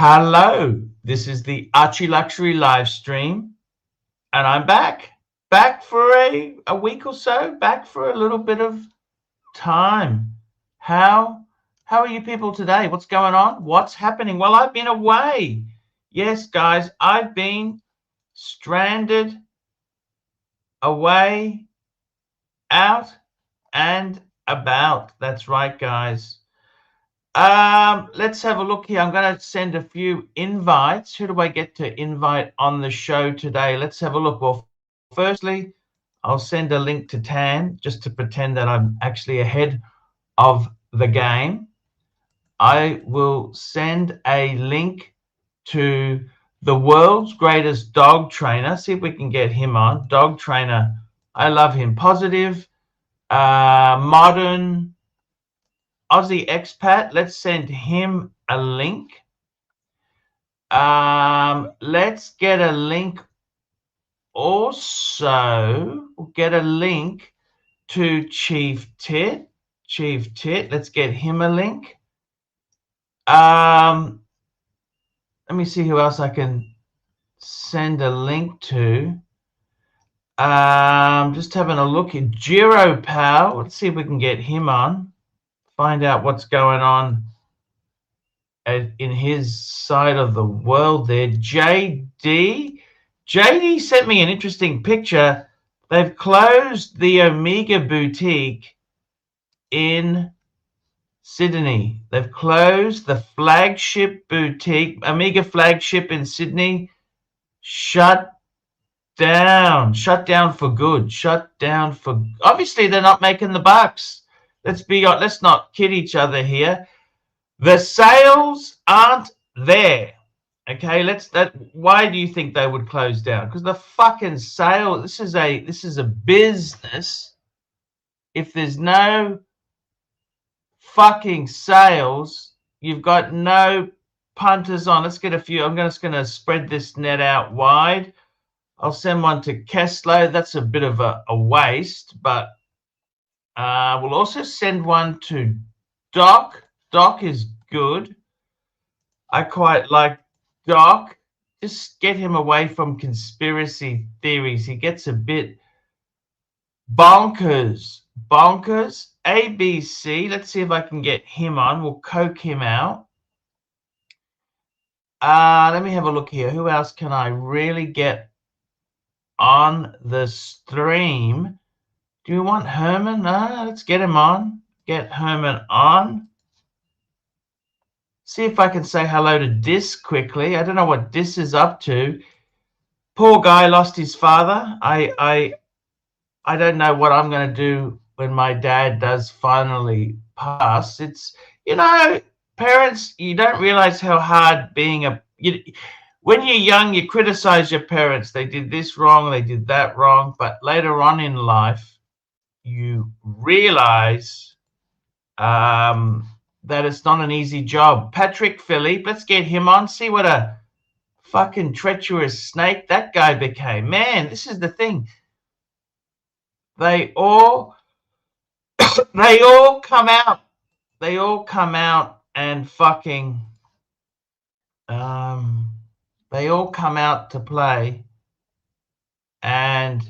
Hello, this is the ArchieLuxury live stream, and I'm back for a week or so, back for a little bit of time. How are you people today? What's going on? What's happening? Well, I've been away. Yes, guys, I've been stranded, away, out, and about. That's right, guys. Let's have a look here. I'm going to send a few invites. Who do I get to invite on the show today? Let's have a look. Well, firstly, I'll send a link to Tan just to pretend that I'm actually ahead of the game. I will send a link to the world's greatest dog trainer. See if we can get him on. Dog trainer. I love him. Positive, modern, Aussie expat. Let's send him a link. Let's get a link also. We'll get a link to Chief Tit. Let's get him a link. Let me see who else I can send a link to. Just having a look at Giro Pal. Let's see if we can get him on. Find out what's going on in his side of the world there. JD sent me an interesting picture. They've closed the Omega boutique in Sydney. They've closed the flagship boutique, Omega flagship in Sydney. Shut down for good. Obviously they're not making the bucks. Let's not kid each other here. The sales aren't there. Okay, why do you think they would close down? Because the fucking sale, this is a business. If there's no fucking sales, you've got no punters on. Let's get a few. I'm just going to spread this net out wide. I'll send one to Kessler. That's a bit of a waste, but we'll also send one to Doc. Doc is good. I quite like Doc. Just get him away from conspiracy theories. He gets a bit bonkers. ABC. Let's see if I can get him on. We'll coke him out. Let me have a look here. Who else can I really get on the stream? Do you want Herman? Let's get him on. Get Herman on. See if I can say hello to Dis quickly. I don't know what Dis is up to. Poor guy lost his father. I don't know what I'm going to do when my dad does finally pass. It's, parents, you don't realize how hard being when you're young, you criticize your parents. They did this wrong, they did that wrong. But later on in life, you realize that it's not an easy job. Patrick Philippe, let's get him on. See what a fucking treacherous snake that guy became. Man, this is the thing. They all come out. They all come out and fucking they all come out to play. And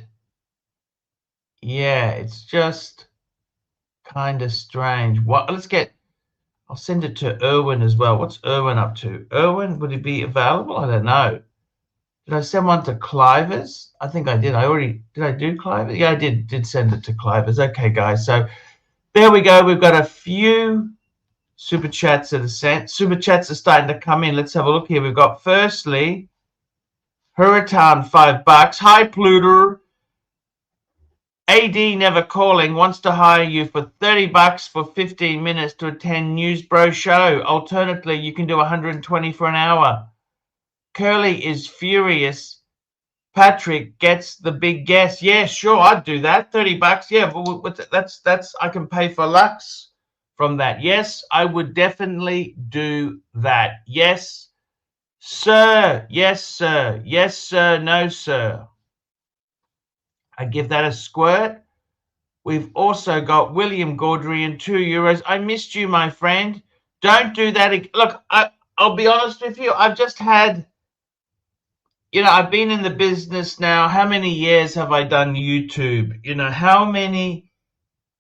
yeah, it's just kind of strange. I'll send it to Erwin as well. What's Erwin up to? Erwin, would he be available? I don't know. Did I send one to Clivers? I think I did. Did I do Clivers? Yeah, I did send it to Clivers. Okay, guys. So there we go. We've got a few super chats that are sent. Super chats are starting to come in. Let's have a look here. We've got firstly, Hurritan, $5. Hi, Pluter. AD never calling, wants to hire you for $30 for 15 minutes to attend News Bro show. Alternatively, you can do 120 for an hour. Curly is furious. Patrick gets the big guess. Yeah, sure, I'd do that. $30. Yeah, but that's I can pay for Lux from that. Yes, I would definitely do that. Yes, sir. Yes, sir. Yes, sir. No, sir. I give that a squirt. We've also got William Gaudry and €2. I missed you, my friend. Don't do that. Look, I'll be honest with you, I've just had, you know, I've been in the business now. How many years have I done YouTube? You know, how many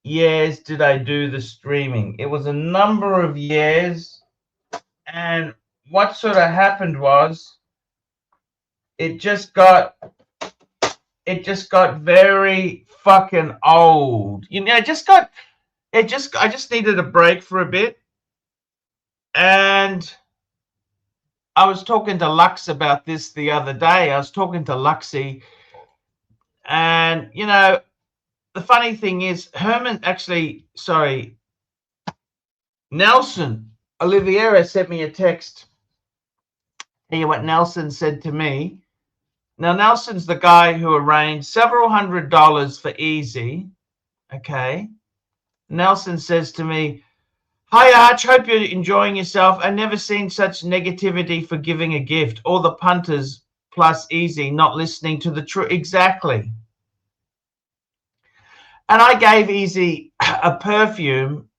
years did I do the streaming? It was a number of years. And what sort of happened was it just got very fucking old. You know, I just needed a break for a bit. And I was talking to Lux about this the other day. I was talking to Luxy, and you know, the funny thing is, Nelson Oliveira sent me a text. Hear what Nelson said to me. Now, Nelson's the guy who arranged several $100s for Easy. Okay. Nelson says to me, "Hi, Arch. Hope you're enjoying yourself. I've never seen such negativity for giving a gift. All the punters plus Easy not listening to the truth." Exactly. And I gave Easy a perfume,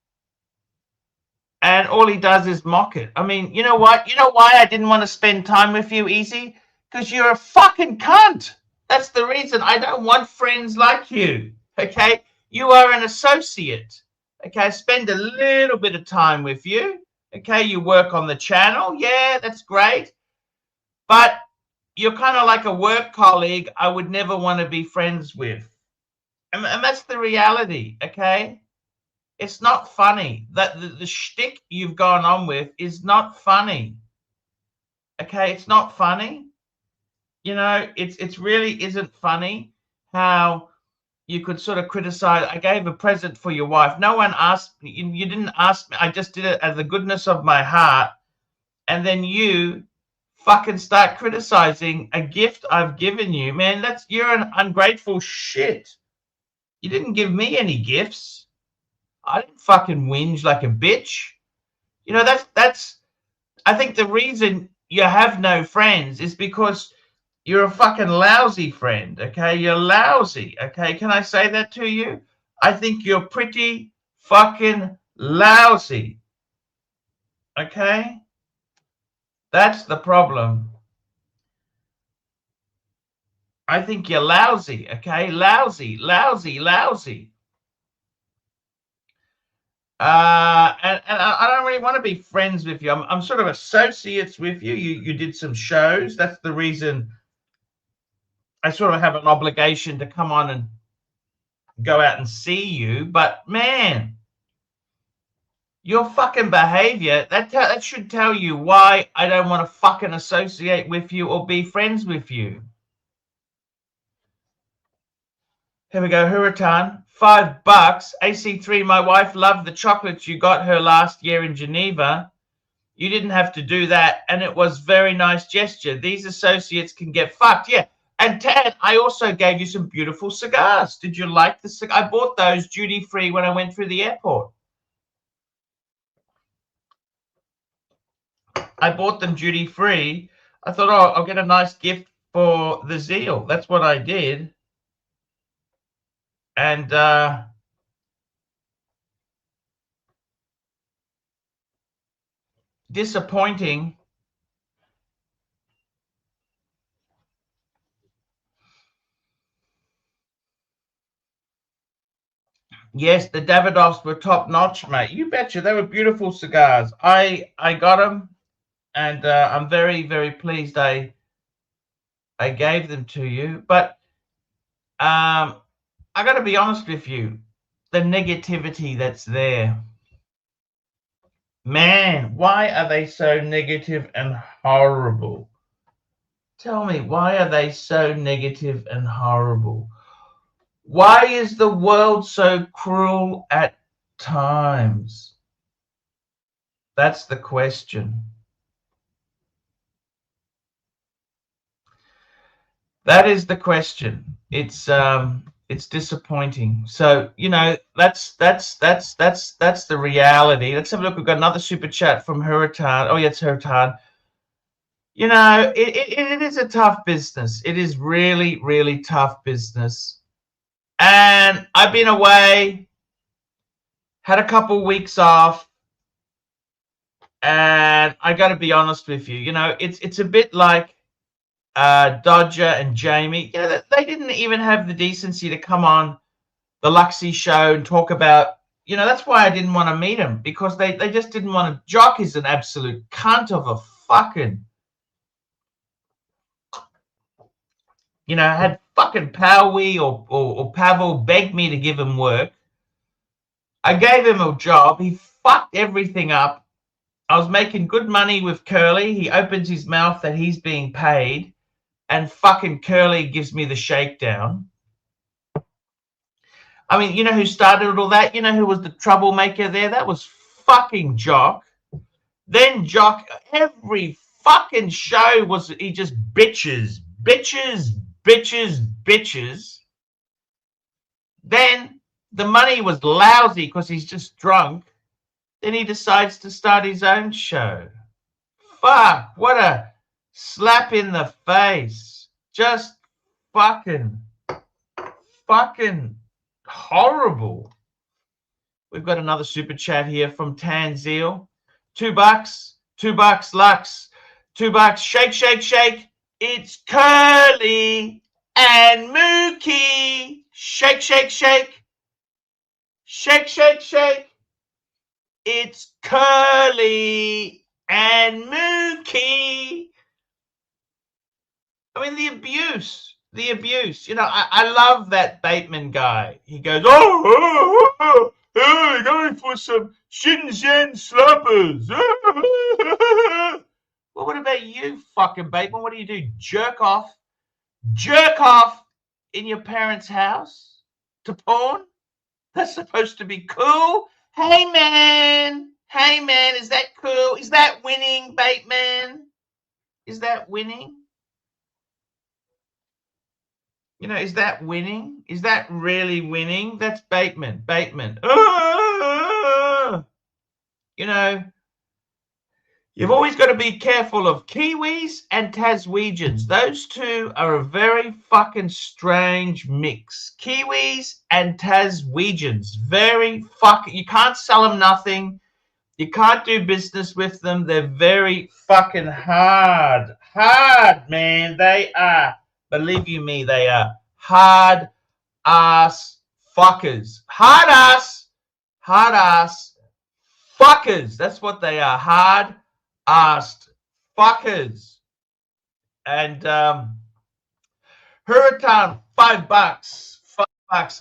and all he does is mock it. I mean, you know what? You know why I didn't want to spend time with you, Easy? Because you're a fucking cunt. That's the reason. I don't want friends like you. Okay? You are an associate. Okay? I spend a little bit of time with you. Okay? You work on the channel. Yeah, that's great. But you're kind of like a work colleague I would never want to be friends with. And that's the reality. Okay? It's not funny. That the shtick you've gone on with is not funny. Okay? It's not funny. You know, it's really isn't funny how you could sort of criticize. I gave a present for your wife. No one asked me. You didn't ask me. I just did it out of the goodness of my heart. And then you fucking start criticizing a gift I've given you. Man, you're an ungrateful shit. You didn't give me any gifts. I didn't fucking whinge like a bitch. You know, that's I think the reason you have no friends is because you're a fucking lousy friend, okay? You're lousy, okay? Can I say that to you? I think you're pretty fucking lousy, okay? That's the problem. I think you're lousy, okay? Lousy, lousy, lousy. And I don't really want to be friends with you. I'm sort of associates with you. You did some shows. That's the reason I sort of have an obligation to come on and go out and see you. But man, your fucking behavior, that should tell you why I don't want to fucking associate with you or be friends with you. Here we go, Huratan, $5. AC3, my wife loved the chocolates you got her last year in Geneva. You didn't have to do that, and it was very nice gesture. These associates can get fucked. Yeah. And Tad, I also gave you some beautiful cigars. Did you like the cigar? I bought those duty-free when I went through the airport. I bought them duty-free. I thought, oh, I'll get a nice gift for the Zeal. That's what I did. And disappointing. Yes, the Davidoffs were top-notch, mate. You betcha. They were beautiful cigars. I got them, and I'm very, very pleased I gave them to you. But I got to be honest with you. The negativity that's there. Man, why are they so negative and horrible? Tell me, why are they so negative and horrible? Why is the world so cruel at times? That's the question. That is the question. It's disappointing. So, you know, that's the reality. Let's have a look. We've got another super chat from Huratan. Oh, yeah, it's Huratan. You know, it is a tough business. It is really, really tough business. And I've been away, had a couple weeks off, And I got to be honest with you, you know, it's a bit like Dodger and Jamie. You know, they didn't even have the decency to come on the Luxy show and talk about, you know, that's why I didn't want to meet him, because they just didn't want to. Jock is an absolute cunt of a fucking, you know, had fucking Powie or Pavel begged me to give him work. I gave him a job. He fucked everything up. I was making good money with Curly. He opens his mouth that he's being paid, and fucking Curly gives me the shakedown. I mean, you know who started all that? You know who was the troublemaker there? That was fucking Jock. Then Jock, every fucking show was, he just bitches. Then the money was lousy because he's just drunk. Then he decides to start his own show. Fuck, what a slap in the face. Just fucking horrible. We've got another super chat here from Tanzeel. $2, $2 Lux, $2. Shake. It's Curly and Mookie. Shake. It's Curly and Mookie. I mean, the abuse. You know, I love that Bateman guy. He goes, oh, going for some Shenzhen slappers. Well, what about you, fucking Bateman? What do? Jerk off in your parents' house to porn? That's supposed to be cool. Hey man, is that cool? Is that winning, Bateman? Is that winning? You know, is that winning? Is that really winning? That's Bateman. You know, you've always got to be careful of Kiwis and Taswegians. Those two are a very fucking strange mix. Kiwis and Taswegians. Very fucking, you can't sell them nothing. You can't do business with them. They're very fucking hard. Man. They are. Believe you me, they are hard ass fuckers. Hard ass fuckers. That's what they are. Hard ass fuckers. And Hurricane, $5.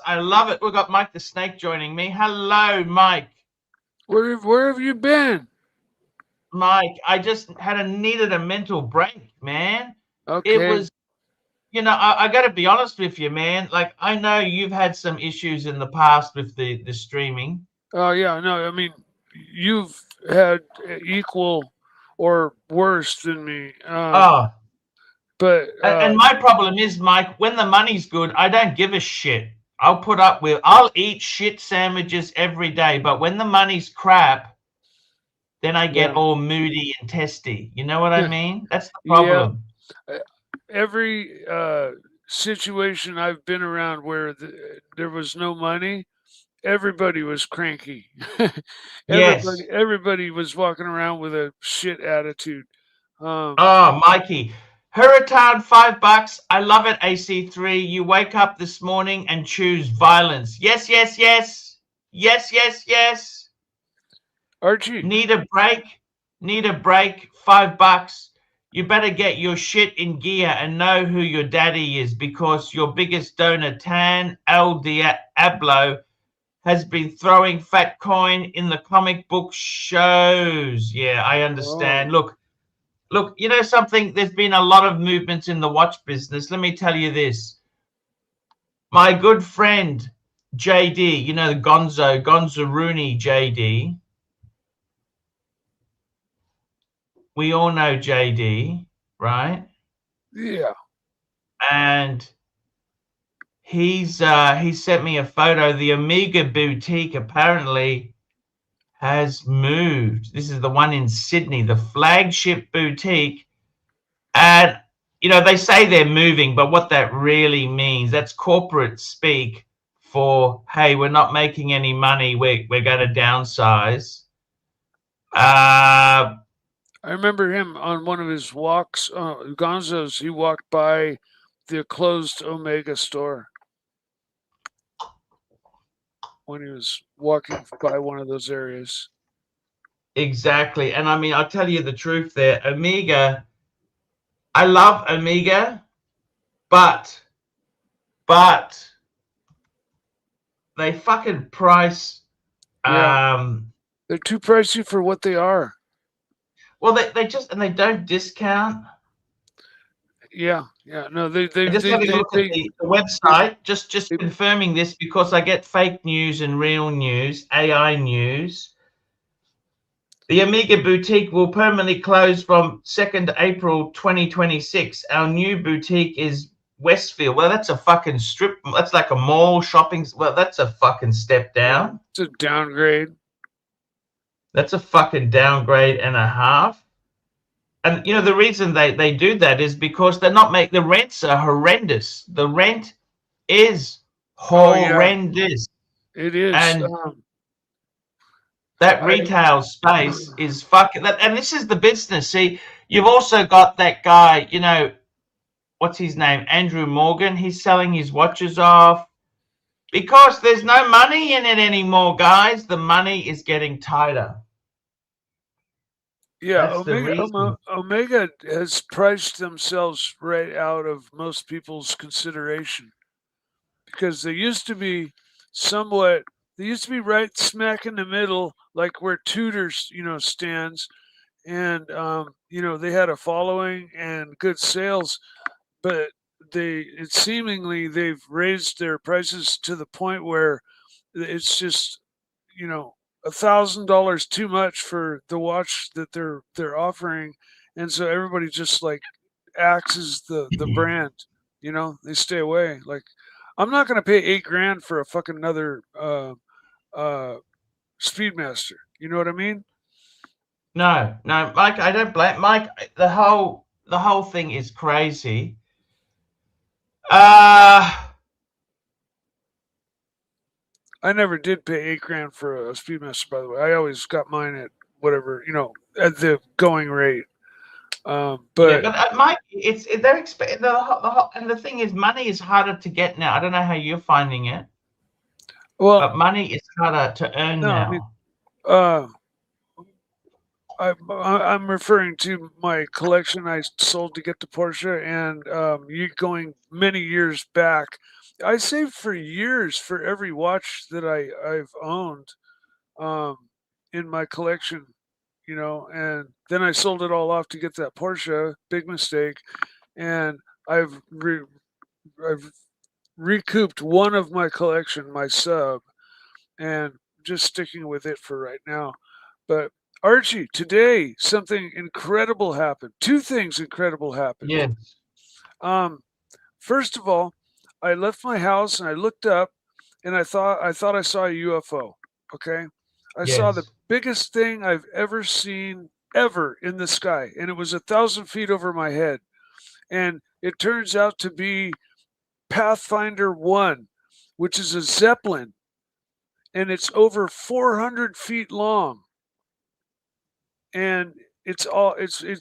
I love it. We've got Mike the Snake joining me. Hello, Mike. Where have you been? Mike, I just needed a mental break, man. Okay. It was, you know, I got to be honest with you, man. Like, I know you've had some issues in the past with the streaming. Oh, yeah. No, I mean, you've had equal or worse than me. But and my problem is, Mike, when the money's good, I don't give a shit. I'll eat shit sandwiches every day. But when the money's crap, then I get all moody and testy. You know what I mean? That's the problem. Yeah. Every situation I've been around where there was no money, everybody was cranky. Everybody was walking around with a shit attitude. Mikey, Hurricane, $5. I love it, AC3. You wake up this morning and choose violence. Yes. Archie. Need a break? $5. You better get your shit in gear and know who your daddy is, because your biggest donor, Tan El Diablo, has been throwing fat coin in the comic book shows. Yeah, I understand. Look, you know something? There's been a lot of movements in the watch business. Let me tell you this. My good friend, JD, you know, Gonzo Rooney JD. We all know JD, right? Yeah. And he sent me a photo. The Omega boutique apparently has moved. This is the one in Sydney, the flagship boutique. And, you know, they say they're moving, but what that really means, that's corporate speak for, hey, we're not making any money. We're going to downsize. I remember him on one of his walks, Gonzo's. He walked by the closed Omega store when he was walking by one of those areas. Exactly. And I mean, I'll tell you the truth there. Omega, I love Omega, but they fucking price. Yeah. They're too pricey for what they are. Well, they just, and they don't discount. Yeah. No, I'm just having a look at the website, just confirming this because I get fake news and real news, AI news. The Omega boutique will permanently close from 2nd April 2026. Our new boutique is Westfield. Well, that's a fucking strip. That's like a mall shopping. Well, that's a fucking step down. Yeah, it's a downgrade. That's a fucking downgrade and a half. And you know the reason they do that is because they're not the rents are horrendous. The rent is horrendous. Oh, yeah. It is. And that retail space is fucking that, and this is the business. See, you've also got that guy, you know, what's his name? Andrew Morgan. He's selling his watches off because there's no money in it anymore, guys. The money is getting tighter. Yeah, Omega has priced themselves right out of most people's consideration because they used to be right smack in the middle, like where Tudor's, stands, and they had a following and good sales, but seemingly they've raised their prices to the point where it's just $1,000 too much for the watch that they're offering, and so everybody just like axes the brand. They stay away. Like, I'm not gonna pay $8,000 for a fucking another Speedmaster. You know what I mean? No, Mike. I don't blame Mike. The whole thing is crazy. I never did pay $8,000 for a Speedmaster, by the way. I always got mine at whatever, at the going rate. But Mike, they're expensive. And the thing is, money is harder to get now. I don't know how you're finding it. Well, but money is harder to earn now. I'm referring to my collection I sold to get the Porsche, and going many years back, I saved for years for every watch that I've owned in my collection, and then I sold it all off to get that Porsche. Big mistake, and I've recouped one of my collection, my sub, and just sticking with it for right now. But Archie, today something incredible happened. Two things incredible happened. Yes. First of all, I left my house and I looked up and I thought I saw a UFO. Okay. I saw the biggest thing I've ever seen ever in the sky, and it was 1,000 feet over my head. And it turns out to be Pathfinder 1, which is a Zeppelin, and it's over 400 feet long. And it's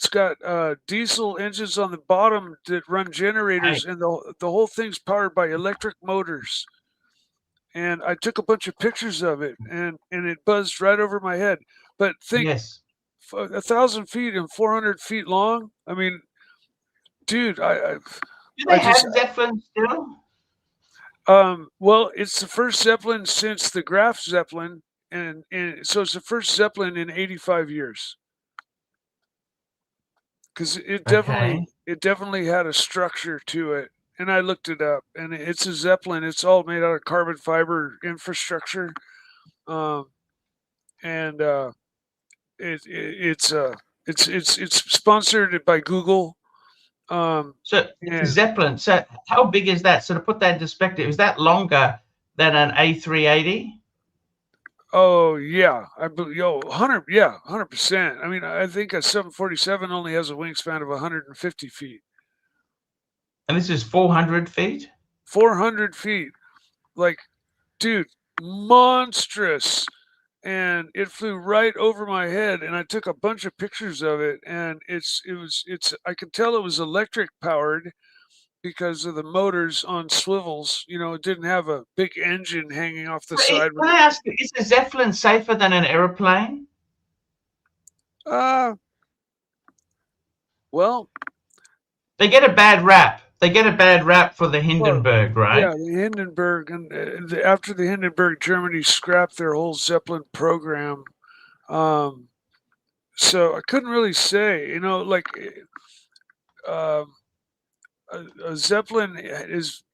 got diesel engines on the bottom that run generators, and the whole thing's powered by electric motors. And I took a bunch of pictures of it, and it buzzed right over my head. But think, 1,000 feet and 400 feet long. I mean, dude, do they have Zeppelin still? Well, it's the first Zeppelin since the Graf Zeppelin, and so it's the first Zeppelin in 85 years. Because it definitely had a structure to it, and I looked it up, and it's a Zeppelin. It's all made out of carbon fiber infrastructure, and it's sponsored by Google. So it's Zeppelin. So how big is that? So to put that in perspective, is that longer than an A380? Oh yeah, 100%. I mean, I think a 747 only has a wingspan of 150 feet. And this is 400 feet? 400 feet. Like, dude, monstrous. and it flew right over my head, and I took a bunch of pictures of it, and it's I could tell it was electric powered because of the motors on swivels. You know, it didn't have a big engine hanging off the side. Can I ask you, is a Zeppelin safer than an aeroplane? Well, they get a bad rap. They get a bad rap for the Hindenburg, right? Yeah, the Hindenburg, and after the Hindenburg, Germany scrapped their whole Zeppelin program. So I couldn't really say, you know, like a Zeppelin is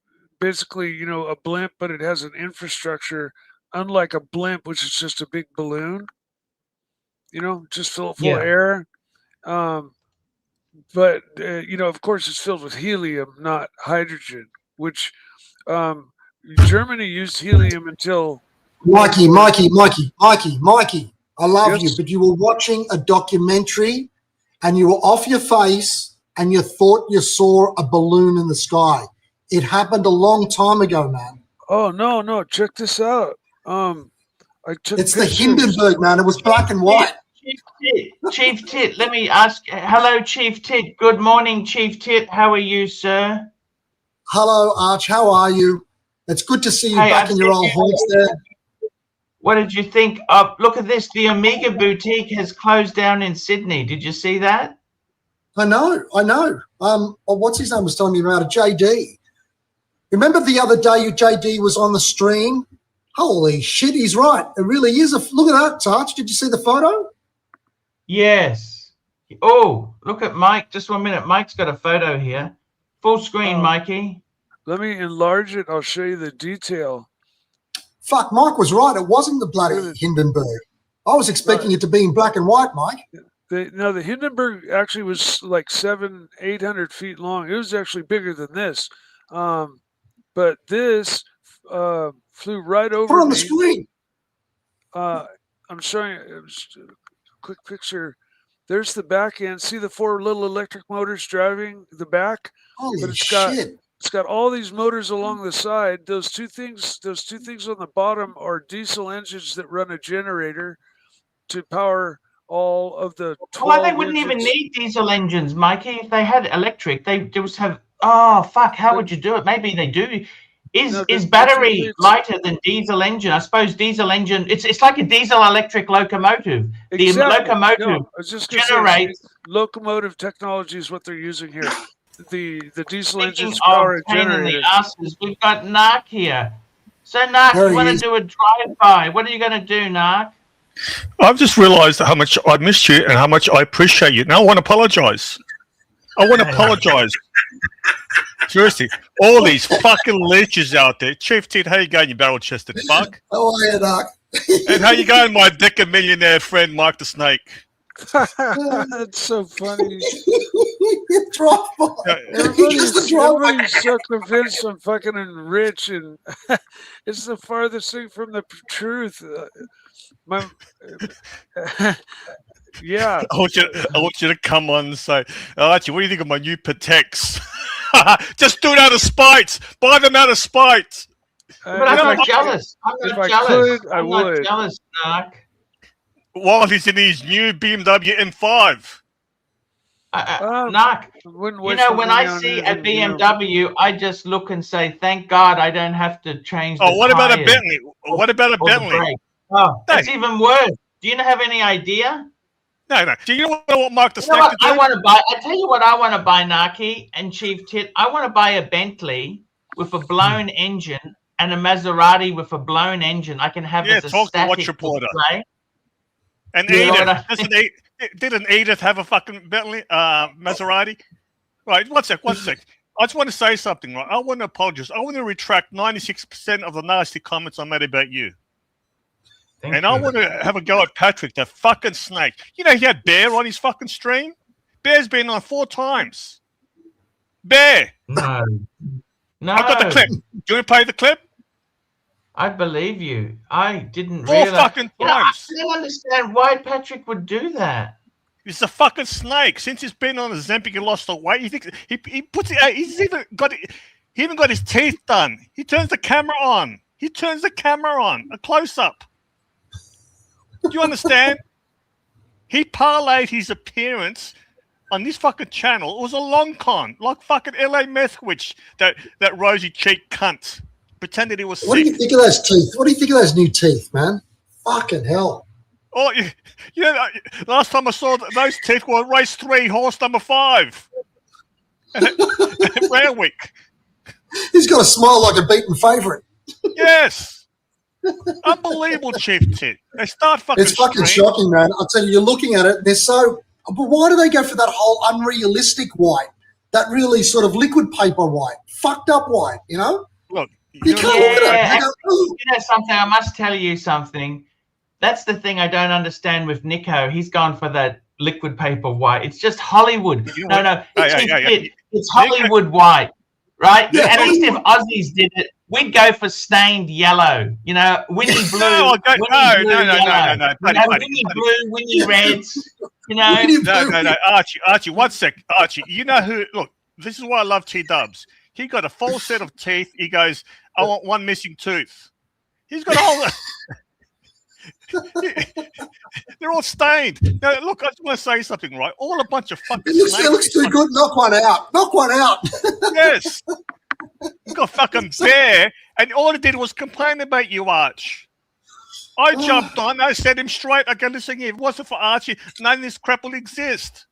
basically, you know, a blimp, but it has an infrastructure, unlike a blimp, which is just a big balloon, you know, just full of air. But, you know, of course, it's filled with helium, not hydrogen, which Germany used helium until... Mikey, I love you, but you were watching a documentary and you were off your face and you thought you saw a balloon in the sky. It happened a long time ago, man. Oh, no, check this out. It's the Hindenburg, man. It was black and white. Chief Tit, let me ask. Hello, Chief Tit. Good morning, Chief Tit. How are you, sir? Hello, Arch. How are you? It's good to see you back in your old haunts there. What did you think? Look at this. The Omega Boutique has closed down in Sydney. Did you see that? I know. What's his name was telling me about it, JD. Remember the other day JD was on the stream? Holy shit, he's right. It really is. Look at that, Tarch. Did you see the photo? Yes. Oh, look at Mike. Just 1 minute. Mike's got a photo here. Full screen, Mikey. Let me enlarge it. I'll show you the detail. Fuck, Mike was right. It wasn't the bloody Hindenburg. I was expecting it to be in black and white, Mike. The Hindenburg actually was like 700-800 feet long. It was actually bigger than this. But this flew right over Put on the screen. I'm showing you a quick picture. There's the back end. See the 4 little electric motors driving the back? Holy shit. It's got all these motors along the side. Those two things on the bottom are diesel engines that run a generator to power all of the 12 Well, they wouldn't even need diesel engines, Mikey. If they had electric, they just have... Oh, fuck. How would you do it? Maybe they do. Is battery lighter than diesel engine? I suppose diesel engine, it's like a diesel electric locomotive. Exactly. The locomotive generates... locomotive technology is what they're using here. The diesel engines power a generator. We've got Narc here. So Narc, you want to do a drive-by? What are you going to do, Narc? I've just realised how much I missed you and how much I appreciate you. Now I want to apologise. Seriously, all these fucking leeches out there. Chief Tit, how you going, you barrel-chested fuck? How are you, Doc? And how you going, my dick millionaire friend, Mike the Snake? That's so funny. Everybody's so convinced I'm fucking rich, and it's the farthest thing from the truth. Yeah. I want you to come on and say, Archie, what do you think of my new Patex? Just do it out of spite. Buy them out of spite. But I'm not jealous. I'm not jealous, Narc. While he's in his new BMW M5. Narc, you know, when I see a BMW, I just look and say, thank God I don't have to change the what about a Bentley? What about a Bentley? Oh, that's even worse. Do you have any idea? No. Do you know what I want Mark the Snake to do? I want to buy. I tell you what I want to buy, Narky and Chief Tit. I want to buy a Bentley with a blown engine and a Maserati with a blown engine. I can have as a static display. And Edith, didn't Edith have a fucking Bentley, Maserati? Right, one sec. I just want to say something, right? I want to apologize. I want to retract 96% of the nasty comments I made about you. I want to have a go at Patrick, the fucking snake. You know, he had Bear on his fucking stream. Bear's been on 4 times. Bear. No. I've got the clip. Do you want to play the clip? I believe you. I didn't 4 realize. fucking times. I don't understand why Patrick would do that. He's a fucking snake. Since he's been on the Ozempic, he lost the weight. He thinks he puts it out. He's even got it. He even got his teeth done. He turns the camera on. A close up. Do you understand? He parlayed his appearance on this fucking channel. It was a long con, like fucking LA meth witch, that rosy cheek cunt. Pretended he was sick. What do you think of those teeth? What do you think of those new teeth, man? Fucking hell. Oh, yeah. Last time I saw those teeth were race 3, horse number 5. Randwick. He's got a smile like a beaten favourite. Yes. Unbelievable cheap tit. They start fucking. It's fucking shocking, man. I'll tell you, you're looking at it, they're so. But why do they go for that whole unrealistic white? That really sort of liquid paper white, fucked up white, you know? Look, you can't look at it. You know something? I must tell you something. That's the thing I don't understand with Nico. He's gone for that liquid paper white. It's just Hollywood. No, it's Hollywood white, right? Yeah, at least if Aussies did it, we'd go for stained yellow. You know, Winnie Blue. No, Winnie Blue, Winnie Reds. You know, no, Archie, 1 sec, Archie. You know who? Look, this is why I love T-Dubs. He got a full set of teeth. He goes, I want one missing tooth. He's got a whole. They're all stained. Now, look, I just want to say something, right? All a bunch of fucking. It looks too good. Knock one out. Knock one out. Yes. He's got fucking bear, and all he did was complain about you, Arch. I jumped on. I said him straight. I go, listen here. If it wasn't for Archie, none of this crap will exist.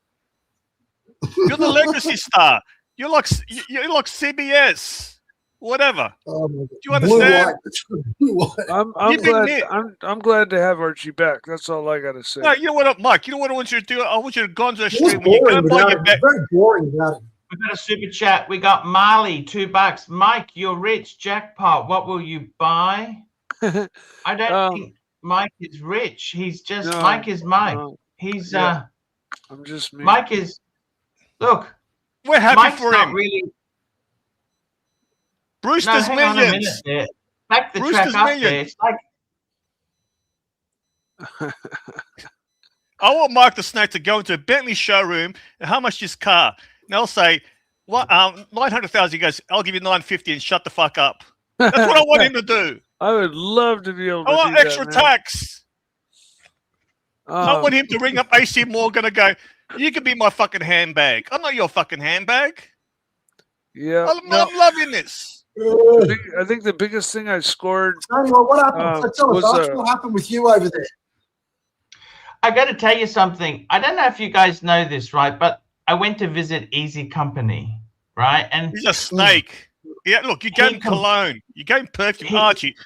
You're the legacy star. You're like CBS, whatever. Oh, do you understand? Blue white. I'm glad to have Archie back. That's all I got to say. No, you know what, Mike? You know what I want you to do? I want you to go onto the street. Very boring about it. We've got a super chat. We got Marley, $2. Mike, you're rich. Jackpot. What will you buy? I don't think Mike is rich. He's just Mike is Mike. He's I'm just me. Mike is. Look, we're happy Mike's for not him. Really. Brewster's hang on a millions. minute there. Back the Brewster's track up millions. there. It's like. I want Mike the Snake to go into a Bentley showroom and how much this car? And they'll say, "What? 900,000." He goes, "I'll give you 950 and shut the fuck up." That's what I want him to do. I would love to be able to I want do extra that, man. tax. I want him to ring up AC Morgan and go, "You can be my fucking handbag. I'm not your fucking handbag." Yeah, I'm loving this. I think the biggest thing I scored. What happened? Tell us, Arch, what happened with you over there? I got to tell you something. I don't know if you guys know this, right? But I went to visit Easy Company, right? And he's a snake. Yeah, look, you gave him cologne. You gave him perfume, Archie.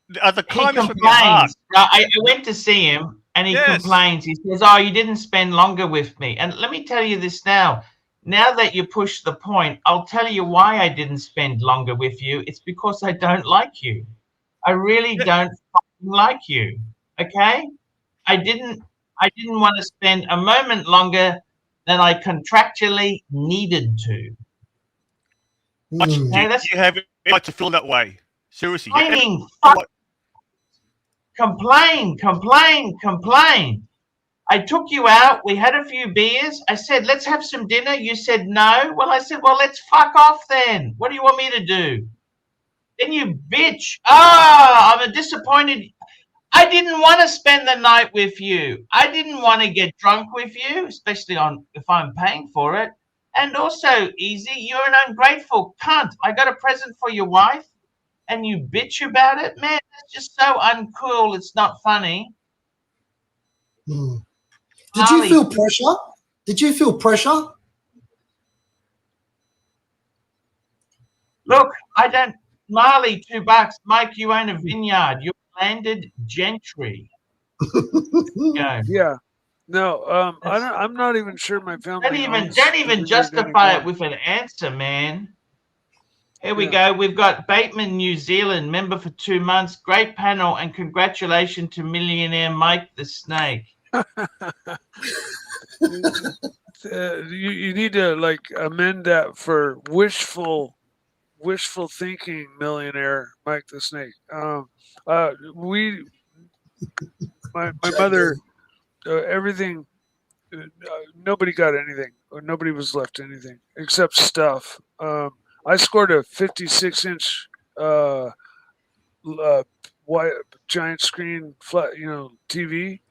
The kindness from your heart. I went to see him, and he complains. He says, "Oh, you didn't spend longer with me." And let me tell you this now. Now that you push the point, I'll tell you why I didn't spend longer with you. It's because I don't like you. I really don't fucking like you. Okay? I didn't want to spend a moment longer than I contractually needed to. Okay, you have it right to feel that way. Seriously. Complain. I took you out. We had a few beers. I said, let's have some dinner. You said no. Well, I said, well, let's fuck off then. What do you want me to do? Then you bitch. I'm disappointed. I didn't want to spend the night with you. I didn't want to get drunk with you, especially if I'm paying for it. And also, Easy, you're an ungrateful cunt. I got a present for your wife, and you bitch about it? Man, that's just so uncool. It's not funny. Did you feel pressure? Did you feel pressure? Look, I don't. Marley, $2. Mike, you own a vineyard. You're landed gentry. Yeah. No, I'm not even sure my family. Don't even justify it with an answer, man. Here we go. We've got Bateman, New Zealand, member for 2 months. Great panel, and congratulations to millionaire Mike the Snake. You need to amend that for wishful thinking millionaire Mike the Snake. My mother, everything. Nobody got anything, or nobody was left anything except stuff. I scored a 56-inch giant screen flat, TV.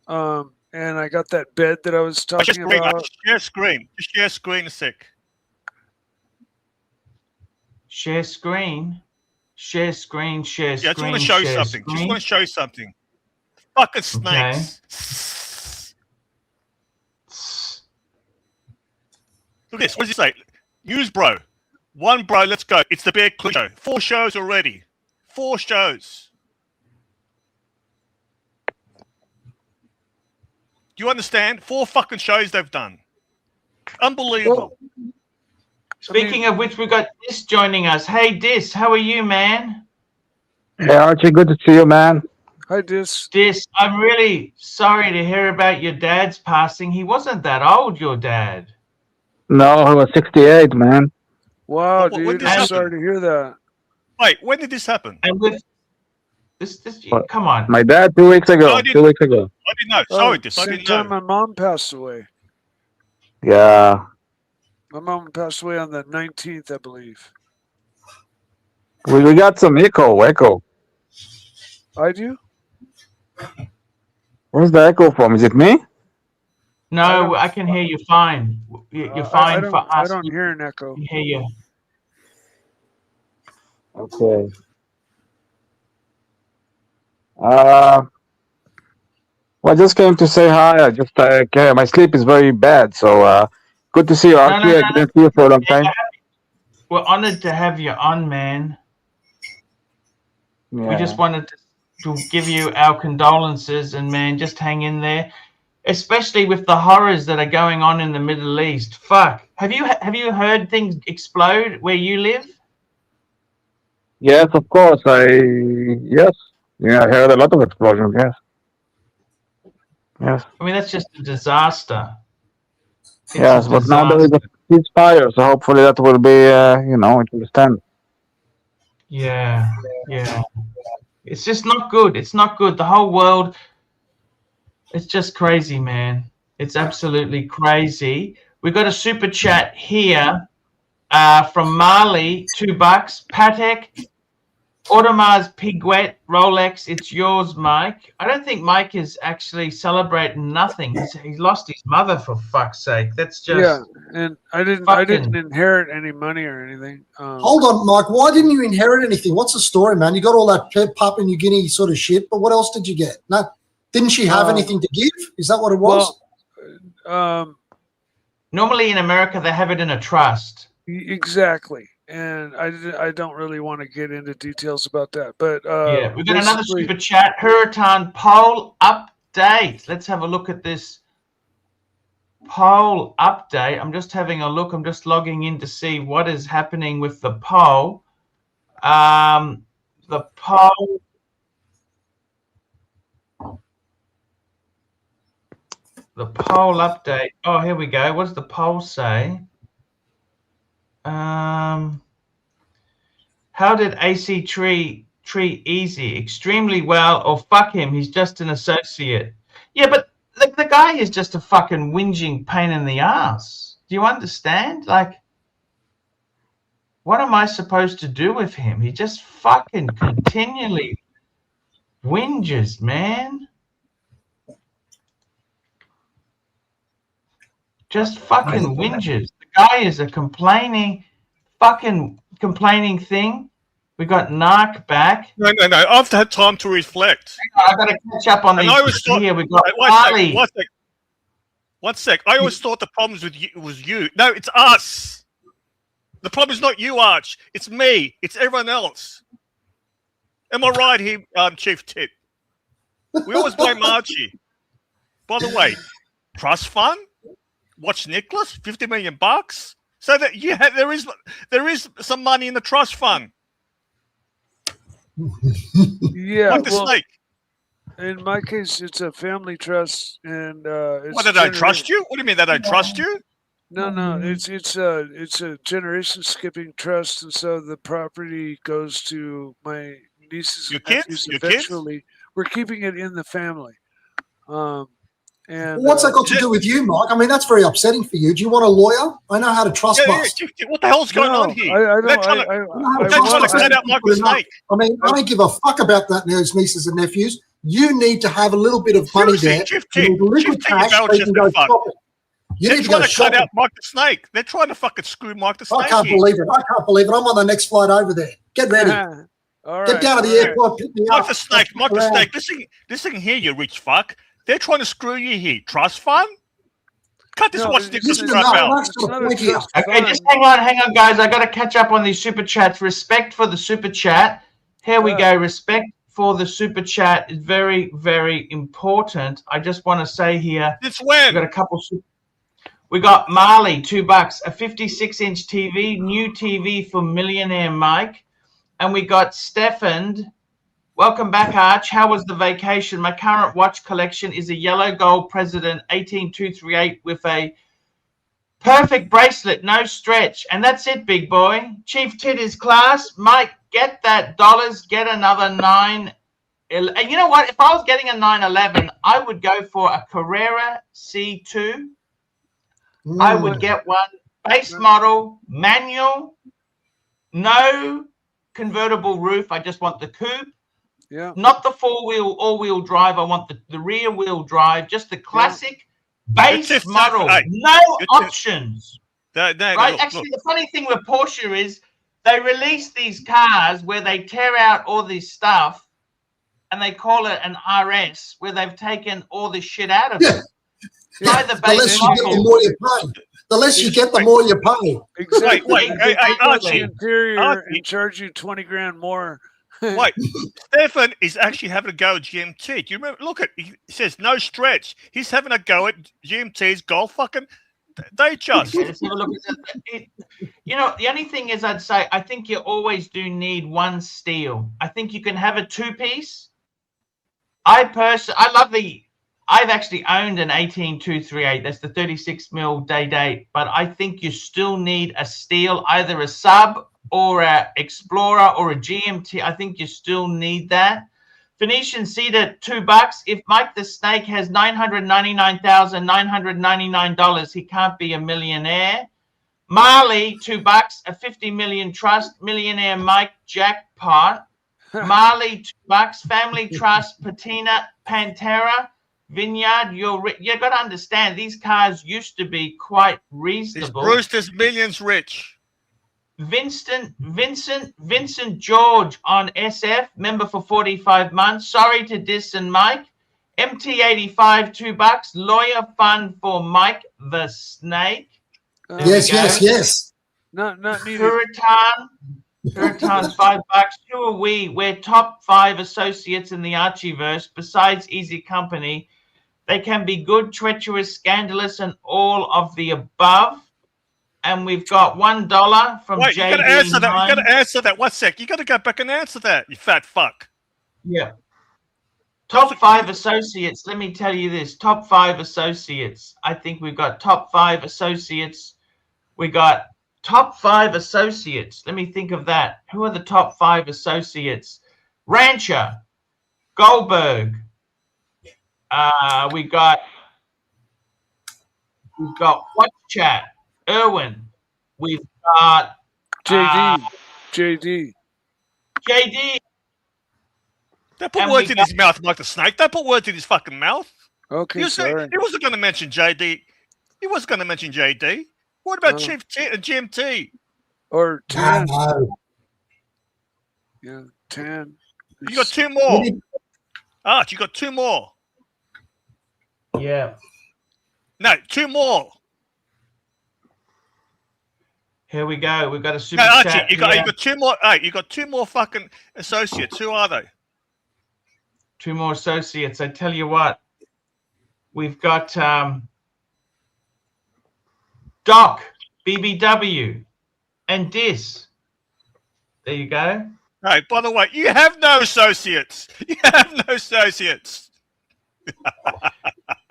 And I got that bed that I was talking about. Share screen. Just share screen a sec. Share screen. Share screen. Share screen. Yeah, I just want to show you something. Screen. Just want to show you something. Fucking snakes. Okay. Look at this. What does it say? News, bro. One, bro. Let's go. It's the Bear Clip Show. 4 shows already. 4 shows. Do you understand? 4 fucking shows they've done. Unbelievable. Speaking of which, we've got Dis joining us. Hey, Dis, how are you, man? Hey, Archie, good to see you, man. Hi, Dis. Dis, I'm really sorry to hear about your dad's passing. He wasn't that old, your dad. No, he was 68, man. Wow, dude, I'm sorry to hear that. Wait, when did this happen? And with this, come on. My dad 2 weeks ago. No, 2 weeks ago. I didn't know. Sorry, Dis. I Same didn't know. time my mom passed away. Yeah. My mom passed away on the 19th, I believe. We got some echo. I do? Where's the echo from? Is it me? No, I can hear you fine. You're fine for us. I don't hear an echo. I can hear you. Okay. Well, I just came to say hi. I just my sleep is very bad, so good to see you, Archie. I didn't see you for a long time. We're honored to have you on, man. Yeah. We just wanted to give you our condolences, and man, just hang in there. Especially with the horrors that are going on in the Middle East. Fuck. Have you heard things explode where you live? Yes, of course. Yes. Yeah, I heard a lot of explosions. Yes. Yes. I mean, that's just a disaster. Yes, but now there is a ceasefire, so hopefully that will be, it will stand. Yeah. It's just not good. It's not good. The whole world, it's just crazy, man. It's absolutely crazy. We got a super chat here from Marley, $2. Patek, Audemars Piguet, Rolex, it's yours, Mike. I don't think Mike is actually celebrating nothing. He's lost his mother, for fuck's sake. That's just and I didn't inherit any money or anything. Hold on, Mike. Why didn't you inherit anything? What's the story, man? You got all that Papua New Guinea sort of shit, but what else did you get? No, didn't she have anything to give? Is that what it was? Well, normally in America they have it in a trust. Exactly. And I don't really want to get into details about that, but yeah, we've got another super chat. Hurritan poll update. Let's have a look at this poll update. I'm just having a look. I'm just logging in to see what is happening with the poll. The poll. The poll update. Oh, here we go. What does the poll say? How did AC3 treat Easy? Extremely well, or fuck him, he's just an associate. Yeah, but the guy is just a fucking whinging pain in the ass. Do you understand? Like, what am I supposed to do with him? He just fucking continually whinges, man. Just fucking whinges. The guy is a complaining thing. We got Narc back. No. I've had time to reflect. I've got to catch up on these. Here we got Harley. One sec. I always thought the problems with you was you. No, it's us. The problem is not you, Arch. It's me. It's everyone else. Am I right here, Chief Tit? We always blame Archie. By the way, trust fund. Watch Nicholas, $50 million. So that there is some money in the trust fund. Yeah, like the snake. In my case, it's a family trust, and what, they don't trust you? What do you mean they don't trust you? No, it's a generation skipping trust, and so the property goes to my nieces and nephews eventually. We're keeping it in the family. And what's that got to do with you, Mike? I mean, that's very upsetting for you. Do you want a lawyer? I know how to trust bust. What the hell's going on here? They're trying to cut out Michael Snake. I mean, I don't give a fuck about that now, his nieces and nephews. You need to have a little bit of money there. You need liquid cash so you can go shopping. You need to go shopping. Cut out Mike the Snake. They're trying to fucking screw Mike the Snake. I can't believe it. I can't believe it. I'm on the next flight over there. Get ready. Get down to the airport. Pick me up. Mike the Snake. Listen here, you rich fuck. They're trying to screw you here. Trust fund? Cut this watch this Okay, just hang on, guys. I got to catch up on these super chats. Respect for the super chat. Here we go. Respect for the super chat is very, very important. I just want to say here. It's when we got a couple. We got Marley, $2, a 56-inch TV, new TV for Millionaire Mike, and we got Stefan. Welcome back, Arch. How was the vacation? My current watch collection is a yellow gold President 18238 with a perfect bracelet, no stretch. And that's it, big boy. Chief Titties class. Mike, get that dollars, get another 9. You know what? If I was getting a 911, I would go for a Carrera C2. I would get one base model, manual, no convertible roof. I just want the coupe. Yeah. Not the four-wheel, all-wheel drive. I want the rear-wheel drive, just the classic base model. No options. Right? Actually, the funny thing with Porsche is they release these cars where they tear out all this stuff and they call it an RS, where they've taken all this shit out of it. Buy the base model. The more you pay. The less you get, the more you pay. Exactly. Archie Interior and charge you 20 grand more. Wait, Stefan is actually having a go at GMT. Do you remember? Look at, he says no stretch. He's having a go at GMT's golf. Fucking, they just. You know, the only thing is, I'd say I think you always do need one steel. I think you can have a two-piece. I've actually owned an 18238. That's the 36mm day date. But I think you still need a steel, either a sub or a Explorer or a GMT. I think you still need that. Phoenician Cedar, $2. If Mike the Snake has $999,999, he can't be a millionaire. Marley, $2. A 50 million trust, millionaire Mike jackpot. Marley, $2. Family trust, Patina, Pantera, Vineyard. You got to understand, these cars used to be quite reasonable. Brewster's millions rich. Vincent George on SF, member for 45 months. Sorry to diss and Mike. MT85, $2. Lawyer fund for Mike the Snake. Yes. Not needed. Puritan, $5. Who are we? We're top 5 associates in the Archieverse. Besides Easy Company, they can be good, treacherous, scandalous, and all of the above. And we've got $1 from JD. You got to answer that. You got to answer that. 1 sec. You got to go back and answer that. You fat fuck. Yeah. Top 5 associates. Let me tell you this. Top 5 associates. I think we've got top 5 associates. We got top 5 associates. Let me think of that. Who are the top 5 associates? Rancher, Goldberg. We've got Watch Chat. Irwin, we've got JD. They put words in his mouth, Mike the Snake. They put words in his fucking mouth. Okay, he wasn't going to mention JD. He wasn't going to mention JD. What about Chief T and GMT? Or 10? No. Yeah, 10. You got 2 more. Arch, you got 2 more. Yeah. No, 2 more. Here we go. We've got a super Archie, chat. you got 2 more. Hey, you got 2 more fucking associates. Who are they? 2 more associates. I tell you what, we've got Doc, BBW, and Dis. There you go. Hey, by the way, you have no associates. You have no associates.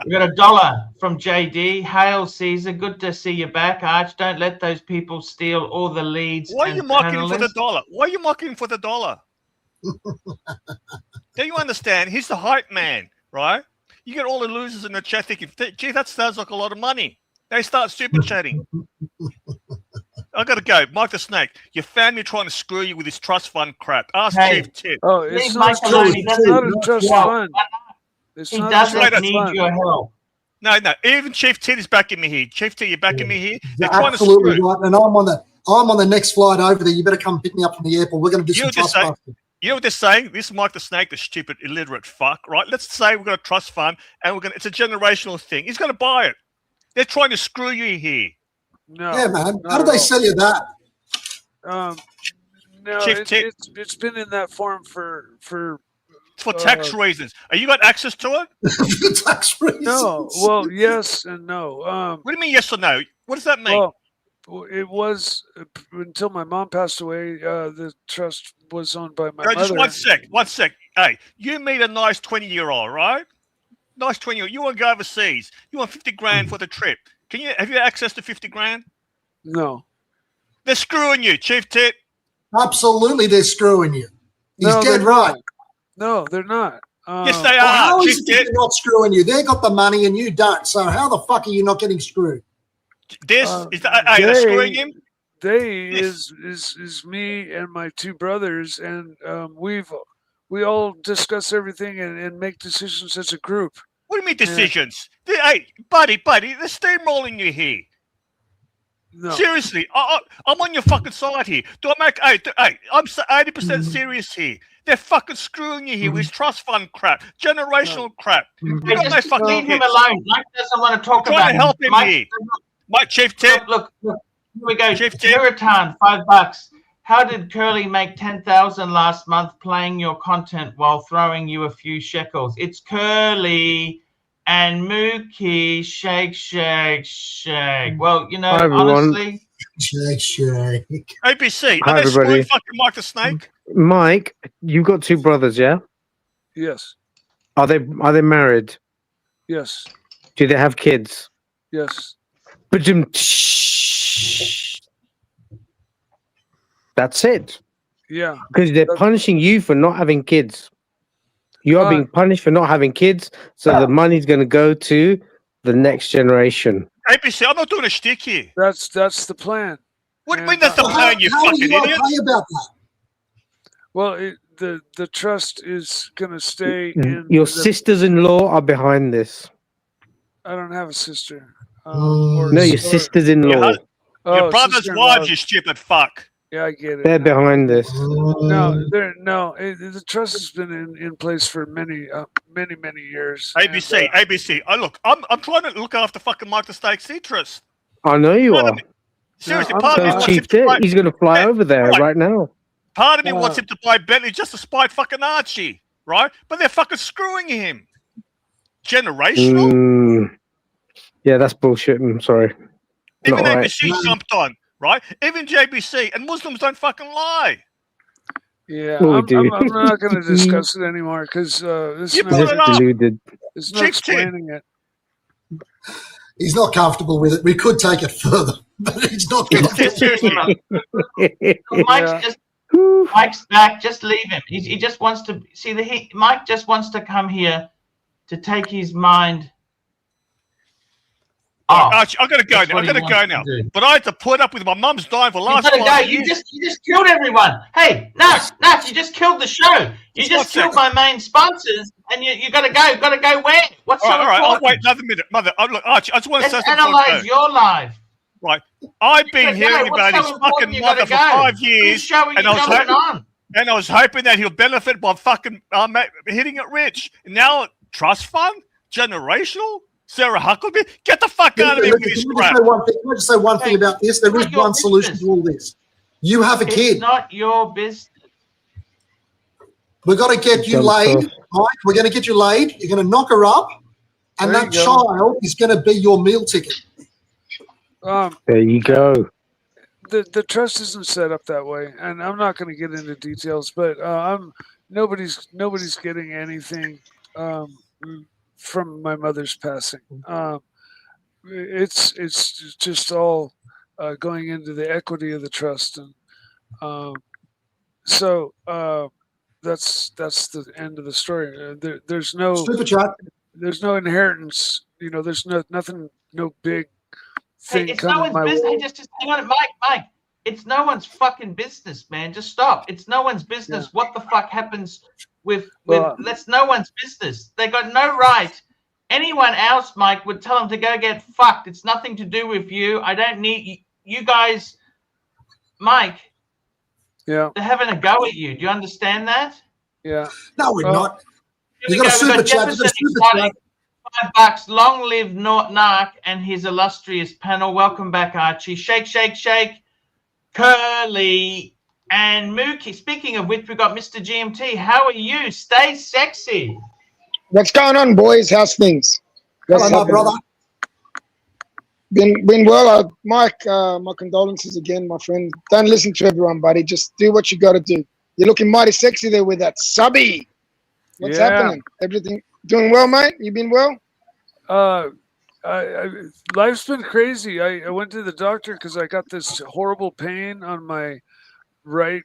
We got $1 from JD. Hail Caesar, good to see you back, Arch. Don't let those people steal all the leads. Why are you mocking him for the $1? Why are you mocking him for the $1? Do you understand? He's the hype man, right? You get all the losers in the chat thinking, gee, that sounds like a lot of money. They start super chatting. I gotta go. Mike the Snake, your family trying to screw you with this trust fund crap. Ask Hey. Chief Tit. Oh, Leave it's Mike not, alone. He it's not a doesn't trust need your fund. help. It's He not a doesn't trust need fund. your help. No. Even Chief Tit is backing me here. Chief Tit, you're backing me here. They're You're trying to absolutely screw. right. And I'm on the next flight over there. You better come pick me up from the airport. We're going to do some trust busting. You know what they're saying? This is Mike the Snake, the stupid, illiterate fuck, right? Let's say we've got a trust fund and it's a generational thing. He's going to buy it. They're trying to screw you here. No. Yeah, man. How did they sell you that? No, Chief it's been in that form for tax reasons. Have you got access to it? For tax reasons. No. Well, yes and no. What do you mean yes or no? What does that mean? Well, it was until my mom passed away. The trust was owned by my No, mother. just one sec. Hey, you meet a nice 20-year-old, right? Nice 20-year-old. You want to go overseas. You want 50 grand for the trip. Have you access to 50 grand? No. They're screwing you, Chief Tit. Absolutely, they're screwing you. He's No, dead they're right. not. No, they're not. Yes, they Well, are. how Chief is it that Tit. they're not screwing you? They got the money and you don't. So how the fuck are you not getting screwed? They're screwing him. Is me and my two brothers, and we all discuss everything and make decisions as a group. What do you mean decisions? Hey, buddy, they're steamrolling you here. No. Seriously, I'm on your fucking side here. Do I make? Hey, I'm 80% serious here. They're fucking screwing you here with trust fund crap, generational crap. You Hey, got no just fucking leave him hits. alone. Mike doesn't want to talk Trying about to help him Mike, here. Mike, Chief Tit. Look, here we go. Chief Tit. Kiratan, $5. How did Curly make 10,000 last month playing your content while throwing you a few shekels? It's Curly and Mookie. Shake. Well, you know, Hi, everyone. honestly. Shake. ABC. Hi, Are they screwing everybody. fucking Mike the Snake? Mike, you've got two brothers, yeah? Yes. Are they married? Yes. Do they have kids? Yes. That's it. Yeah. Because they're punishing you for not having kids. You are being punished for not having kids, so the money's going to go to the next generation. ABC, I'm not doing a shtick here. That's the plan. What do you mean that's the plan, you How are fucking you idiot? okay about that? Well, the trust is going to stay in. Your sisters-in-law are behind this. I don't have a sister. No, your sisters-in-law. Your brother's wives, you stupid fuck. Yeah, I get it. They're behind this. The trust has been in place for many years. ABC. I'm trying to look after fucking Mike the Snake Citrus. I know you are. Seriously, I'm part of me So wants Chief him to buy. Tit, he's going to fly over there right now. Part of me wants him to buy Bentley just to spite fucking Archie, right? But they're fucking screwing him. Generational. Yeah, that's bullshit. I'm sorry. Even Not ABC jumped on, right? Even JBC and Muslims don't fucking lie. Yeah, Well, we I'm do. not going to discuss it anymore because You brought it up. Deluded. there's no Chief Tit. explaining it. He's not comfortable with it. We could take it further, but he's not comfortable. Seriously. Mike's back. Just leave him. He just wants to see Mike just wants to come here to take his mind off. Archie, I gotta go That's now. what I he gotta go wants now. to do. But I had to put up with my mum's dying for the You last gotta go. 5 You years. just killed everyone. Hey, Nuts, you just killed the show. You just killed my main sponsors, and you gotta go. Gotta go where? What's so All right. important? I'll wait another minute, mother. Look, Archie, I just want to say Let's something. analyze your life. Right. I've been gotta hearing go. What's about so his fucking important you gotta mother for go? 5 years, Whose show are you and jumping on? I was hoping that he'll benefit by fucking hitting it rich. Now, trust fund, generational, Sarah Huckabee, get the fuck out of here with this crap. Can I just say one thing about this? There is one solution to all this. You have a kid. It's not your business. We're going to get you laid, Mike. We're going to get you laid. You're going to knock her up, and that child is going to be your meal ticket. There you go. The trust isn't set up that way, and I'm not going to get into details, but nobody's getting anything from my mother's passing. It's just all going into the equity of the trust, and so that's the end of the story. There's no Super chat. There's no inheritance. There's nothing, no big thing Hey, it's coming no one's my business. way. Hey, just hang on, Mike. It's no one's fucking business, man. Just stop. It's no one's business. Yeah. What the fuck happens with Well, that's no one's business. They got no right. Anyone else, Mike, would tell them to go get fucked. It's nothing to do with you. I don't need you guys. Mike, yeah, they're having a go at you. Do you understand that? yeah. No, we're not. Here You we got a go. We've super got chat. You got a Jefferson super chat. Exotic, $5. Long live Nark and his illustrious panel. Welcome back, Archie. Shake, shake, shake. Curly and Mookie. Speaking of which, we got Mr. GMT. How are you? Stay sexy. What's going on, boys? How's things? Hello, my brother. Been well. Mike, my condolences again, my friend. Don't listen to everyone, buddy. Just do what you got to do. You're looking mighty sexy there with that subby. What's happening? Everything doing well, mate? You been well? Life's been crazy. I went to the doctor because I got this horrible pain on my right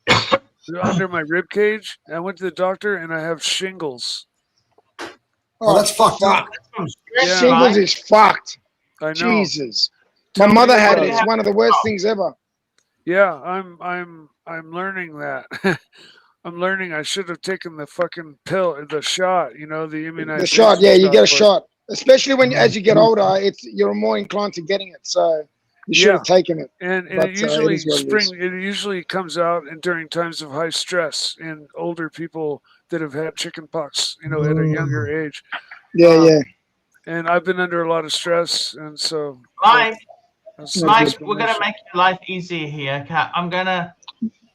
under my rib cage. I went to the doctor and I have shingles. Oh, that's fucked up. Yeah. Shingles is fucked. I know. Jesus. My mother had it. It's one of the worst things ever. Yeah, I'm learning that. I'm learning I should have taken the fucking pill, the shot, you know, the immunization. The shot, yeah, you get a shot. Especially when as you get older, you're more inclined to getting it. So you should have taken it. And But, it usually it usually comes out during times of high stress in older people that have had chicken pox, you know, at a younger age. Yeah. And I've been under a lot of stress, and so Mike, Mike, we're gonna make your life easier here. Okay? I'm gonna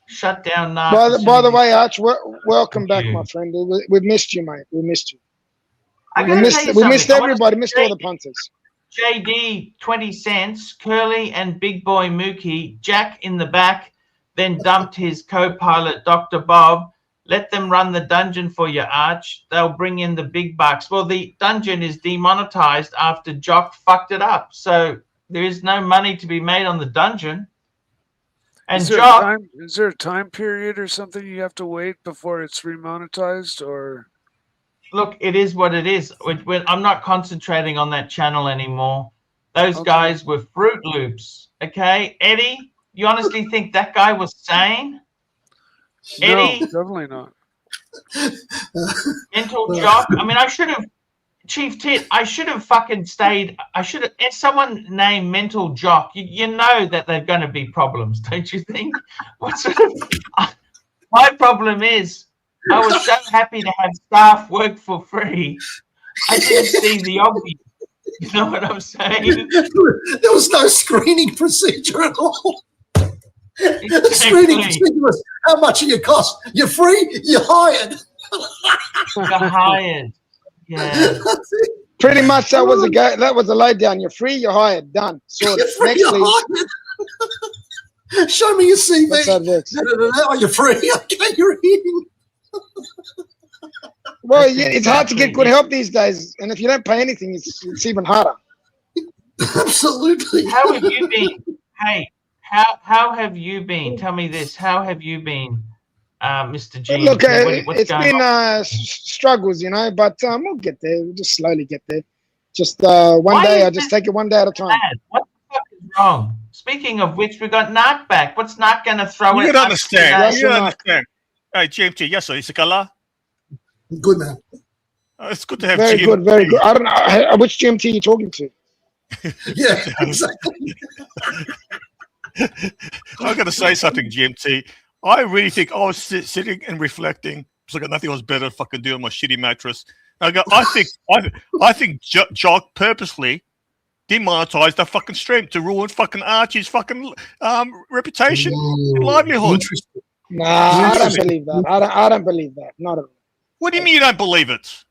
shut down now. By the way, Arch, welcome back, my friend. We've missed you, mate. We missed you. We missed everybody. Missed all the punters. JD 20 cents, Curly and Big Boy Mookie, Jack in the back, then dumped his co-pilot Dr. Bob. Let them run the dungeon for you, Arch. They'll bring in the big bucks. Well, the dungeon is demonetized after Jock fucked it up, so there is no money to be made on the dungeon. And is there a time period or something you have to wait before it's remonetized, or? Look, it is what it is. I'm not concentrating on that channel anymore. Those guys were Fruit Loops, okay? Eddie, you honestly think that guy was sane? Eddie? No, definitely not. Mental Jock? I mean, I should have, Chief Tit, I should have fucking stayed. I should have, if someone named Mental Jock, you know that they're going to be problems, don't you think? What sort of, my problem is, I was so happy to have staff work for free. I didn't see the obvious. You know what I'm saying? There was no screening procedure at all. Exactly. The screening procedure was, how much are you cost? You're free, you're hired. You're hired. Yeah. Pretty much that was a lay down. You're free, you're hired, done. Sorted. You're free, Next you're week. hired. Show me your CV. That's how it works. Oh, you're free. Okay, you're in. Well, it's hard to get good help these days, and if you don't pay anything, it's even harder. Absolutely. How have you been? Hey, how have you been? Tell me this. How have you been, Mr. G? Look, it's been struggles, you know, but we'll get there. We'll just slowly get there. Just one day, I just take it one day at a time. What the fuck is wrong? Speaking of which, we got Nark back. What's Nark going to throw? You don't understand. You don't understand. Hey, GMT, yes, sir. Is it Kala? Good, man. It's good to have very GMT. Good, very good. I don't know which GMT you're talking to. Yeah, exactly. I got to say something, GMT. I really think I was sitting and reflecting. It's like nothing was better if I could do on my shitty mattress. I think Jock purposely demonetized that fucking stream to ruin fucking Archie's fucking reputation and livelihood. Interesting. Nah, I don't believe that. I don't believe that. Not at all. What do you mean you don't believe it?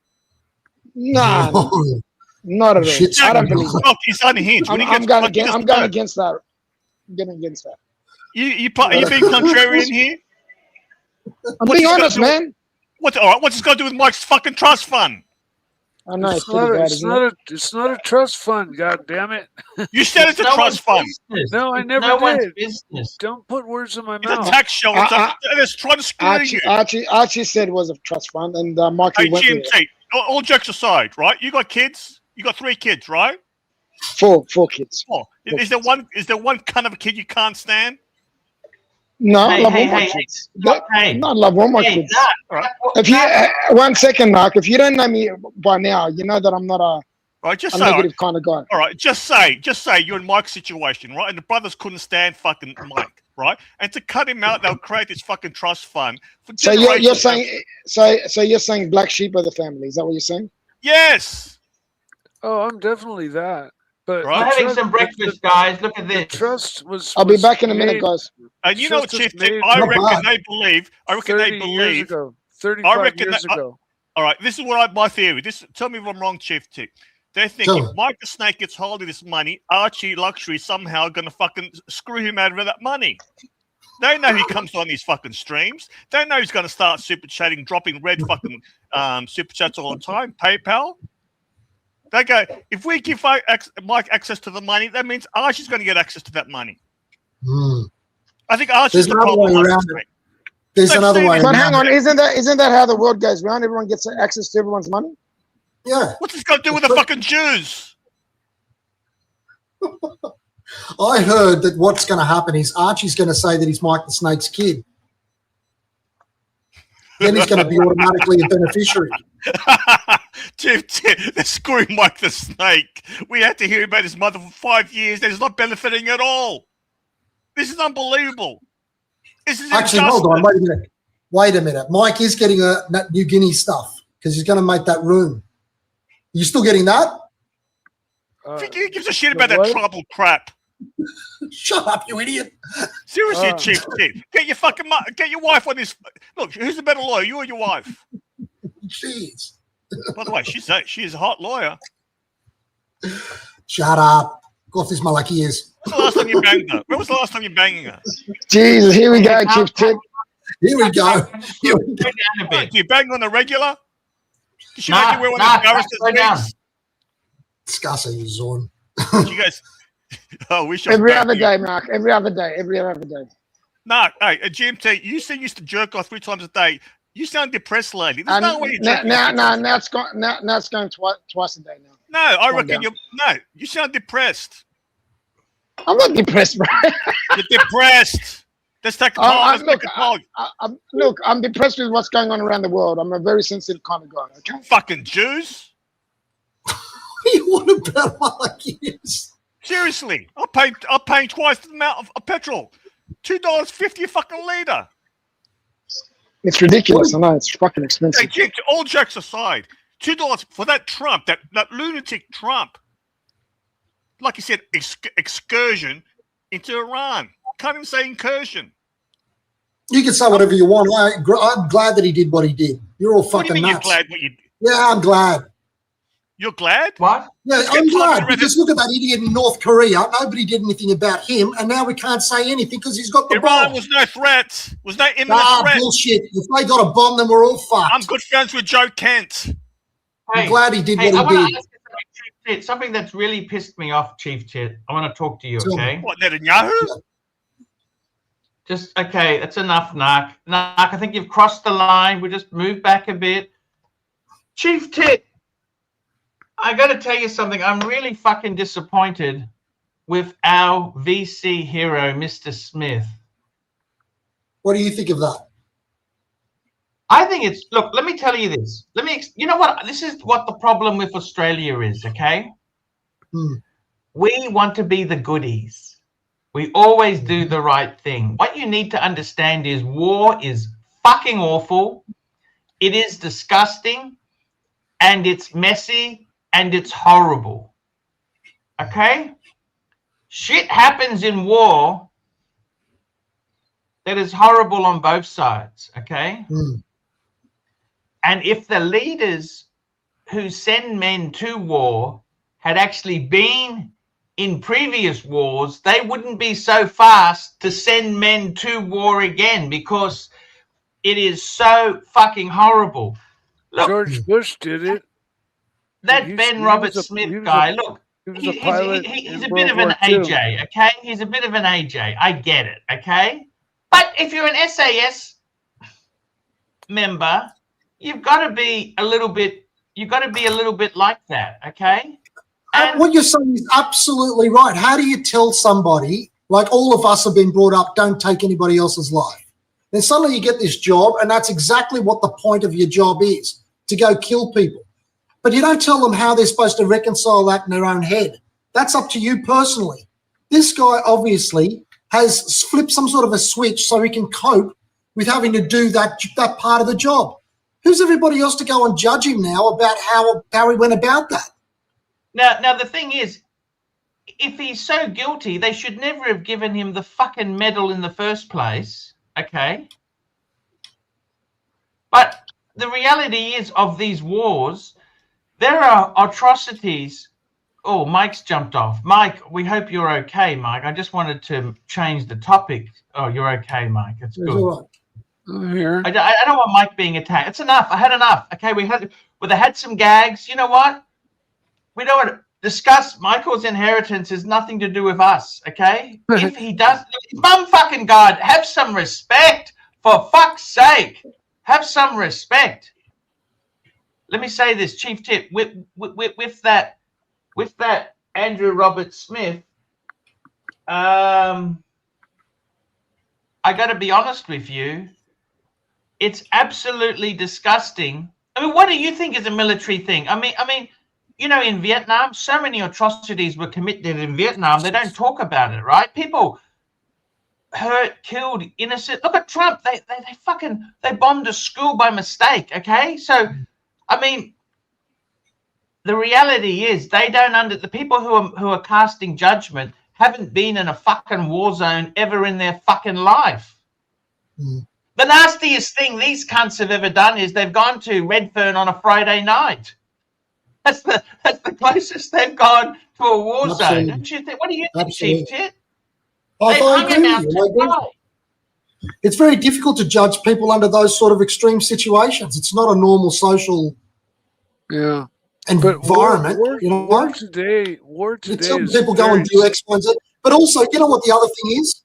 Nah, not at all. I don't believe that. He's unhinged. I'm going against that. I'm getting against that. Are you being contrarian here? I'm being honest, man. What's this got to do with Mike's fucking trust fund? I know it's not a trust fund. God damn it! You said it's a trust fund. No, I never no did. One's business. Don't put words in my It's mouth. a tax show. It's trying to screw you. Archie said it was a trust fund, and Mikey went with it. All jokes aside, right? You got kids. You got 3 kids, right? Four kids. Is there one kind of a kid you can't stand? No, I love all my hey, kids. hey, No, I love all my kids. If you 1 second, Mark, if you don't know me by now, you know that I'm not a negative kind of guy. All right, just say you're in Mike's situation, right? And the brothers couldn't stand fucking Mike, right? And to cut him out, they'll create this fucking trust fund. For So you're saying, so you're saying black sheep of the family? Is that what you're saying? Yes. Oh, I'm definitely that. But we're having some breakfast, guys. Look at this. Trust was. I'll be back in a minute, guys. And you know what, Chief? I reckon they believe. 35 years ago. All right, this is what my theory. Tell me if I'm wrong, Chief Tick. They think if Mike the Snake gets hold of this money, ArchieLuxury somehow going to fucking screw him out of that money. They know he comes on these fucking streams. They know he's going to start super chatting, dropping red fucking super chats all the time. PayPal. They go, if we give Mike access to the money, that means Archie's going to get access to that money. I think Archie's the problem. There's another way. But hang on, isn't that how the world goes round? Everyone gets access to everyone's money. Yeah. What's this got to do with the fucking Jews? I heard that what's going to happen is Archie's going to say that he's Mike the Snake's kid. Then he's going to be automatically a beneficiary. They're screwing Mike the Snake. We had to hear about his mother for 5 years. That is not benefiting at all. This is unbelievable. This is actually injustice. Hold on. Wait a minute. Mike is getting that New Guinea stuff because he's going to make that room. You still getting that? Who gives a shit about that tribal crap? Shut up, you idiot! Seriously, Chief. Get your wife on this. Look, who's the better lawyer, you or your wife? Jeez. By the way, she's a hot lawyer. Shut up. Go off this my lucky ears. When was the last time you banged her? When was the last time you banging her? Jesus, here we go, Chief Tick. Here we go. Do you bang on the regular? Does she make you wear one of those barristers' Discuss you, Zorn. You guys. Oh, we should. Every other day, Mark. Every other day. No, hey, GMT, you said you used to jerk off 3 times a day. You sound depressed, lady. There's no way you're now it's going. Now it's going twice a day now. No, I reckon you sound depressed. I'm not depressed, bro. You're depressed. Let's take a poll. Look, I'm depressed with what's going on around the world. I'm a very sensitive kind of guy. Okay. Fucking Jews. What about my lucky ears? Seriously, I'm paying twice the amount of petrol. $2.50 a fucking litre. It's ridiculous. I know it's fucking expensive. Hey, all jokes aside, $2 for that Trump, that lunatic Trump. Like you said, excursion into Iran. Can't even say incursion. You can say whatever you want. I'm glad that he did what he did. You're all fucking what do you mean nuts. You're glad what you did? Yeah, I'm glad. You're glad? What? Yeah, I'm glad because look at that idiot in North Korea. Nobody did anything about him, and now we can't say anything because he's got the bomb. Iran was no threat. Was no imminent threat. Bullshit. If they got a bomb, then we're all fucked. I'm good friends with Joe Kent. I'm glad he did what he did. Something that's really pissed me off, Chief Tit. I want to talk to you, okay? What, Netanyahu? Just, okay, that's enough, Narc. Narc, I think you've crossed the line. We'll just move back a bit. Chief Tit, I got to tell you something. I'm really fucking disappointed with our VC hero, Mr. Smith. What do you think of that? I think it's, look, let me tell you this. You know what? This is what the problem with Australia is, okay? We want to be the goodies. We always do the right thing. What you need to understand is war is fucking awful. It is disgusting, and it's messy, and it's horrible. Okay? Shit happens in war that is horrible on both sides, okay? And if the leaders who send men to war had actually been in previous wars, they wouldn't be so fast to send men to war again because it is so fucking horrible. Look, George Bush did it. That Ben Robert Smith guy, look, he's a bit of an AJ, okay? He's a bit of an AJ. I get it, okay? But if you're an SAS member, you've got to be a little bit like that, okay? And what you're saying is absolutely right. How do you tell somebody Like all of us have been brought up, don't take anybody else's life. Then suddenly you get this job, and that's exactly what the point of your job is, to go kill people. But you don't tell them how they're supposed to reconcile that in their own head. That's up to you personally. This guy obviously has flipped some sort of a switch so he can cope with having to do that part of the job. Who's everybody else to go and judge him now about how he went about that? Now the thing is, if he's so guilty, they should never have given him the fucking medal in the first place, okay? But the reality is of these wars, there are atrocities. Oh, Mike's jumped off. Mike, we hope you're okay, Mike. I just wanted to change the topic. Oh, you're okay, Mike. It's good. All right. I'm here. I don't want Mike being attacked. It's enough. I had enough. Okay, they had some gags. You know what? We don't want to discuss Michael's inheritance. Has nothing to do with us. Okay, if he does, mum fucking God, have some respect, for fuck's sake. Have some respect. Let me say this, Chief Tip, with that Andrew Robert Smith. I got to be honest with you. It's absolutely disgusting. I mean, what do you think is a military thing? I mean, you know, in Vietnam, so many atrocities were committed in Vietnam. They don't talk about it, right? People hurt, killed, innocent. Look at Trump. They bombed a school by mistake. Okay, so I mean, the reality is they don't the people who are casting judgment haven't been in a fucking war zone ever in their fucking life. Mm. The nastiest thing these cunts have ever done is they've gone to Redfern on a Friday night. That's the closest they've gone to a war zone. Don't you think? What do you think, Chief Tit? I agree with you. It's very difficult to judge people under those sort of extreme situations. It's not a normal social environment. War today is people go and do X, Y, and Z. But also, you know what the other thing is?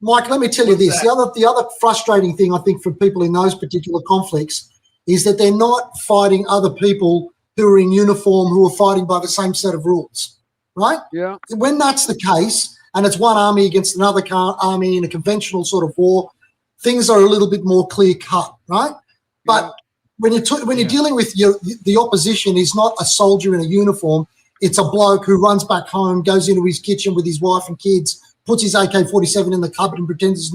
Mike, let me tell you this. The other frustrating thing, I think, for people in those particular conflicts is that they're not fighting other people who are in uniform who are fighting by the same set of rules, right? Yeah. When that's the case, and it's one army against another army in a conventional sort of war, things are a little bit more clear-cut, right? But when you're dealing with the opposition is not a soldier in a uniform, it's a bloke who runs back home, goes into his kitchen with his wife and kids, puts his AK-47 in the cupboard and pretends he's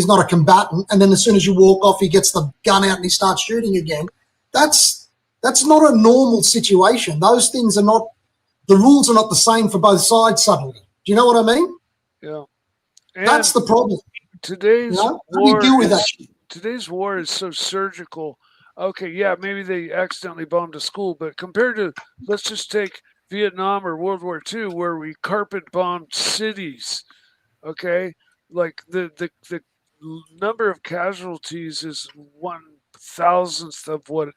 not a combatant, and then as soon as you walk off, he gets the gun out and he starts shooting again. That's not a normal situation. Those things are not, the rules are not the same for both sides suddenly. Do you know what I mean? Yeah. And that's the problem. Today's war, how do you deal with that? Today's war is so surgical. Okay, yeah, maybe they accidentally bombed a school, but compared to, let's just take Vietnam or World War II, where we carpet bombed cities, okay? Like the number of casualties is 1/1000th of what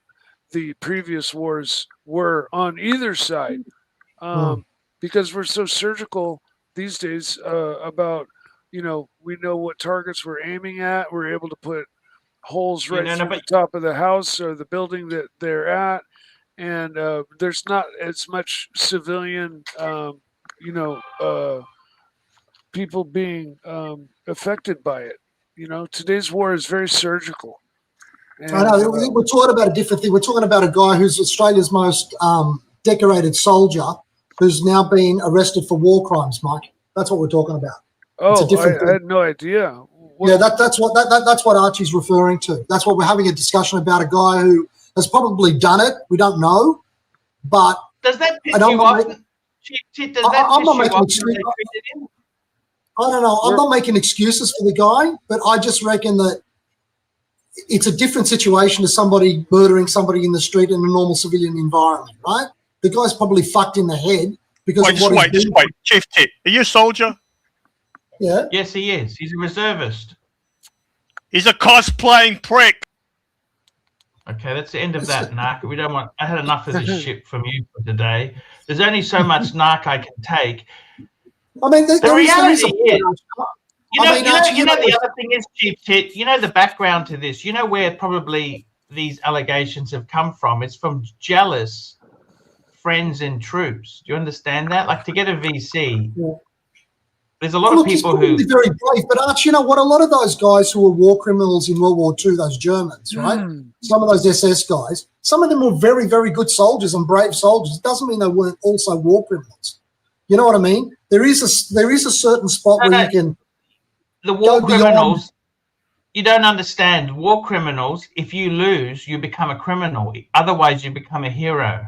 the previous wars were on either side, because we're so surgical these days about, we know what targets we're aiming at. We're able to put holes right through the top of the house or the building that they're at, and there's not as much civilian, people being affected by it. Today's war is very surgical. And, I know. We're talking about a different thing. We're talking about a guy who's Australia's most decorated soldier who's now been arrested for war crimes, Mike. That's what we're talking about. Oh, I had no idea. That's what Archie's referring to. That's what we're having a discussion about, a guy who has probably done it. We don't know, but does that piss you off? I'm not making excuses for the guy, but I just reckon that it's a different situation to somebody murdering somebody in the street in a normal civilian environment, right? The guy's probably fucked in the head because of what he's doing. Wait, Chief Tit, are you a soldier? Yeah. Yes, he is. He's a reservist. He's a cosplaying prick. Okay, that's the end of that, Narc. I had enough of this shit from you for today. There's only so much Narc I can take. I mean, the reality is, the other thing is, Chief Tit, the background to this, where probably these allegations have come from. It's from jealous friends and troops. Do you understand that? Like, to get a VC, there's a lot of look, he's people probably who very brave, but Archie, you know what? A lot of those guys who were war criminals in World War II, those Germans, right? Some of those SS guys, some of them were very, very good soldiers and brave soldiers. It doesn't mean they weren't also war criminals. You know what I mean? There is a certain spot where you can. The war go criminals. beyond. You don't understand. War criminals. If you lose, you become a criminal. Otherwise, you become a hero.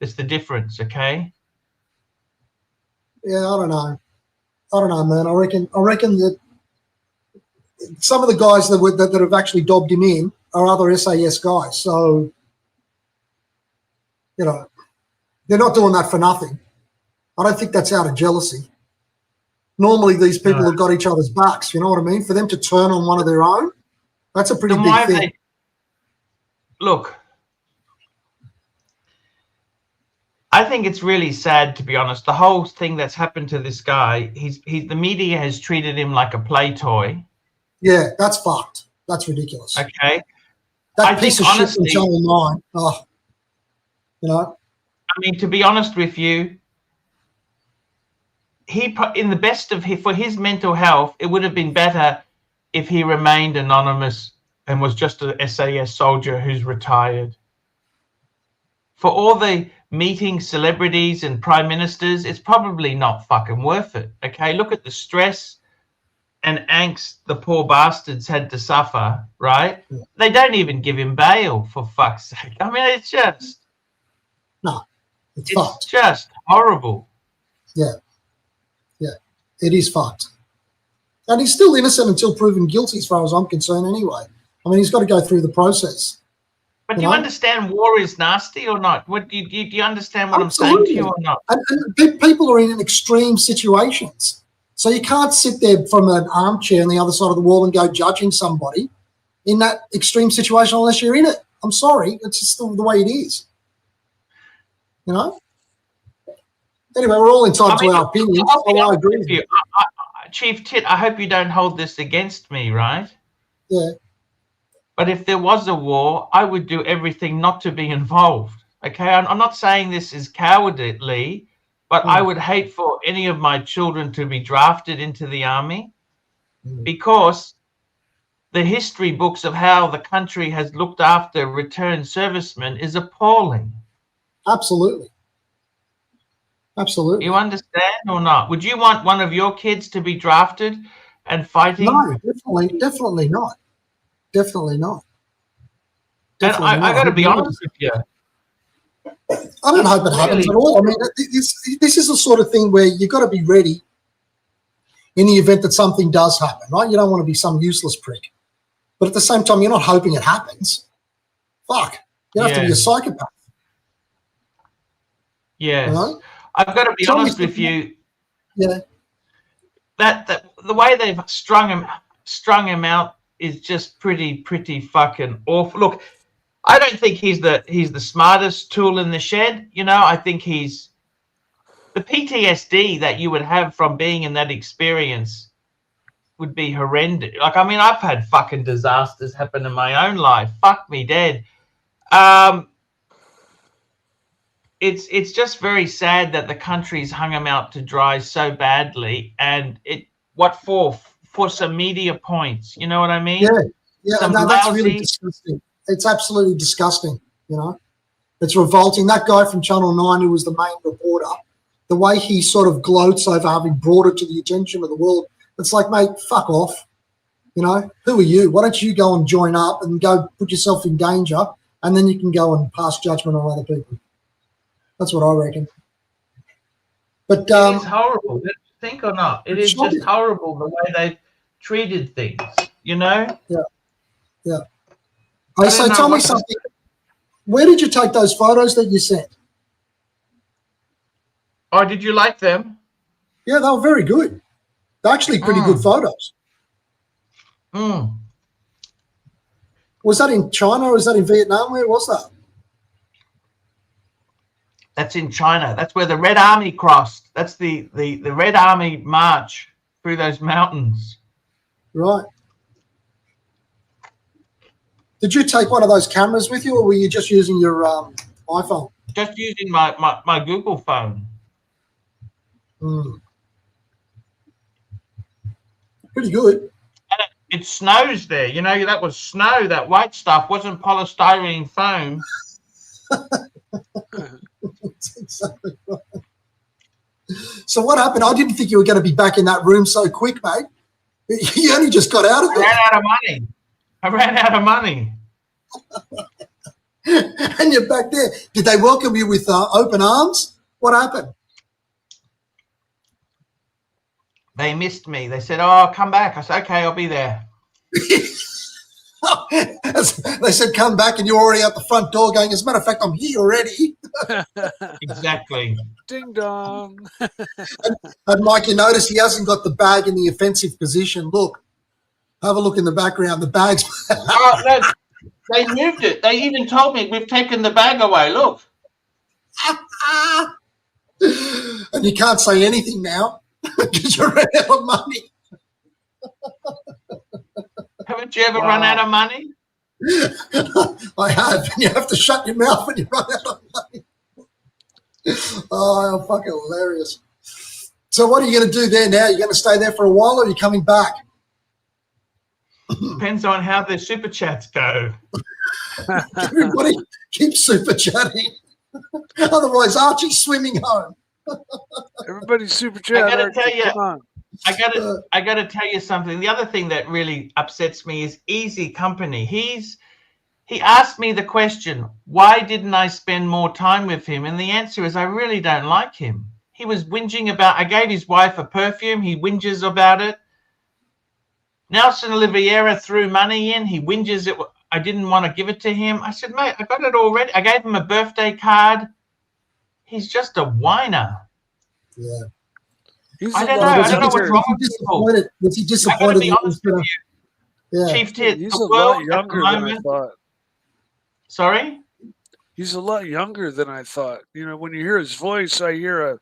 It's the difference. Okay. Yeah, I don't know. I don't know, man. I reckon that some of the guys that have actually dobbed him in are other SAS guys. So, you know, they're not doing that for nothing. I don't think that's out of jealousy. Normally, these people have got each other's backs. You know what I mean? For them to turn on one of their own, that's a pretty big thing. Look, I think it's really sad, to be honest. The whole thing that's happened to this guy, the media has treated him like a play toy. Yeah, that's fucked. That's ridiculous. Okay. That piece of shit from Channel 9. Oh, you know? I mean, to be honest with you, in the best of for his mental health, it would have been better if he remained anonymous and was just a SAS soldier who's retired. For all the meeting celebrities and prime ministers, it's probably not fucking worth it. Okay, look at the stress and angst the poor bastards had to suffer, right? Yeah. They don't even give him bail, for fuck's sake. I mean, it's just... No, it's fucked. Just horrible. Yeah. Yeah, it is fucked. And he's still innocent until proven guilty, as far as I'm concerned anyway. I mean, he's got to go through the process. But do you understand war is nasty or not? What do you understand what Absolutely. I'm saying to you or not? And people are in extreme situations. So you can't sit there from an armchair on the other side of the wall and go judging somebody in that extreme situation unless you're in it. I'm sorry. It's just the way it is. You know? Anyway, we're all entitled to our opinions. So I agree with you. Chief Tit, I hope you don't hold this against me, right? Yeah. But if there was a war, I would do everything not to be involved. Okay, I'm not saying this is cowardly, but I would hate for any of my children to be drafted into the army because the history books of how the country has looked after returned servicemen is appalling. Absolutely. Absolutely. You understand or not? Would you want one of your kids to be drafted and fighting? No, definitely not. Definitely not. Definitely and I got to be honest with you. I don't hope it happens at all. I mean, this is the sort of thing where you've got to be ready in the event that something does happen, right? You don't want to be some useless prick. But at the same time, you're not hoping it happens. Fuck. You have to be a psychopath. Yes. You know? I've got to be honest with you. Yeah. That the way they've strung him out is just pretty fucking awful. Look, I don't think he's the smartest tool in the shed. You know, I think he's the PTSD that you would have from being in that experience would be horrendous. Like, I mean, I've had fucking disasters happen in my own life. Fuck me dead. It's just very sad that the country's hung him out to dry so badly, and what for some media points, you know what I mean? Yeah, no, that's really disgusting. It's absolutely disgusting, you know. It's revolting. That guy from Channel 9 who was the main reporter, the way he sort of gloats over having brought it to the attention of the world, it's like, mate, fuck off. You know, who are you? Why don't you go and join up and go put yourself in danger, and then you can go and pass judgment on other people. That's what I reckon. But it's horrible. Don't you think or not? It is just horrible the way they've treated things. You know? Yeah. Hey, so tell me something. Where did you take those photos that you sent? Oh, did you like them? Yeah, they were very good. They're actually pretty good photos. Was that in China or was that in Vietnam? Where was that? That's in China. That's where the Red Army crossed. That's the Red Army march through those mountains. Right. Did you take one of those cameras with you, or were you just using your iPhone? Just using my Google phone. Pretty good. It snows there. You know, that was snow. That white stuff wasn't polystyrene foam. That's exactly right. So what happened? I didn't think you were going to be back in that room so quick, mate. You only just got out of there. I ran out of money. And you're back there. Did they welcome you with open arms? What happened? They missed me. They said, "Oh, come back." I said, "Okay, I'll be there." They said, "Come back," and you're already out the front door going, "As a matter of fact, I'm here already." Exactly. Ding dong. And Mike, you notice he hasn't got the bag in the offensive position. Look, have a look in the background. The bag's. Oh, no, they moved it. They even told me, "We've taken the bag away. Look." And you can't say anything now because you're out of money. Haven't you ever run out of money? I have, and you have to shut your mouth when you run out of money. Oh, fucking hilarious. So what are you going to do there now? You're going to stay there for a while, or are you coming back? Depends on how the super chats go. Everybody keeps super chatting. Otherwise, Archie's swimming home. Everybody's super chat. I gotta tell you, come on. I gotta tell you something. The other thing that really upsets me is Easy Company. He asked me the question, why didn't I spend more time with him? And the answer is, I really don't like him. He was whinging about, I gave his wife a perfume. He whinges about it. Nelson Oliveira threw money in. He whinges it. I didn't want to give it to him. I said, mate, I got it already. I gave him a birthday card. He's just a whiner. Yeah. I don't know what's wrong with people. Was he disappointed? I gotta be honest with you. Yeah. Chief Tit, He's the a world lot younger at the than I moment. thought. Sorry? He's a lot younger than I thought. You know, when you hear his voice, I hear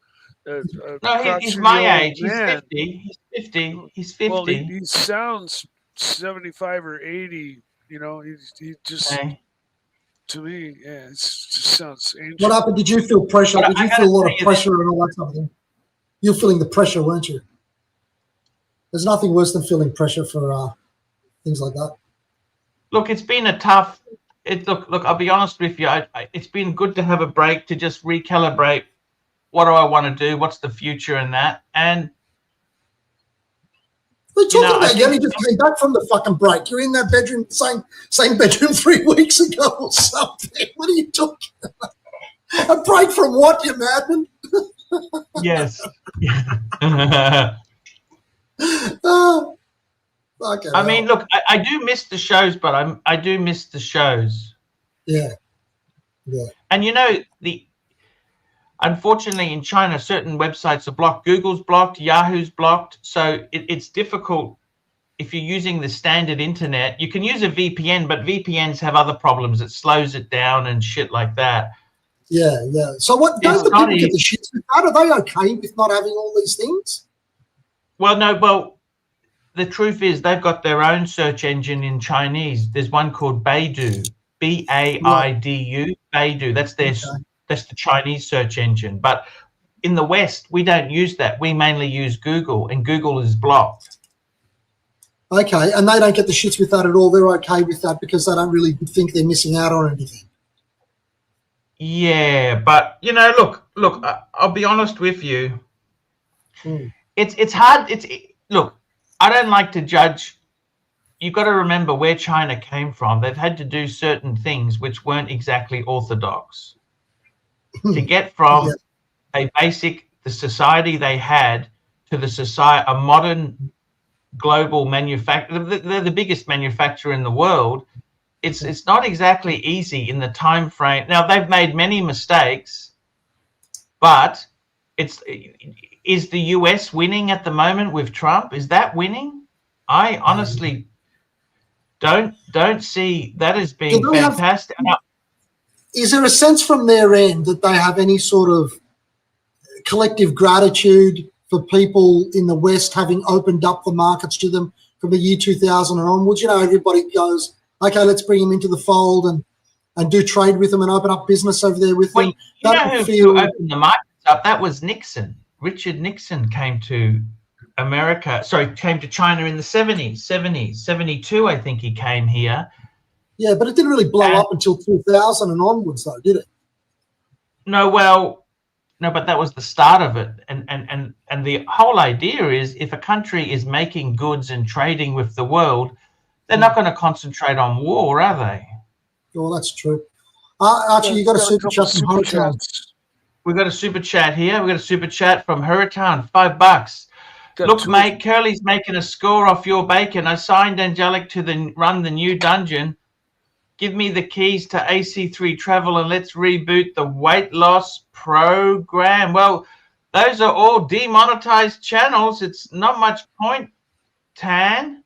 No, he's crotchety my old age. He's man. 50. He's 50. He's 50. Well, he sounds 75 or 80. You know, he just, Okay. to me, yeah, it just sounds ancient. What happened? Did you feel pressure? But Did you I feel a lot gotta of tell you pressure and all that sort of thing? You're feeling the pressure, weren't you? There's nothing worse than feeling pressure for things like that. Look, it's been a tough. Look. I'll be honest with you. It's been good to have a break to just recalibrate. What do I want to do? What's the future in that? And We're talking about you only just came back from the fucking break. You're in that bedroom, same bedroom 3 weeks ago or something. What are you talking about? A break from what, you madman? yes. Oh, fucking I mean, hell. look, I do miss the shows, but I do miss the shows. Yeah. Yeah. And you know, unfortunately in China, certain websites are blocked. Google's blocked, Yahoo's blocked. So it's difficult if you're using the standard internet. You can use a VPN, but VPNs have other problems. It slows it down and shit like that. Yeah, yeah. So what, don't the people get the shit? Are they okay with not having all these things? Well, no, well, the truth is they've got their own search engine in Chinese. There's one called Baidu, B-A-I-D-U, Baidu. That's the Chinese search engine. But in the West, we don't use that. We mainly use Google, and Google is blocked. Okay, and they don't get the shits with that at all. They're okay with that because they don't really think they're missing out on anything. Yeah, but you know, look. I'll be honest with you. It's hard. Look. I don't like to judge. You've got to remember where China came from. They've had to do certain things which weren't exactly orthodox to get from the society they had to a modern global manufacturer. They're the biggest manufacturer in the world. It's not exactly easy in the time frame. Now they've made many mistakes, but is the US winning at the moment with Trump? Is that winning? I honestly don't see that as being fantastic. Is there a sense from their end that they have any sort of collective gratitude for people in the West having opened up the markets to them from the year 2000 and onwards? You know, everybody goes, okay, let's bring them into the fold and do trade with them and open up business over there with them. You know who opened the markets up? That was Nixon. Richard Nixon came to America. Sorry, came to China in the 70s, 72, I think he came here. Yeah, but it didn't really blow up until 2000 and onwards, though, did it? No, well, no, but that was the start of it. And the whole idea is if a country is making goods and trading with the world, they're not going to concentrate on war, are they? Well, that's true. Archie, you got a super chat from Hurricane. We've got a super chat here. We've got a super chat from Hurricane, $5. Look, mate, Curly's making a score off your bacon. I signed Angelic to run the new dungeon. Give me the keys to AC3 Travel and let's reboot the weight loss program. Well, those are all demonetized channels. It's not much point, Tan.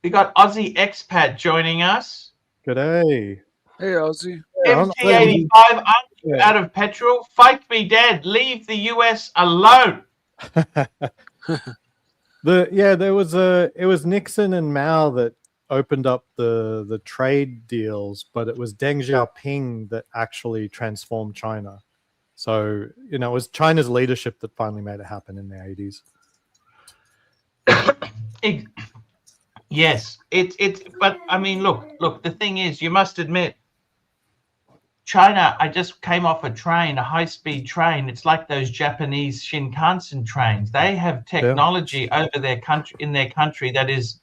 We got Aussie Expat joining us. G'day. Hey, Aussie. MT85 out of petrol. Fight me dead. Leave the US alone. It was Nixon and Mao that opened up the trade deals, but it was Deng Xiaoping that actually transformed China. So, you know, it was China's leadership that finally made it happen in the 80s. Yes, but I mean, look, the thing is, you must admit, China, I just came off a train, a high-speed train. It's like those Japanese Shinkansen trains. They have technology over in their country that is,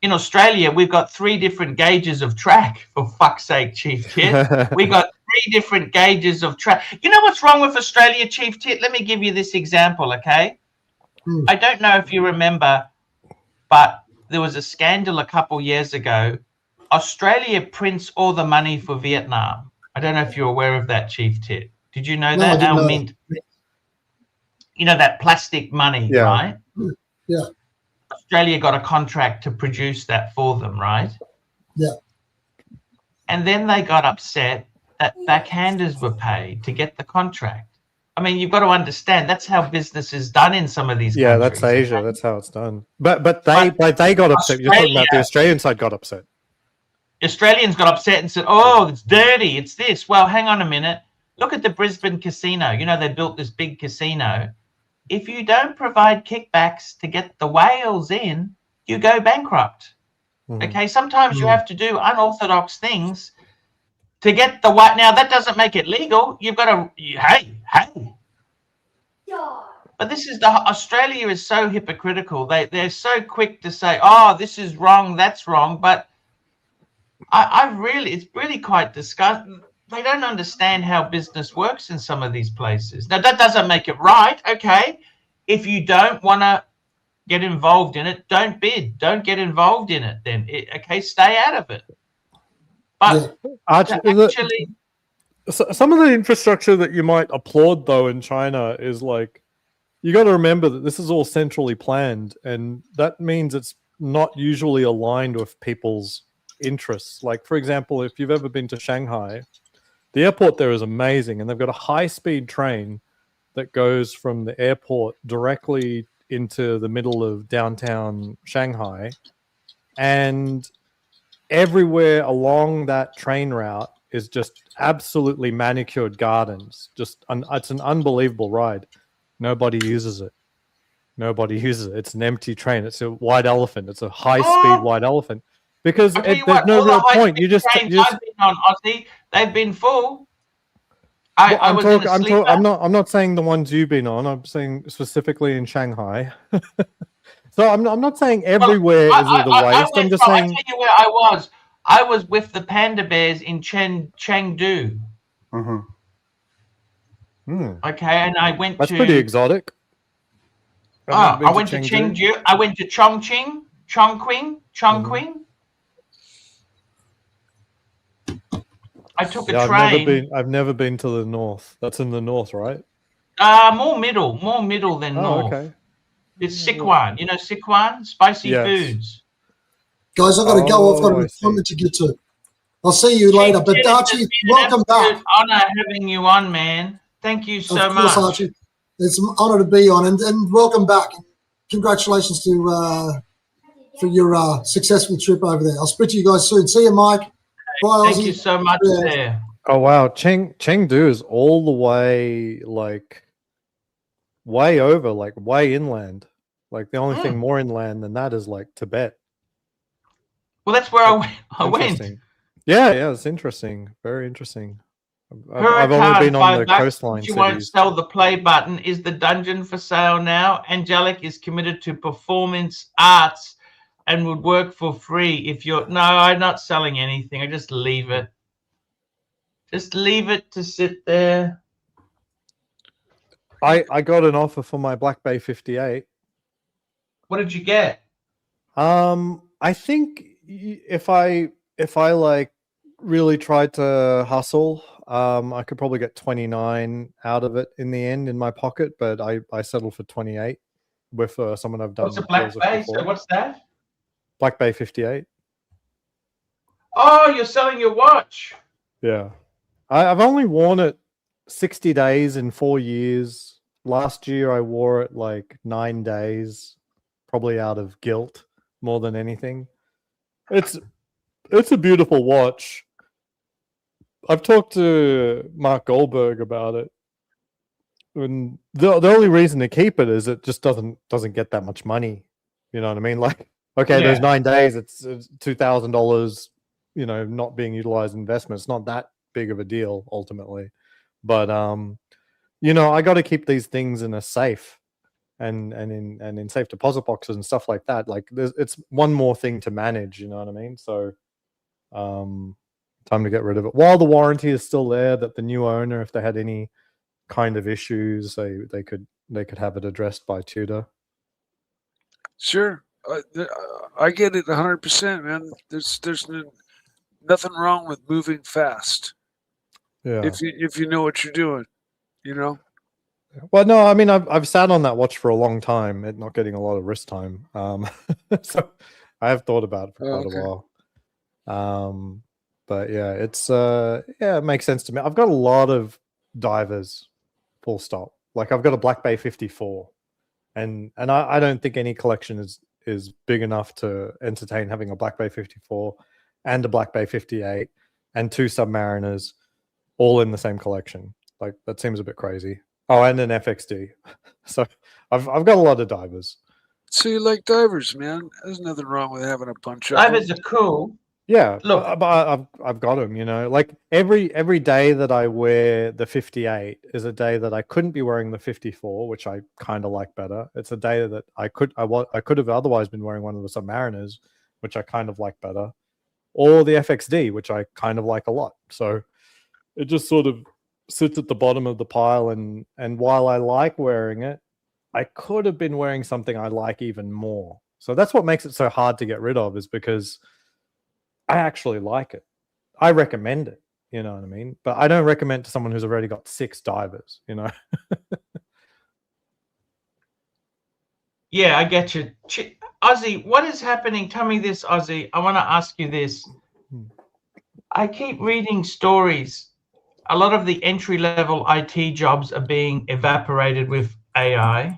in Australia, we've got 3 different gauges of track, for fuck's sake, Chief Tit. We got 3 different gauges of track. You know what's wrong with Australia, Chief Tit? Let me give you this example, okay? I don't know if you remember, but there was a scandal a couple years ago. Australia prints all the money for Vietnam. I don't know if you're aware of that, Chief Tit. Did you know that? Our mint, you know, that plastic money, right? Yeah. Australia got a contract to produce that for them, right? Yeah. And then they got upset that backhanders were paid to get the contract. I mean, you've got to understand that's how business is done in some of these countries. Yeah, that's Asia. That's how it's done. But they got upset. You're talking about the Australian side got upset. Australians got upset and said, oh, it's dirty, it's this. Well, hang on a minute. Look at the Brisbane casino. You know, they built this big casino. If you don't provide kickbacks to get the whales in, you go bankrupt. Okay, sometimes you have to do unorthodox things to get the white. Now, that doesn't make it legal. You've got to, hey. But this is Australia is so hypocritical. They're so quick to say, oh, this is wrong, that's wrong. But it's really quite disgusting. They don't understand how business works in some of these places. Now, that doesn't make it right, okay? If you don't want to get involved in it, don't bid. Don't get involved in it then. Okay, stay out of it. But actually... Some of the infrastructure that you might applaud, though, in China is like, you got to remember that this is all centrally planned, and that means it's not usually aligned with people's interests. Like, for example, if you've ever been to Shanghai, the airport there is amazing, and they've got a high-speed train that goes from the airport directly into the middle of downtown Shanghai, and everywhere along that train route is just absolutely manicured gardens. It's an unbelievable ride. Nobody uses it. It's an empty train. It's a white elephant. It's a high-speed white elephant. Because there's no real point. I've been on Aussie, they've been full. I'm not saying the ones you've been on. I'm saying specifically in Shanghai. So I'm not saying everywhere is the waste. I'm just saying. I'll tell you where I was. I was with the panda bears in Chengdu. Okay, and I went That's pretty exotic. I went to Chengdu. I went to Chongqing. I took a train. I've never been to the north. That's in the north, right? More middle than north. Okay. It's Sichuan. You know Sichuan? Spicy foods. Guys, I've got to go. I've got an appointment to get to. I'll see you later. But Archie, welcome back. Honor having you on, man. Thank you so much. Archie. It's an honor to be on, and welcome back. Congratulations for your successful trip over there. I'll speak to you guys soon. See you, Mike. Bye, Thank you so much there. Oh wow, Chengdu is all the way way over, way inland. Like the only thing more inland than that is like Tibet. Well, that's where I went. Interesting. Yeah, it's interesting. Very interesting. I've Huracan, only been on the $5, coastline you won't cities. sell the play button. Is the dungeon for sale now? Angelic is committed to performance arts and would work for free if you're... No, I'm not selling anything. I just leave it. Just leave it to sit there. I got an offer for my Black Bay 58. What did you get? I think if I like really tried to hustle, I could probably get 29 out of it in the end in my pocket, but I settled for 28 with someone I've done. What's a Black Bay? So what's that? Black Bay 58. Oh, you're selling your watch. Yeah. I've only worn it 60 days in 4 years. Last year I wore it like 9 days, probably out of guilt more than anything. It's a beautiful watch. I've talked to Mark Goldberg about it, and the only reason to keep it is it just doesn't get that much money. You know what I mean? Like, okay, those 9 days, it's $2,000. You know, not being utilized investment. It's not that big of a deal ultimately, but you know, I got to keep these things in a safe and in safe deposit boxes and stuff like that. Like, it's one more thing to manage. You know what I mean? So, time to get rid of it while the warranty is still there. That the new owner, if they had any kind of issues, they could have it addressed by Tudor. Sure, I get it 100%, man. There's nothing wrong with moving fast. Yeah. If you know what you're doing, you know. Well, no, I mean, I've sat on that watch for a long time, it not getting a lot of wrist time. So I have thought about it for quite a while. But yeah, it's it makes sense to me. I've got a lot of divers, full stop. Like, I've got a Black Bay 54, and I don't think any collection is big enough to entertain having a Black Bay 54 and a Black Bay 58 and 2 Submariners all in the same collection. Like, that seems a bit crazy. Oh, and an FXD. So I've got a lot of divers. So you like divers, man? There's nothing wrong with having a bunch of Divers are cool. Yeah, look, but I've got them. You know, like every day that I wear the 58 is a day that I couldn't be wearing the 54, which I kind of like better. It's a day that I could have otherwise been wearing one of the Submariners, which I kind of like better, or the FXD, which I kind of like a lot. So it just sort of sits at the bottom of the pile, and while I like wearing it, I could have been wearing something I like even more. So that's what makes it so hard to get rid of, is because I actually like it. I recommend it, you know what I mean? But I don't recommend to someone who's already got 6 divers, you know? Yeah, I get you. Ozzy, what is happening? Tell me this, Ozzy. I want to ask you this. I keep reading stories. A lot of the entry-level IT jobs are being evaporated with AI.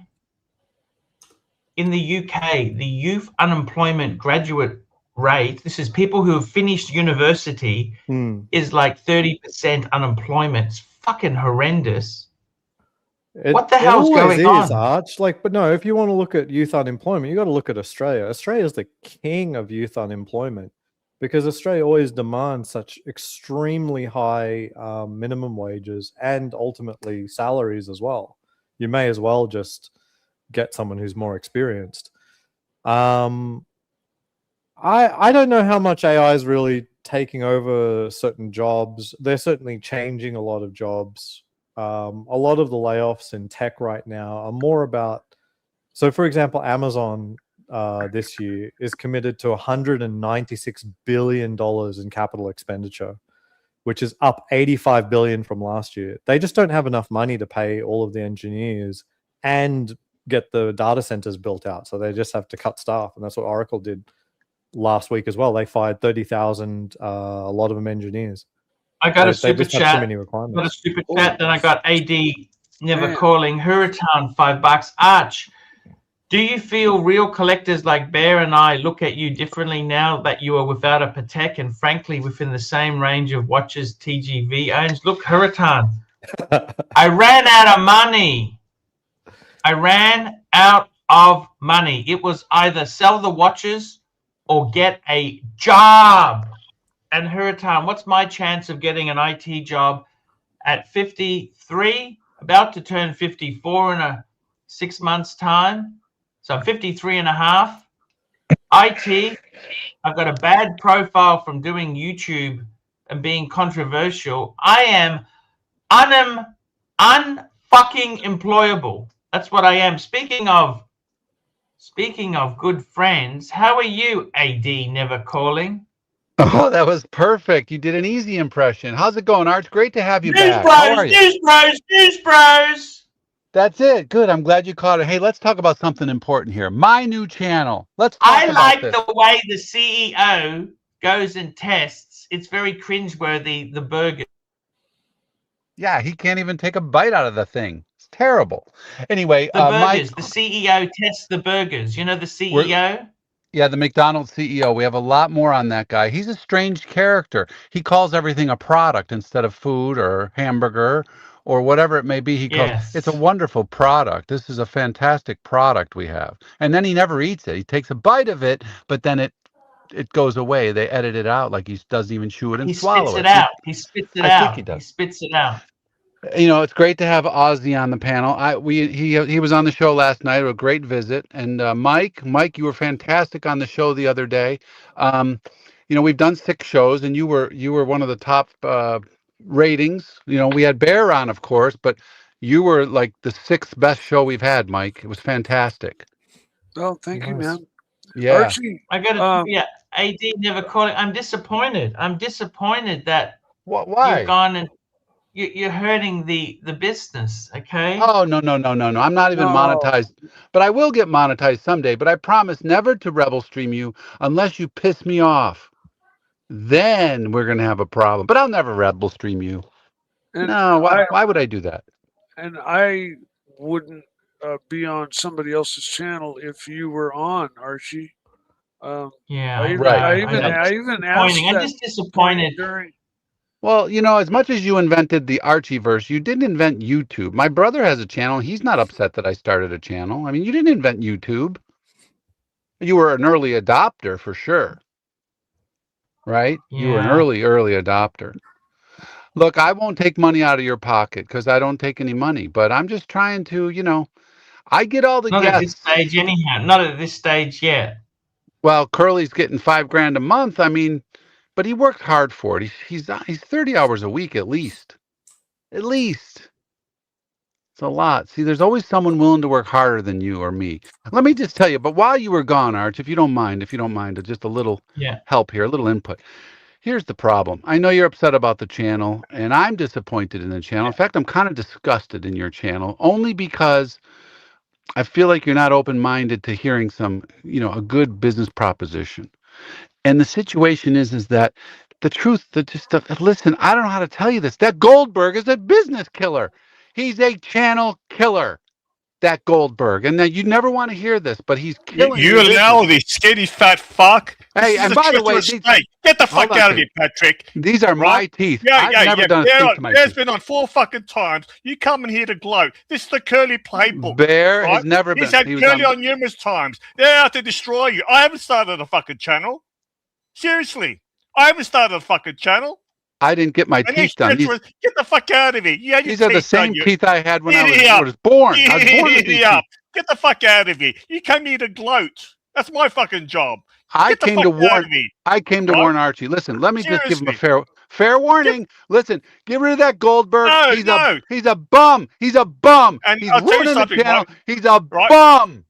In the UK, the youth unemployment graduate rate, this is people who have finished university, is like 30% unemployment. It's fucking horrendous. What the hell's going on? Arch. Like, but no, if you want to look at youth unemployment, you got to look at Australia. Australia is the king of youth unemployment, because Australia always demands such extremely high minimum wages and ultimately salaries as well. You may as well just get someone who's more experienced. I don't know how much AI is really taking over certain jobs. They're certainly changing a lot of jobs. A lot of the layoffs in tech right now are more about, so for example, Amazon this year is committed to $196 billion in capital expenditure, which is up $85 billion from last year. They just don't have enough money to pay all of the engineers and get the data centers built out. So they just have to cut staff. And that's what Oracle did last week as well. They fired 30,000, a lot of them engineers. I got a super chat. Got a super chat. Then I got AD never calling. Hurricane, $5. Arch, do you feel real collectors like Bear and I look at you differently now that you are without a Patek and frankly within the same range of watches TGV owns? Look, Hurricane, I ran out of money. I ran out of money. It was either sell the watches or get a job. And Hurritan, what's my chance of getting an IT job at 53, about to turn 54 in a 6 months' time? So I'm 53 and a half. IT, I've got a bad profile from doing YouTube and being controversial. I am unfucking employable. That's what I am. Speaking of good friends, how are you, AD Never Calling? Oh, that was perfect. You did an easy impression. How's it going, Arch? Great to have you back. How are you? News bros. That's it. Good. I'm glad you caught it. Hey, let's talk about something important here. My new channel. Let's talk I about like this. the way the CEO goes and tests. It's very cringeworthy, the burger. Yeah, he can't even take a bite out of the thing. It's terrible. Anyway, the burgers. The CEO tests the burgers. You know the CEO? Yeah, the McDonald's CEO. We have a lot more on that guy. He's a strange character. He calls everything a product instead of food or hamburger or whatever it may be. He calls it's a wonderful product. This is a fantastic product we have. And then he never eats it. He takes a bite of it, but then it goes away. They edit it out like he doesn't even chew it and swallow it. He spits it out. Think he does. He spits it out. You know, it's great to have Ozzy on the panel. He was on the show last night. A great visit. And Mike, you were fantastic on the show the other day. You know, we've done 6 shows, and you were one of the top ratings. You know, we had Bear on, of course, but you were like the 6th best show we've had, Mike. It was fantastic. Oh, thank you, man. Yeah, Archie, I got to. AD Never Calling. I'm disappointed. I'm disappointed that why you've gone and. You're hurting the business, okay? Oh, no. I'm not even monetized, but I will get monetized someday. But I promise never to rebel stream you unless you piss me off. Then we're going to have a problem. But I'll never rebel stream you. And no, why would I do that? And I wouldn't be on somebody else's channel if you were on, Archie. Yeah, I even asked. I'm just disappointed. Well, you know, as much as you invented the Archieverse, you didn't invent YouTube. My brother has a channel. He's not upset that I started a channel. I mean, you didn't invent YouTube. You were an early adopter for sure. Right? Yeah. You were an early adopter. Look, I won't take money out of your pocket because I don't take any money. But I'm just trying to, you know, I get all the guests. Not at this stage anyhow. Not at this stage yet. Well, Curly's getting $5,000 a month. I mean... But he worked hard for it. He's 30 hours a week at least. At least. It's a lot. See, there's always someone willing to work harder than you or me. Let me just tell you, but while you were gone, Arch, if you don't mind, just a little help here, a little input. Here's the problem. I know you're upset about the channel, and I'm disappointed in the channel. In fact, I'm kind of disgusted in your channel, only because I feel like you're not open-minded to hearing some, you know, a good business proposition. And the situation is that the truth, listen, I don't know how to tell you this. That Goldberg is a business killer. He's a channel killer, that Goldberg. And you never want to hear this, but he's killing you. You allow this skinny fat fuck. Hey, and by the way, get the fuck out of here, Patrick. These are my teeth. I've never done a speech to my teeth. Bear's been on 4 fucking times. You come in here to gloat. This is the Curly playbook. Bear has never been. He's had Curly on numerous times. They're out to destroy you. I haven't started a fucking channel. Seriously, I haven't started a fucking channel. I didn't get my teeth done. Get the fuck out of here. These are the same teeth I had when I was born. I was born with these teeth. Get the fuck out of here. You came here to gloat. That's my fucking job. I came to warn Archie. Listen, let me just give him a fair warning. Listen, get rid of that Goldberg. He's a bum. He's a bum. And he's ruining the channel. Right? He's a bum.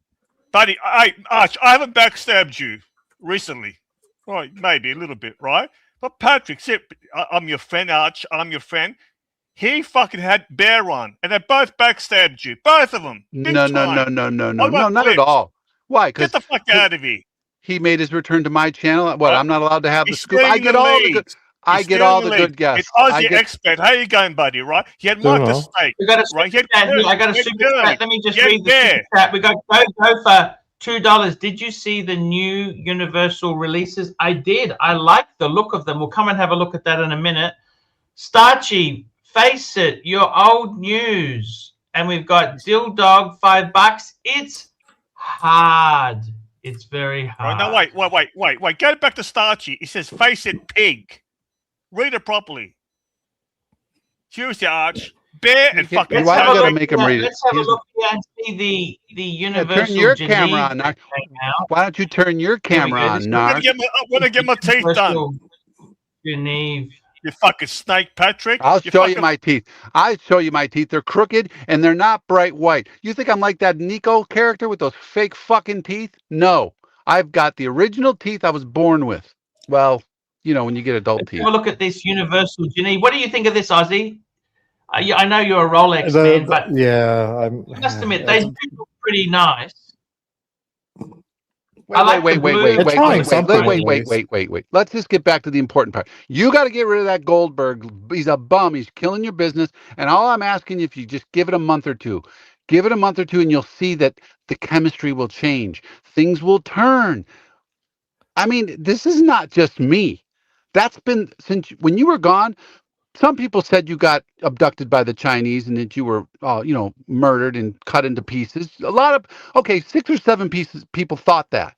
Buddy, Arch, I haven't backstabbed you recently. Right, maybe a little bit, right? But Patrick, I'm your friend, Arch. I'm your friend. He fucking had Bear on, and they both backstabbed you. Both of them. No, not at all. Why? Get the fuck out of here. He made his return to my channel. What? I'm not allowed to have the scoop. I get all the good. I get all the good guests. It's Aussie expert. How you going, buddy? Right? He had Mike the Snake. We got a super chat here. I got a super chat. Let me just read the super chat. We got go for $2. Did you see the new Universal releases? I did. I like the look of them. We'll come and have a look at that in a minute. Starchy, face it, your old news. And we've got Dill Dog, $5. It's hard. It's very hard. Right, now, wait. Get it back to Starchy. He says, face it, pig. Read it properly. Seriously, Arch. Bear and fucking... Why you gotta make him read it? Let's have a look here and see the universal turn your Geneva camera on, Narc. Why don't you turn your camera on, Narc? I want to get my teeth done. Geneva. You fucking snake, Patrick. I'll show you my teeth. I'll show you my teeth. They're crooked and they're not bright white. You think I'm like that Nico character with those fake fucking teeth? No. I've got the original teeth I was born with. Well, you know, when you get adult teeth. Have a look at this universal Geneva. What do you think of this, Ozzy? I know you're a Rolex man, but yeah, I must admit they do look pretty nice. Wait. Let's just get back to the important part. You got to get rid of that Goldberg. He's a bum. He's killing your business. And all I'm asking you, if you just give it a month or two, and you'll see that the chemistry will change. Things will turn. I mean, this is not just me. That's been since when you were gone. Some people said you got abducted by the Chinese and that you were, murdered and cut into pieces. 6 or 7 people thought that.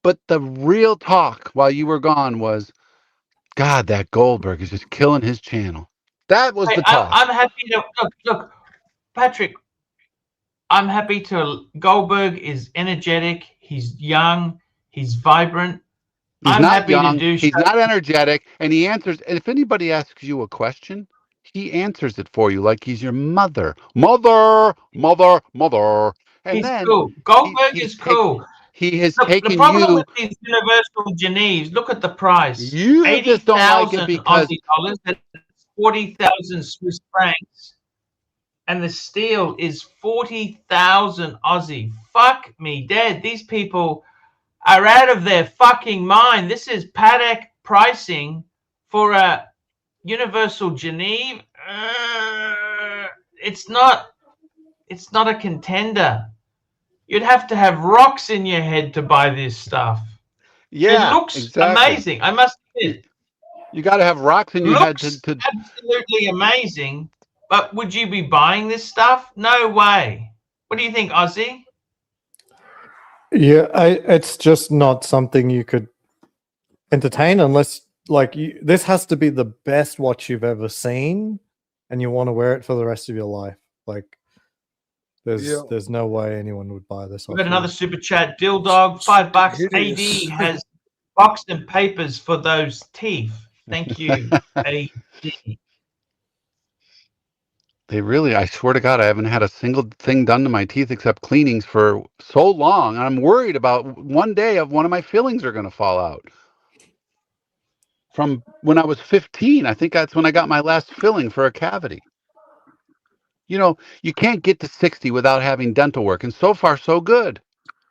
But the real talk while you were gone was, God, that Goldberg is just killing his channel. That was the talk. I'm happy to look, Patrick. I'm happy to. Goldberg is energetic. He's young. He's vibrant. He's not young, he's not energetic, and he answers. And if anybody asks you a question, he answers it for you like he's your mother. And he's then cool. Goldberg is cool. He has taken the problem you. with these universal Geneves, look at the price. You just don't like it because Aussie dollars. That's 40,000 Swiss francs, and the steel is 40,000 Aussie. Fuck me dead. These people are out of their fucking mind. This is paddock pricing for a universal Geneve. It's not a contender. You'd have to have rocks in your head to buy this stuff. Yeah, it looks amazing. I must admit. You got to have rocks in your head to absolutely amazing. But would you be buying this stuff? No way. What do you think, Ozzy? Yeah, it's just not something you could entertain unless, this has to be the best watch you've ever seen, and you want to wear it for the rest of your life. There's no way anyone would buy this. We've got another super chat. Dilldog, $5. AD has boxed and papers for those teeth. Thank you, AD. I swear to God, I haven't had a single thing done to my teeth except cleanings for so long. I'm worried about one day of one of my fillings are going to fall out. From when I was 15, I think that's when I got my last filling for a cavity. You know, you can't get to 60 without having dental work. And so far, so good.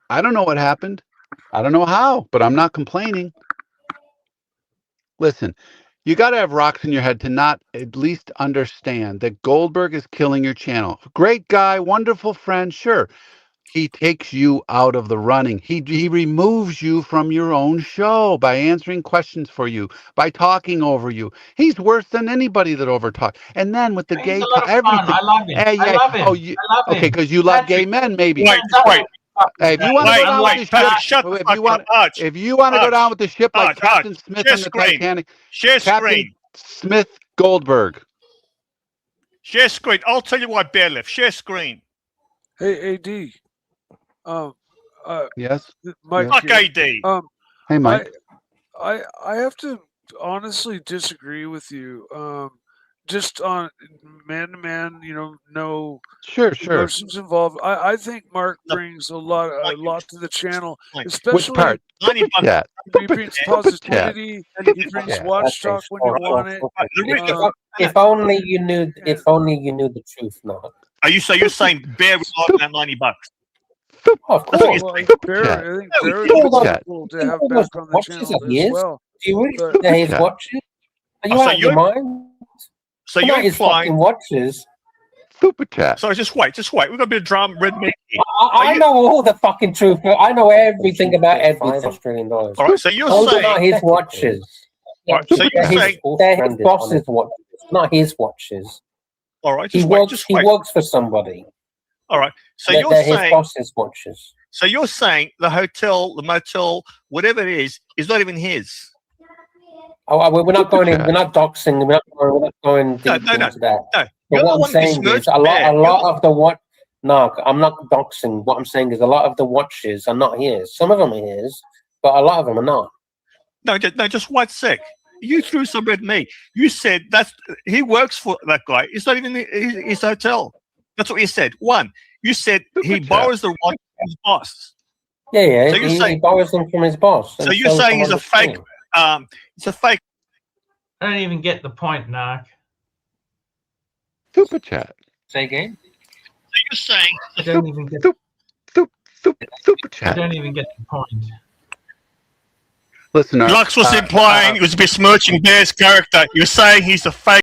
I don't know what happened. I don't know how, but I'm not complaining. Listen. You got to have rocks in your head to not at least understand that Goldberg is killing your channel. Great guy, wonderful friend, sure. He takes you out of the running. He removes you from your own show by answering questions for you, by talking over you. He's worse than anybody that overtalks. And then with the gay everything. I love him. Hey, I love him. Oh, I love him. Okay, because you love gay men, maybe. Wait. Hey, if you want to go down with the ship, if you want to go down with the ship like Captain Smith on the Titanic, Captain Smith Goldberg. Share screen. I'll tell you what, Bearlift. Share screen. Hey, AD. Yes. Mike. Fuck AD. Hey, Mike. I have to honestly disagree with you. Just on man to man, no emotions involved. I think Mark brings a lot to the channel, especially which part? He brings positivity. He brings watch talk when you want it. If only you knew. If only you knew the truth, now. Are you saying Bear was on that $90? Of course. I think Bear is cool to have back on the channel as well. Do you really think that his watches? Are you out of your mind? So you're implying watches. Super chat. So just wait. We're gonna be a drama red Mickey. I know all the fucking truth. I know everything about every Australian dollars. All right. So you're those saying are not his watches. Right, so you're saying they're his boss's watches, not his watches. All right. He works for somebody. All right. So they're you're saying his boss's watches. So you're saying the hotel, the motel, whatever it is not even his. Oh, we're not going in. We're not doxing. We're not going deep into that. No. But You're what the I'm saying is a lot of the what. No, I'm not doxing. What I'm saying is a lot of the watches are not his. Some of them are his, but a lot of them are not. No, just 1 sec. You threw some at me. You said he works for that guy. It's not even his hotel. That's what you said. One, you said he borrows the watch from his boss. Yeah. So he borrows them from his boss. So you're saying he's a fake? It's a fake. I don't even get the point, Narc. Super chat. Say again. So you're saying I don't even get super chat. I don't even get the point. Listen, Lux was implying he was besmirching Bear's character. You're saying he's a fake.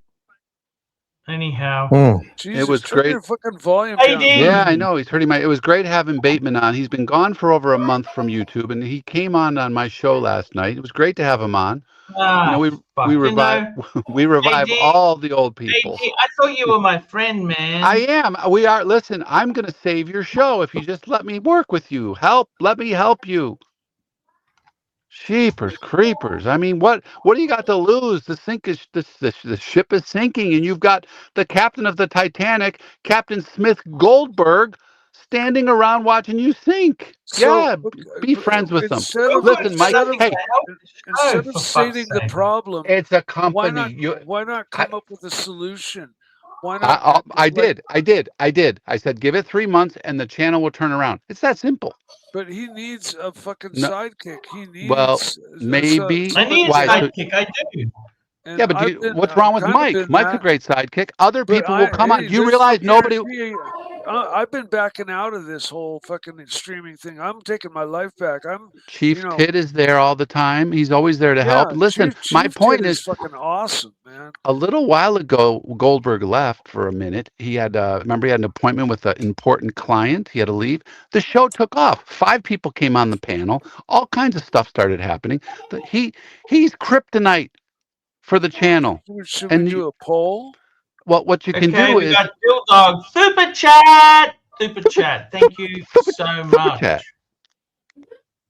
Anyhow, Jesus, it was turn great. your fucking volume Hey, down. Dean. Yeah, I know. He's hurting my. It was great having Bateman on. He's been gone for over a month from YouTube, and he came on my show last night. It was great to have him on. We revive all the old people. Hey, I thought you were my friend, man. I am. We are. Listen, I'm going to save your show if you just let me work with you. Let me help you. Sheepers creepers. I mean, what do you got to lose? The ship is sinking, and you've got the captain of the Titanic, Captain Smith Goldberg, standing around watching you sink. Be friends with them. Listen, Mike. Hey, instead of stating the problem, it's a company. Why not come up with a solution? Why not? I did. I said, give it 3 months, and the channel will turn around. It's that simple. But he needs a fucking sidekick. He needs. Well, maybe. I need a sidekick. I do. Yeah, but what's wrong with Mike? Mike's a great sidekick. Other people will come on. Do you realize nobody? I've been backing out of this whole fucking streaming thing. I'm taking my life back. Chief Tit is there all the time. He's always there to help. Listen, my point is fucking awesome, man. A little while ago, Goldberg left for a minute. He had remember he had an appointment with an important client. He had to leave. The show took off. 5 people came on the panel. All kinds of stuff started happening. He's kryptonite for the channel. Should we do a poll? Well, what you can do is got Bill Dog super chat. Super chat. Thank you so much.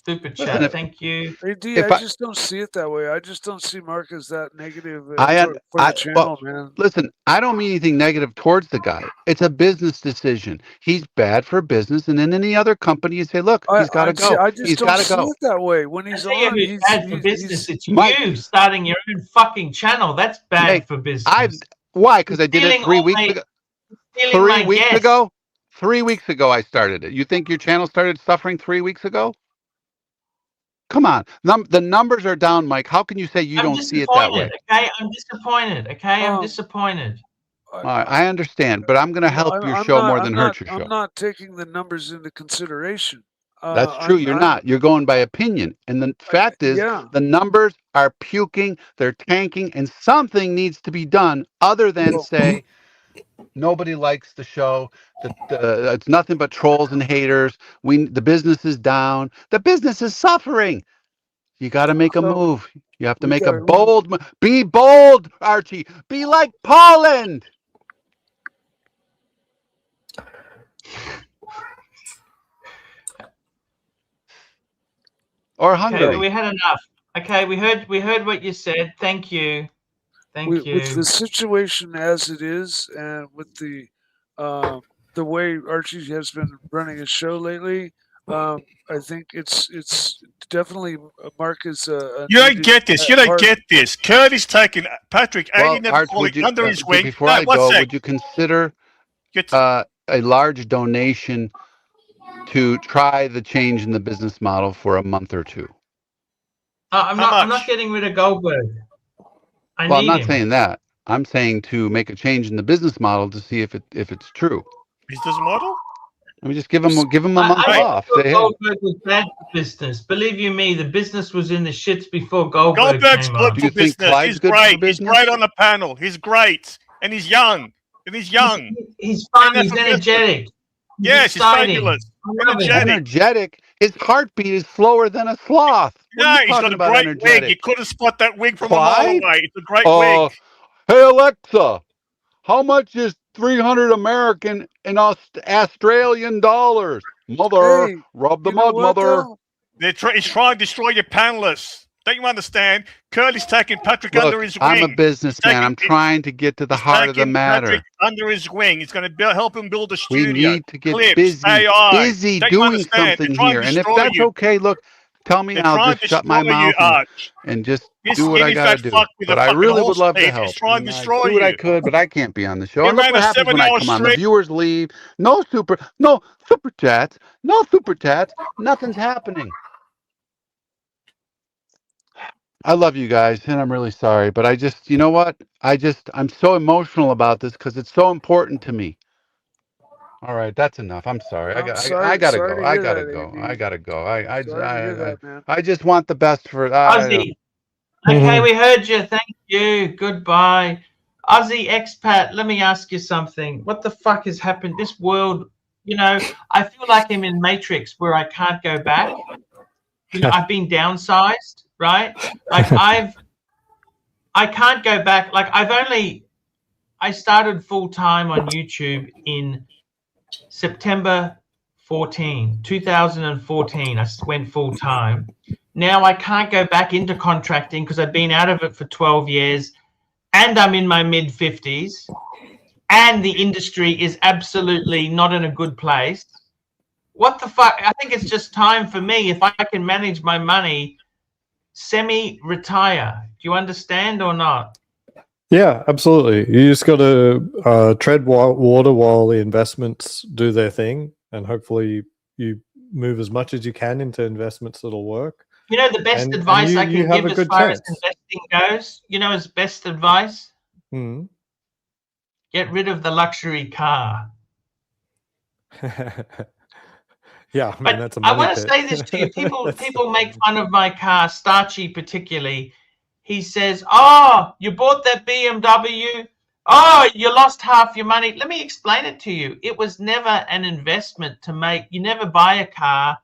Super chat. Thank you. Hey, D, I just don't see it that way. I just don't see Mark as that negative for the channel, man. Listen, I don't mean anything negative towards the guy. It's a business decision. He's bad for business, and in any other company, you say, "Look, he's got to go. I just don't see it that way. When he's on, he's bad for business. It's you starting your own fucking channel. That's bad for business. Why? Because I did it 3 weeks ago. 3 weeks ago. 3 weeks ago, I started it. You think your channel started suffering 3 weeks ago? Come on. The numbers are down, Mike. How can you say you don't see it that way? Okay, I'm disappointed. Okay, I'm disappointed. All right, I understand, but I'm going to help your show more than hurt your show. I'm not taking the numbers into consideration. That's true. You're not. You're going by opinion. And the fact is, the numbers are puking, they're tanking, and something needs to be done other than say, nobody likes the show. It's nothing but trolls and haters. The business is down. The business is suffering. You got to make a move. You have to make a bold move. Be bold, Archie. Be like Poland. Or Hungary. Okay, we had enough. Okay, we heard what you said. Thank you. Thank you. With the situation as it is, and with the way Archie has been running his show lately, I think it's definitely Mark is. You don't get this. You don't get this. Kurt is taking Patrick under his wing. Before I go, would you consider a large donation to try the change in the business model for a month or two? I'm not getting rid of Goldberg. I'm not saying that. I'm saying to make a change in the business model to see if it's true. Business model? Let me just give him a month off. Goldberg was bad for business. Believe you me, the business was in the shits before Goldberg Goldberg's came good on. for business. He's great. He's great on the panel. He's great, and he's young. He's fun. He's energetic. Yes, he's fabulous. Energetic. His heartbeat is slower than a sloth. Yeah, he's got a great wig. You couldn't spot that wig from a mile away. It's a great wig. Hey, Alexa, how much is 300 American in Australian dollars? Mother, Hey, rub the you know mud, what, mother. though? He's trying to destroy your panelists. Don't you understand? Curly's taking Patrick under Look, his wing. I'm a businessman. I'm trying to get to the heart of the matter. Patrick under his wing. He's going to help him build a We studio. need to get Clips, busy, AI. busy Don't you doing understand? something They're trying here. to And if destroy that's you. okay, look, tell me They're and I'll trying just to shut my destroy mouth you, Arch. and just This do what I gotta idiot do. fuck with But a I fucking really would horse love to teeth. help. He's trying to And I destroy do what I you. could, but I can't be on the show. He And look ran what a happens when I 7-hour come on. The stream. viewers leave. No super chats. No super chats. Nothing's happening. I love you guys, and I'm really sorry, but I just, you know what? I'm so emotional about this because it's so important to me. All right, that's enough. I'm sorry. I gotta go. I gotta go. I gotta go. I just want the best for Ozzy. Okay, we heard you. Thank you. Goodbye. Ozzy expat, let me ask you something. What the fuck has happened? This world, I feel like I'm in Matrix where I can't go back. I've been downsized, right? Like I can't go back. Like I started full time on YouTube in September 2014. I went full time. Now I can't go back into contracting because I've been out of it for 12 years and I'm in my mid 50s and the industry is absolutely not in a good place. What the fuck? I think it's just time for me, if I can manage my money, semi-retire. Do you understand or not? Yeah, absolutely. You just got to tread water while the investments do their thing, and hopefully you move as much as you can into investments that'll work. The best advice I can give as far as investing goes, as best advice? Get rid of the luxury car. Yeah, I mean, that's a money I want to pit. say this to you. People make fun of my car, Starchy particularly. He says, "Oh, you bought that BMW. Oh, you lost half your money." Let me explain it to you. It was never an investment to make. You never buy a car.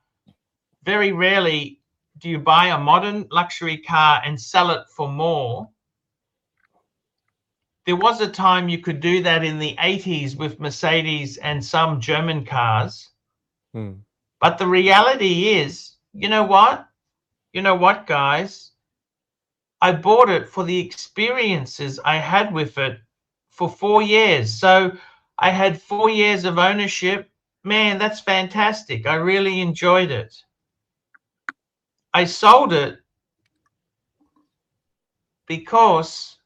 Very rarely do you buy a modern luxury car and sell it for more. There was a time you could do that in the 80s with Mercedes and some German cars. But the reality is, you know what? You know what, guys? I bought it for the experiences I had with it for 4 years. So I had 4 years of ownership. Man, that's fantastic. I really enjoyed it. I sold it because...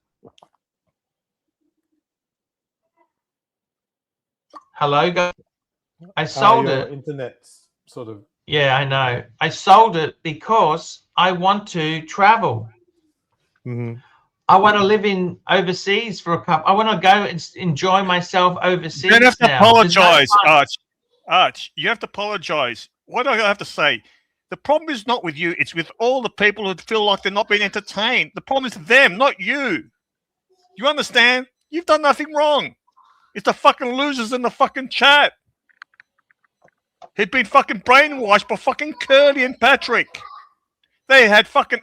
Hello, guys. I sold it. Internet's sort of... Yeah, I know. I sold it because I want to travel. I want to live in overseas for a couple. I want to go and enjoy myself overseas. You don't have to apologize, Arch. You have to apologize. What do I have to say? The problem is not with you. It's with all the people who feel like they're not being entertained. The problem is them, not you. You understand? You've done nothing wrong. It's the fucking losers in the fucking chat. He'd been fucking brainwashed by fucking Curly and Patrick. They had fucking...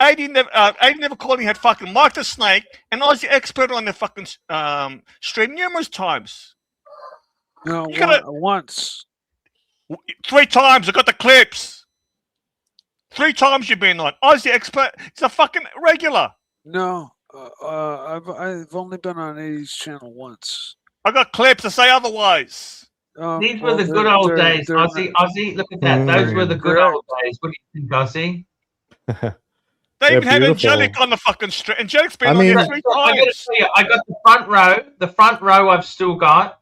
80 Never Calling had fucking Mike the Snake and Aussie Expert on their fucking stream numerous times. No, once. 3 times. I got the clips. 3 times you've been on. Aussie Expert. It's a fucking regular. No, I've only been on 80's channel once. I got clips to say otherwise. These were the good old days, Aussie. Look at that. Those were the good old days. What do you think, Aussie? They even had Angelic on the fucking street. Angelic's been on there 3 times. I got to tell you, I got the front row. The front row I've still got,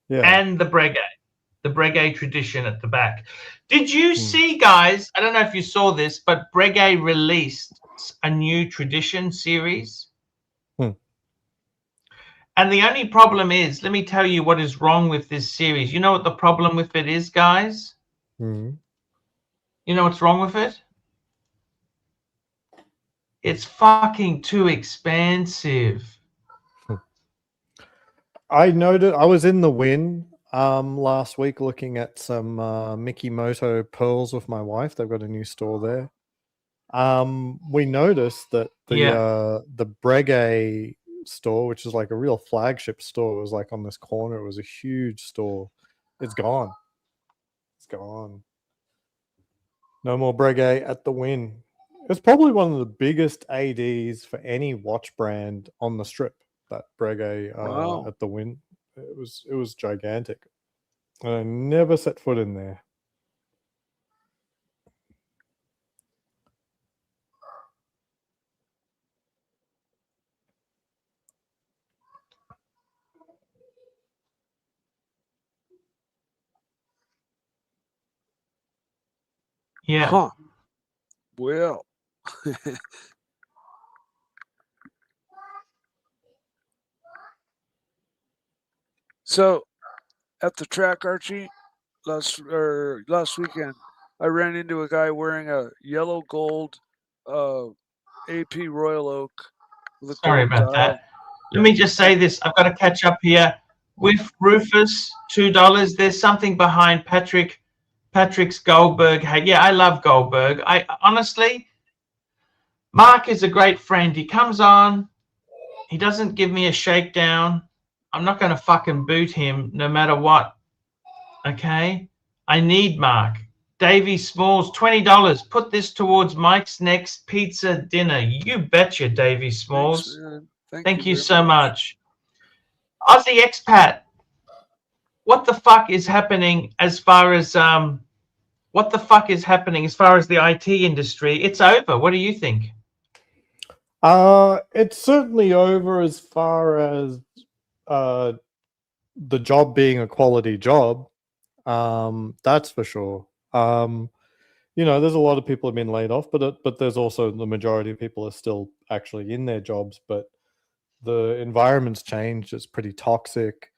and the Breguet tradition at the back. Did you see, guys? I don't know if you saw this, but Breguet released a new tradition series. And the only problem is, let me tell you what is wrong with this series. You know what the problem with it is, guys? You know what's wrong with it? It's fucking too expensive. I noted I was in the Win last week looking at some Mickey Moto pearls with my wife. They've got a new store there. We noticed that the Breguet store, which is like a real flagship store, was like on this corner. It was a huge store. It's gone. Let's go on. No more Breguet at the win. It's probably one of the biggest ADs for any watch brand on the strip. That Breguet Wow. at the win. It was gigantic. And I never set foot in there. Yeah. Huh. Well. So, at the track, Archie, last weekend, I ran into a guy wearing a yellow gold AP Royal Oak. With Sorry about that. Let me just say this. I've got to catch up here. With Rufus, $2. There's something behind Patrick's Goldberg. Yeah, I love Goldberg. I honestly, Mark is a great friend. He comes on. He doesn't give me a shakedown. I'm not going to fucking boot him no matter what. Okay? I need Mark. Davey Smalls, $20. Put this towards Mike's next pizza dinner. You betcha, Davey Smalls. Thanks, Thank you so much. Aussie expat. What the fuck is happening as far as the IT industry? It's over. What do you think? It's certainly over as far as the job being a quality job. That's for sure. You know, there's a lot of people have been laid off, but there's also the majority of people are still actually in their jobs. But the environment's changed. It's pretty toxic.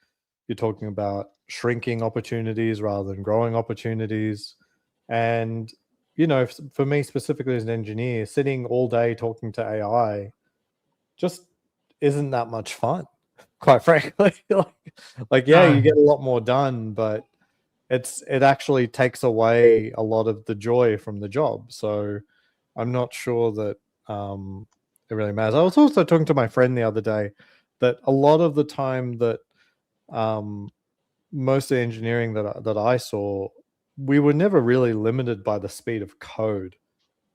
You're talking about shrinking opportunities rather than growing opportunities. And, you know, for me specifically as an engineer, sitting all day talking to AI just isn't that much fun, quite frankly. Yeah, you get a lot more done, but it actually takes away a lot of the joy from the job. So I'm not sure that it really matters. I was also talking to my friend the other day that a lot of the time that most of the engineering that I saw, we were never really limited by the speed of code.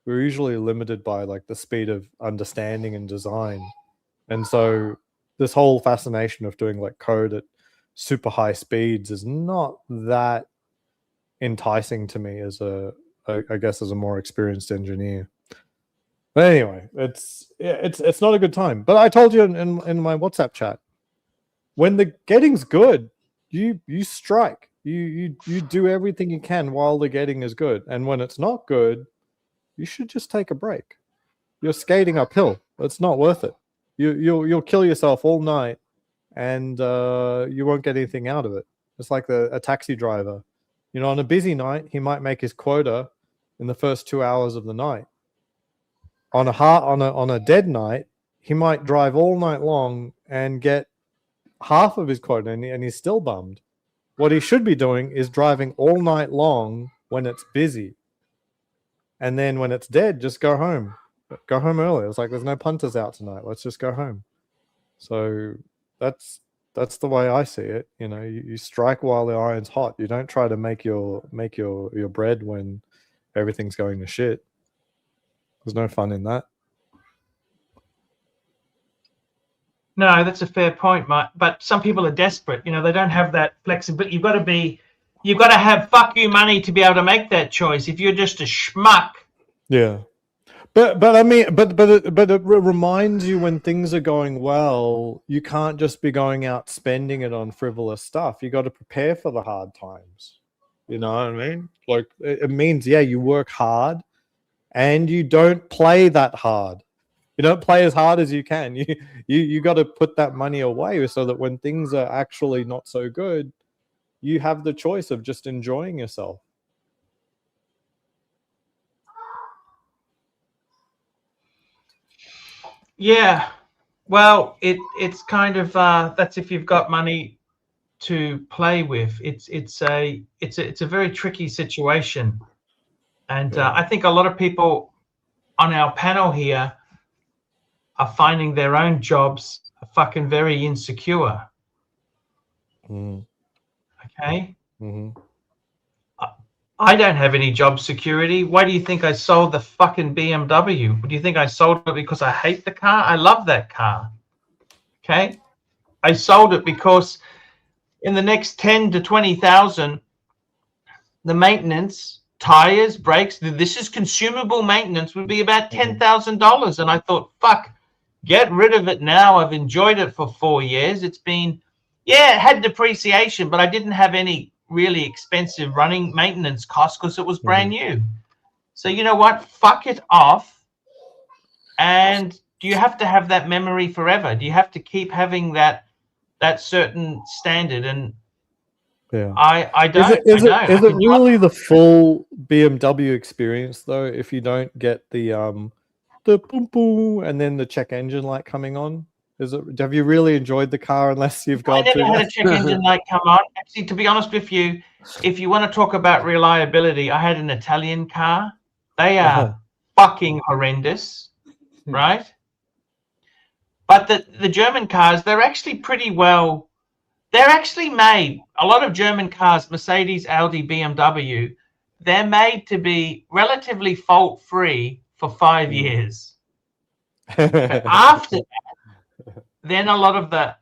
We were usually limited by like the speed of understanding and design. And so this whole fascination of doing like code at super high speeds is not that enticing to me as I guess as a more experienced engineer. But anyway, it's not a good time. But I told you in my WhatsApp chat, when the getting's good, you strike. You do everything you can while the getting is good. And when it's not good, you should just take a break. You're skating uphill. It's not worth it. You'll kill yourself all night, and you won't get anything out of it. It's like a taxi driver. You know, on a busy night, he might make his quota in the first 2 hours of the night. On a dead night, he might drive all night long and get half of his quota, and he's still bummed. What he should be doing is driving all night long when it's busy. And then when it's dead, just go home. Go home early. It's like, there's no punters out tonight. Let's just go home. So that's the way I see it. You know, you strike while the iron's hot. You don't try to make your bread when everything's going to shit. There's no fun in that. No, that's a fair point, Mike. But some people are desperate. You know, they don't have that flexibility. You've got to have fuck you money to be able to make that choice. If you're just a schmuck. Yeah. But I mean, but it reminds you when things are going well, you can't just be going out spending it on frivolous stuff. You got to prepare for the hard times. You know what I mean? Like it means, yeah, you work hard, and you don't play that hard. You don't play as hard as you can. You got to put that money away so that when things are actually not so good, you have the choice of just enjoying yourself. Yeah, well, it's kind of that's if you've got money to play with. It's a very tricky situation, and I think a lot of people on our panel here are finding their own jobs fucking very insecure. Okay. I don't have any job security. Why do you think I sold the fucking BMW? Do you think I sold it because I hate the car? I love that car. Okay? I sold it because in the next 10 to 20,000, the maintenance, tires, brakes, this is consumable maintenance, would be about $10,000. And I thought, fuck, get rid of it now. I've enjoyed it for 4 years. It's been, yeah, it had depreciation, but I didn't have any really expensive running maintenance costs because it was brand new. So you know what? Fuck it off. And do you have to have that memory forever? Do you have to keep having that certain standard? And yeah, I don't. Is it really the full BMW experience though? If you don't get the boom boom and then the check engine light coming on, have you really enjoyed the car unless you've got? I never had a check engine light come on. Actually, to be honest with you, if you want to talk about reliability, I had an Italian car. They are fucking horrendous, right? But the German cars, they're actually pretty well. They're actually made. A lot of German cars, Mercedes, Audi, BMW, they're made to be relatively fault-free for 5 years. But after that, then a lot of the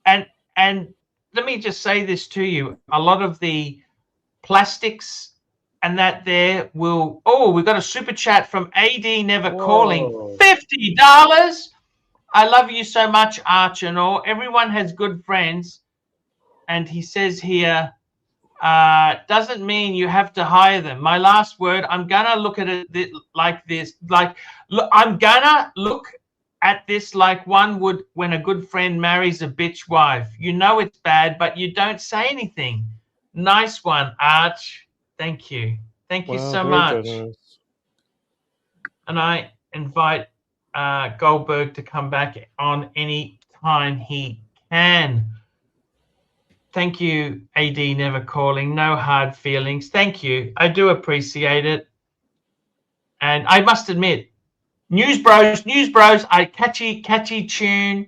and let me just say this to you, a lot of the plastics and that there will. Oh, we've got a super chat from AD Never Calling, $50. I love you so much, Arch, and all. Everyone has good friends. And he says here, doesn't mean you have to hire them. My last word, I'm going to look at it like this. I'm going to look at this like one would when a good friend marries a bitch wife. You know it's bad, but you don't say anything. Nice one, Arch. Thank you. Thank you so much. Generous. And I invite Goldberg to come back on any time he can. Thank you, AD Never Calling. No hard feelings. Thank you. I do appreciate it. And I must admit, News Bros, catchy tune.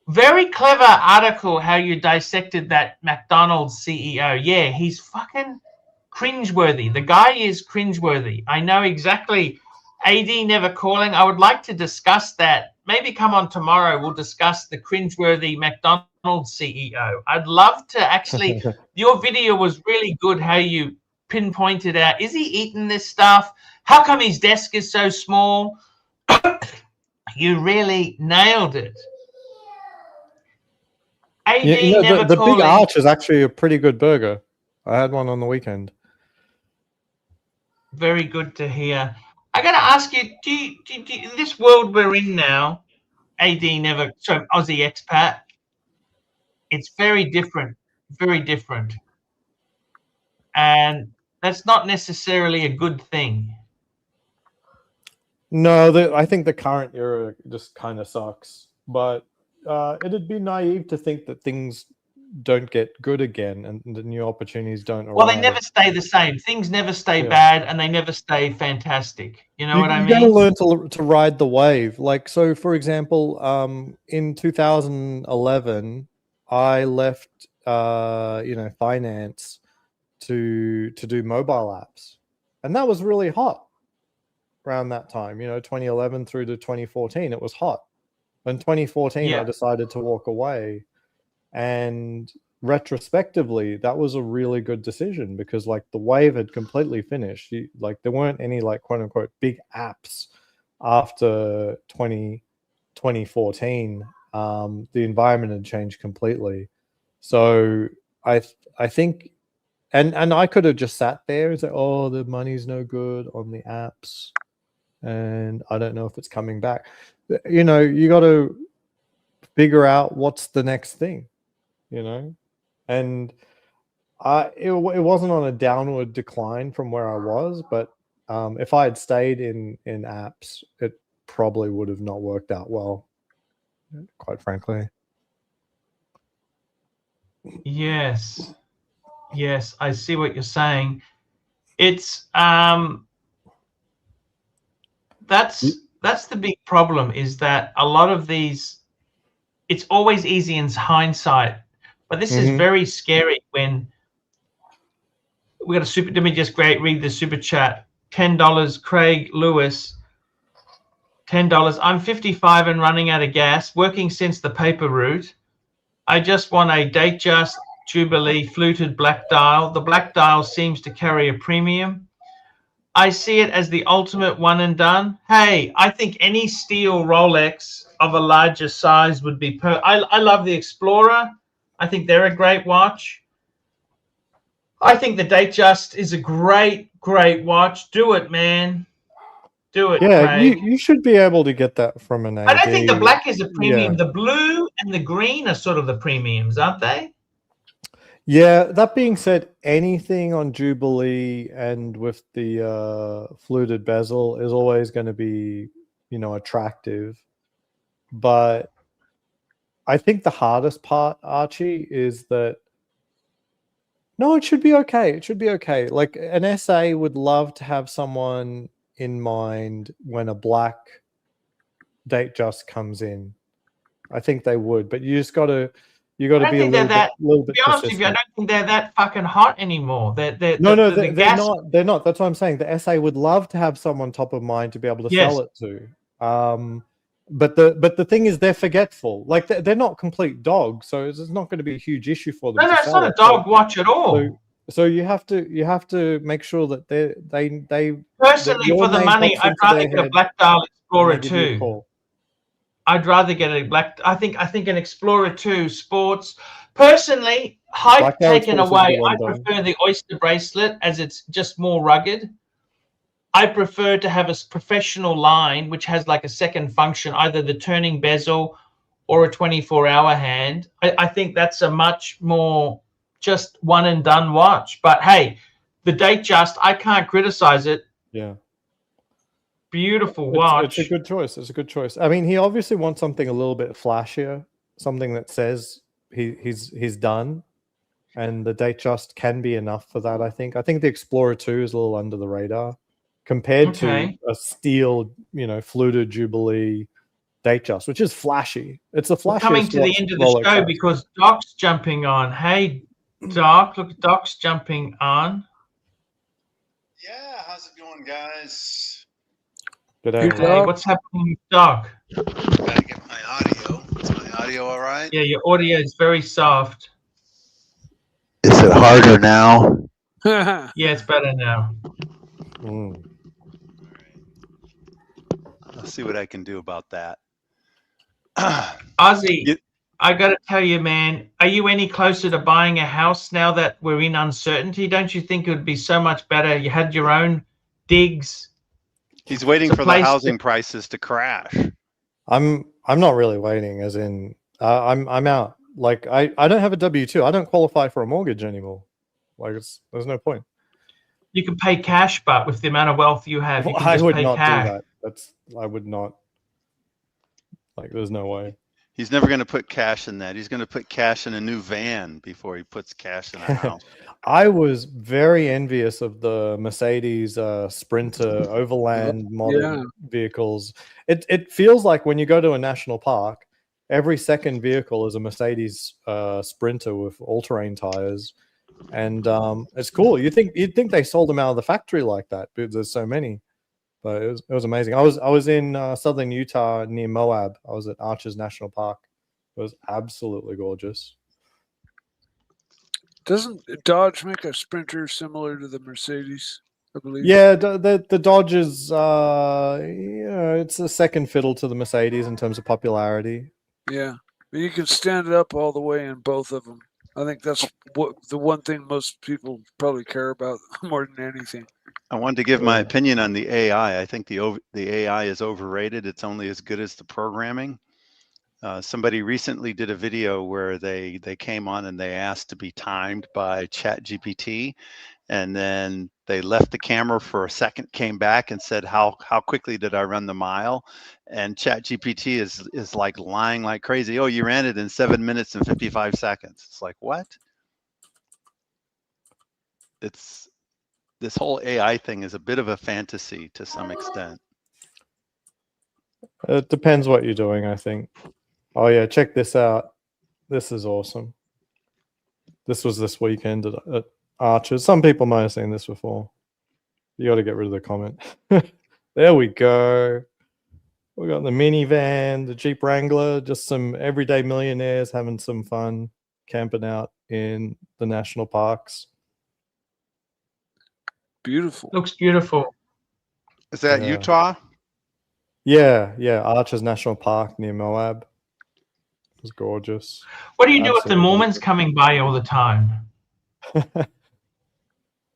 Very clever article how you dissected that McDonald's CEO. Yeah, he's fucking cringeworthy. The guy is cringeworthy. I know exactly. AD Never Calling. I would like to discuss that. Maybe come on tomorrow. We'll discuss the cringeworthy McDonald's CEO. I'd love to actually. Your video was really good. How you pinpointed out. Is he eating this stuff? How come his desk is so small? You really nailed it. AD Never the Calling. Big Arch is actually a pretty good burger. I had one on the weekend. Very good to hear. I got to ask you, do this world we're in now, AD Never, so Aussie expat, it's very different, very different. And that's not necessarily a good thing. No, I think the current era just kind of sucks. But it'd be naive to think that things don't get good again and the new opportunities don't arrive. Well, they never stay the same. Things never stay bad and they never stay fantastic. You know what I mean? You got to learn to ride the wave. Like, so for example, in 2011, I left, finance to do mobile apps. And that was really hot around that time, 2011 through to 2014, it was hot. In 2014, I decided to walk away. And retrospectively, that was a really good decision because like the wave had completely finished. There weren't any like quote unquote big apps after 2014. The environment had changed completely. So I think, and I could have just sat there and said, oh, the money's no good on the apps. And I don't know if it's coming back. You got to figure out what's the next thing. And it wasn't on a downward decline from where I was, but if I had stayed in apps, it probably would have not worked out well, quite frankly. Yes, I see what you're saying. It's that's the big problem, is that a lot of these, it's always easy in hindsight. But this is very scary when We got a super. Let me just read the super chat. $10. Craig Lewis. $10. I'm 55 and running out of gas. Working since the paper route. I just want a Datejust Jubilee fluted black dial. The black dial seems to carry a premium. I see it as the ultimate one and done. Hey, I think any steel Rolex of a larger size would be I love the Explorer. I think they're a great watch. I think the Datejust is a great watch. Do it, man. Do it, Yeah, Craig. you should be able to get that from an AD. I don't think the black is a premium. Yeah. The blue and the green are sort of the premiums, aren't they? Yeah, that being said, anything on Jubilee and with the fluted bezel is always going to be, you know, attractive. But I think the hardest part, Archie, is that no, it should be okay. It should be okay. Like an SA would love to have someone in mind when a black Datejust comes in. I think they would, but you just got to be a little bit To be honest with you, I don't think they're that fucking hot anymore. They're not. They're not. That's what I'm saying. The SA would love to have someone top of mind to be able to sell it to. But the thing is, they're forgetful. Like they're not complete dogs, so it's not going to be a huge issue for them. No, it's not a dog watch at all. So you have to make sure that they personally, for the money, I'd rather get a black dial Explorer 2. I'd rather get a black. I think an Explorer 2 Sports. Personally, hype taken away. I prefer the Oyster bracelet as it's just more rugged. I prefer to have a professional line which has like a second function, either the turning bezel or a 24-hour hand. I think that's a much more just one and done watch. But hey, the Datejust, I can't criticize it. Yeah. Beautiful watch. It's a good choice. It's a good choice. I mean, he obviously wants something a little bit flashier, something that says he's done, and the Datejust can be enough for that. I think the Explorer 2 is a little under the radar compared to a steel, you know, fluted Jubilee Datejust, which is flashy. It's the flashiest. Coming to the end of the show because Doc's jumping on. Hey, Doc, look, Doc's jumping on. Yeah, how's it going, guys? Hey, what's happening with Doc? Gotta get my audio. Is my audio all right? Yeah, your audio is very soft. Is it harder now? Yeah, it's better now. I'll see what I can do about that. Ozzy, I got to tell you, man, are you any closer to buying a house now that we're in uncertainty? Don't you think it would be so much better? You had your own digs. He's waiting for the housing prices to crash. I'm not really waiting, as in I'm out. Like I don't have a W-2. I don't qualify for a mortgage anymore. Like there's no point. You can pay cash, but with the amount of wealth you have, you can just pay cash. I would not. Like there's no way. He's never going to put cash in that. He's going to put cash in a new van before he puts cash in a house. I was very envious of the Mercedes Sprinter overland model vehicles. It feels like when you go to a national park, every second vehicle is a Mercedes Sprinter with all-terrain tires, and it's cool. You'd think they sold them out of the factory like that because there's so many. But it was amazing. I was in southern Utah near Moab. I was at Arches National Park. It was absolutely gorgeous. Doesn't Dodge make a Sprinter similar to the Mercedes? I believe. Yeah, the Dodge is it's a second fiddle to the Mercedes in terms of popularity. Yeah, but you can stand it up all the way in both of them. I think that's the one thing most people probably care about more than anything. I wanted to give my opinion on the AI. I think the AI is overrated. It's only as good as the programming. Somebody recently did a video where they came on and they asked to be timed by ChatGPT, and then they left the camera for a second, came back and said, how quickly did I run the mile? And ChatGPT is like lying like crazy. Oh, you ran it in 7 minutes and 55 seconds. It's like, what? This whole AI thing is a bit of a fantasy to some extent. It depends what you're doing, I think. Oh yeah, check this out. This is awesome. This was this weekend at archers. Some people might have seen this before. You got to get rid of the comment. There we go. We got the minivan, the Jeep Wrangler, just some everyday millionaires having some fun camping out in the national parks. Beautiful. Looks beautiful. Is that Yeah. Utah? Yeah, Archers National Park near Moab. It was gorgeous. What do you do if the Absolutely. Mormons coming by all the time?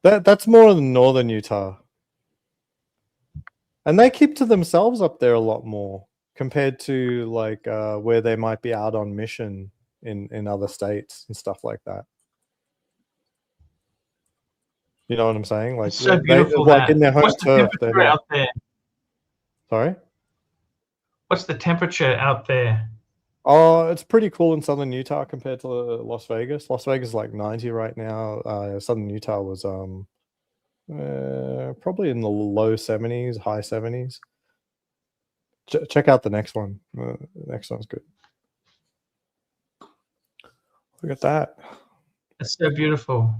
That's more than northern Utah. And they keep to themselves up there a lot more compared to like where they might be out on mission in other states and stuff like that. You know what I'm saying? Like It's so they beautiful. like in their home What's the turf. They're temperature not... out there? Sorry? What's the temperature out there? Oh, it's pretty cool in southern Utah compared to Las Vegas. Las Vegas is like 90 right now. Southern Utah was probably in the low 70s, high 70s. Check out the next one. The next one's good. Look at that. It's so beautiful.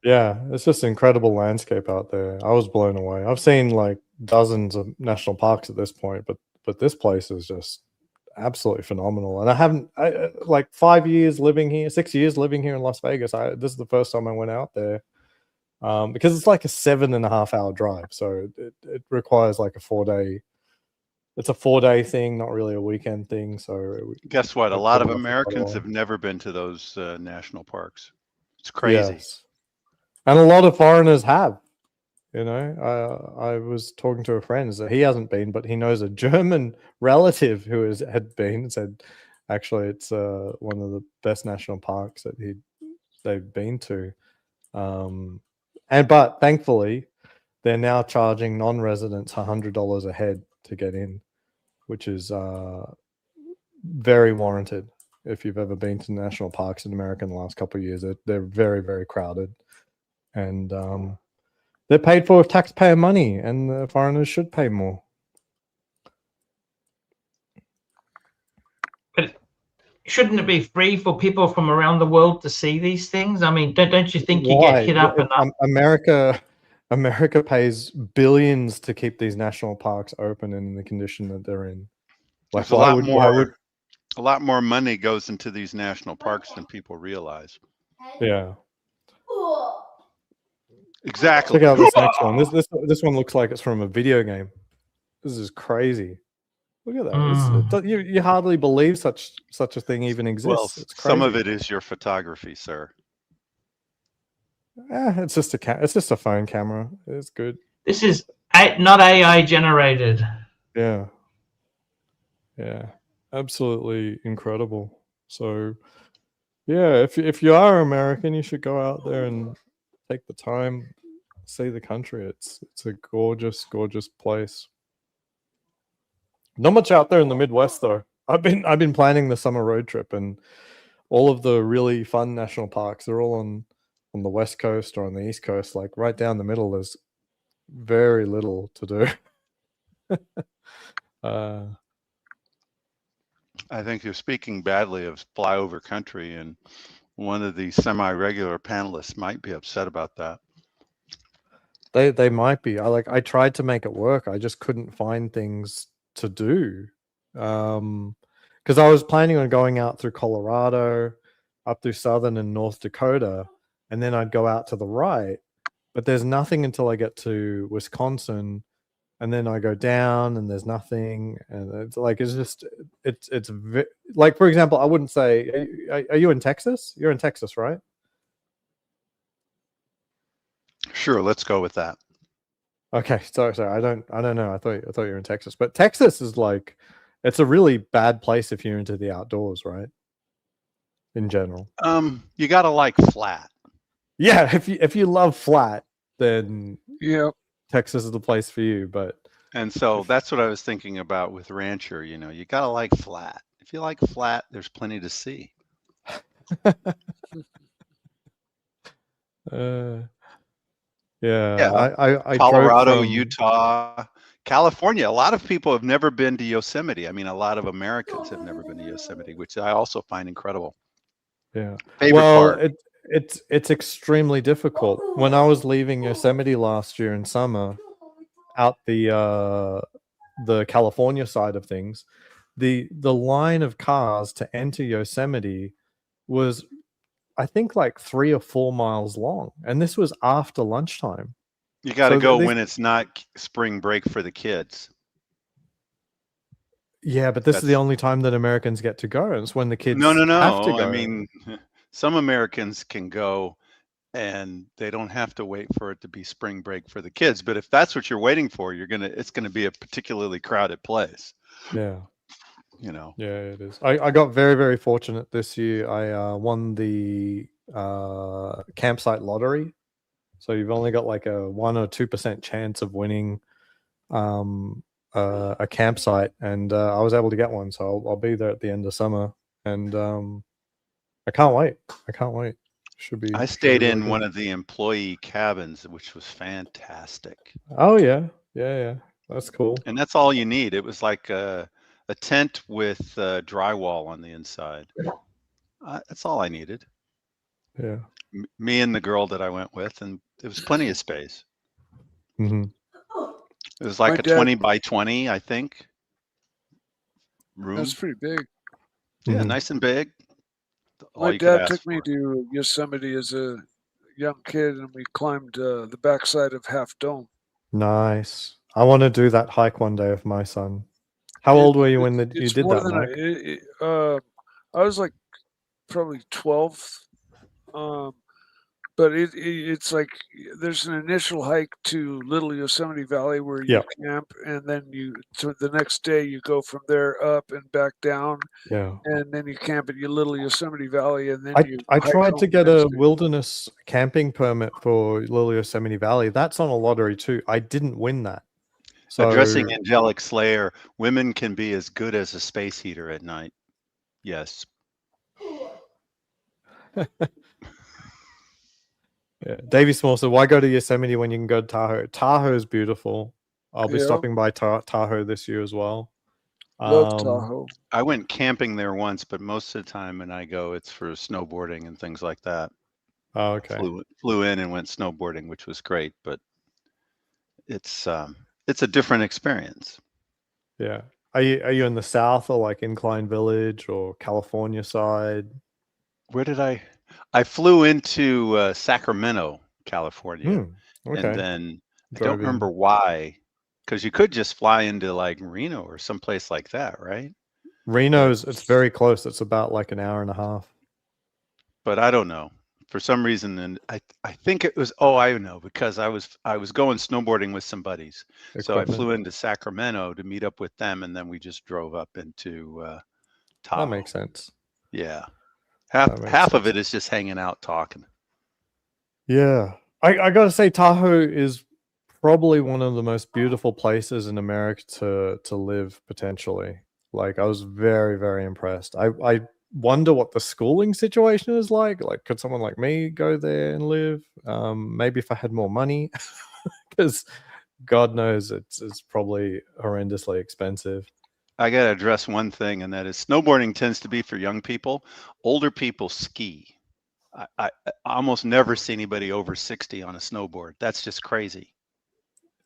Yeah, it's just an incredible landscape out there. I was blown away. I've seen like dozens of national parks at this point, but this place is just absolutely phenomenal. And I like 5 years living here, 6 years living here in Las Vegas. This is the first time I went out there because it's like a 7.5 hour drive. So it requires like a 4-day. It's a 4-day thing, not really a weekend thing. So guess what? A lot of Americans have never been to those national parks. It's crazy. Yes. And a lot of foreigners have. You know, I was talking to a friend that he hasn't been, but he knows a German relative who had been and said, actually, it's one of the best national parks that they've been to. But thankfully, they're now charging non-residents $100 a head to get in, which is very warranted. If you've ever been to national parks in America in the last couple of years, they're very, very crowded. And they're paid for with taxpayer money, and the foreigners should pay more. But shouldn't it be free for people from around the world to see these things? I mean, don't you think you get hit up enough? America pays billions to keep these national parks open and in the condition that they're in. Like, a lot more money goes into these national parks than people realize. Yeah. Exactly. Check out this next one. This one looks like it's from a video game. This is crazy. Look at that. You hardly believe such a thing even exists. Well, it's some of it is your photography, sir. It's just a phone camera. It's good. This is not AI generated. Yeah. Yeah. Absolutely incredible. So, yeah, if you are American, you should go out there and take the time, see the country. It's a gorgeous, gorgeous place. Not much out there in the Midwest though. I've been planning the summer road trip, and all of the really fun national parks, they're all on the West Coast or on the East Coast. Like right down the middle, there's very little to do. I think you're speaking badly of flyover country, and one of the semi-regular panelists might be upset about that. They might be. I tried to make it work. I just couldn't find things to do. Because I was planning on going out through Colorado, up through southern and North Dakota, and then I'd go out to the right. But there's nothing until I get to Wisconsin, and then I go down and there's nothing. And it's like it's like, for example, I wouldn't say, are you in Texas? You're in Texas, right? Sure, let's go with that. Okay, sorry. I don't know. I thought you were in Texas, but Texas is like, it's a really bad place if you're into the outdoors, right? In general. You gotta like flat. Yeah, if you love flat, then yeah, Texas is the place for you. And so that's what I was thinking about with Rancher. You know, you gotta like flat. If you like flat, there's plenty to see. Yeah. I Colorado, Utah, California. A lot of people have never been to Yosemite. I mean, a lot of Americans have never been to Yosemite, which I also find incredible. Yeah. Favorite part. it's extremely difficult. When I was leaving Yosemite last year in summer, out the California side of things, the line of cars to enter Yosemite was, I think, like 3 or 4 miles long, and this was after lunchtime. You got to go when it's not spring break for the kids. Yeah, but this is the only time that Americans get to go. It's when the kids no. have to go. I mean, some Americans can go and they don't have to wait for it to be spring break for the kids. But if that's what you're waiting for, it's gonna be a particularly crowded place. Yeah. You know. Yeah, it is. I got very, very fortunate this year. I won the campsite lottery. So you've only got like a 1 or 2% chance of winning a campsite, and I was able to get one. So I'll be there at the end of summer, and I can't wait. Should be. I stayed in one of the employee cabins, which was fantastic. Oh yeah. That's cool. And that's all you need. It was like a tent with drywall on the inside. That's all I needed. Yeah. Me and the girl that I went with, and there was plenty of space. Mm-hmm. It was like 20 by 20, I think. Room. That's pretty big. Yeah, nice and big. My dad took me to Yosemite as a young kid, and we climbed the backside of Half Dome. Nice. I want to do that hike one day with my son. How old were you when you did that, Mike? I was like probably 12. But it's like there's an initial hike to Little Yosemite Valley where you camp, and then the next day you go from there up and back down. Yeah. And then you camp at your Little Yosemite Valley, and then I tried to get a wilderness camping permit for Little Yosemite Valley. That's on a lottery too. I didn't win that. So addressing Angelic Slayer, women can be as good as a space heater at night. Yes. Yeah. Davey Small said, why go to Yosemite when you can go to Tahoe? Tahoe is beautiful. I'll be stopping by Tahoe this year as well. Love Tahoe. I went camping there once, but most of the time when I go, it's for snowboarding and things like that. Oh, okay. Flew in and went snowboarding, which was great, but it's a different experience. Yeah. Are you in the South or like Incline Village or California side? Where did I flew into Sacramento, California, okay. And then I don't remember why, because you could just fly into like Reno or someplace like that, right? It's very close. It's about like an hour and a half. But I don't know. For some reason, and I think it was, I know, because I was going snowboarding with some buddies. So I flew into Sacramento to meet up with them, and then we just drove up into Tahoe. That makes sense. Yeah. Half of it is just hanging out talking. Yeah. I gotta say, Tahoe is probably one of the most beautiful places in America to live, potentially. Like, I was very, very impressed. I wonder what the schooling situation is like. Like, could someone like me go there and live? Maybe if I had more money, because God knows it's probably horrendously expensive. I got to address one thing, and that is snowboarding tends to be for young people. Older people ski. I almost never see anybody over 60 on a snowboard. That's just crazy.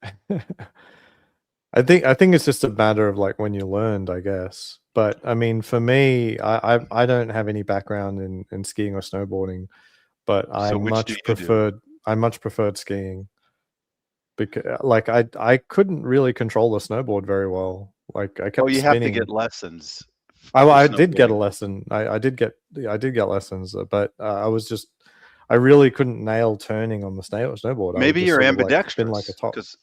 I think it's just a matter of like when you learned, I guess. But I mean, for me, I don't have any background in skiing or snowboarding, but I much preferred skiing, because like I couldn't really control the snowboard very well. Like, I kept you spinning. have to get lessons. I did get a lesson. I did get lessons, but I really couldn't nail turning on the snowboard. Maybe you're ambidextrous. Like a top. Because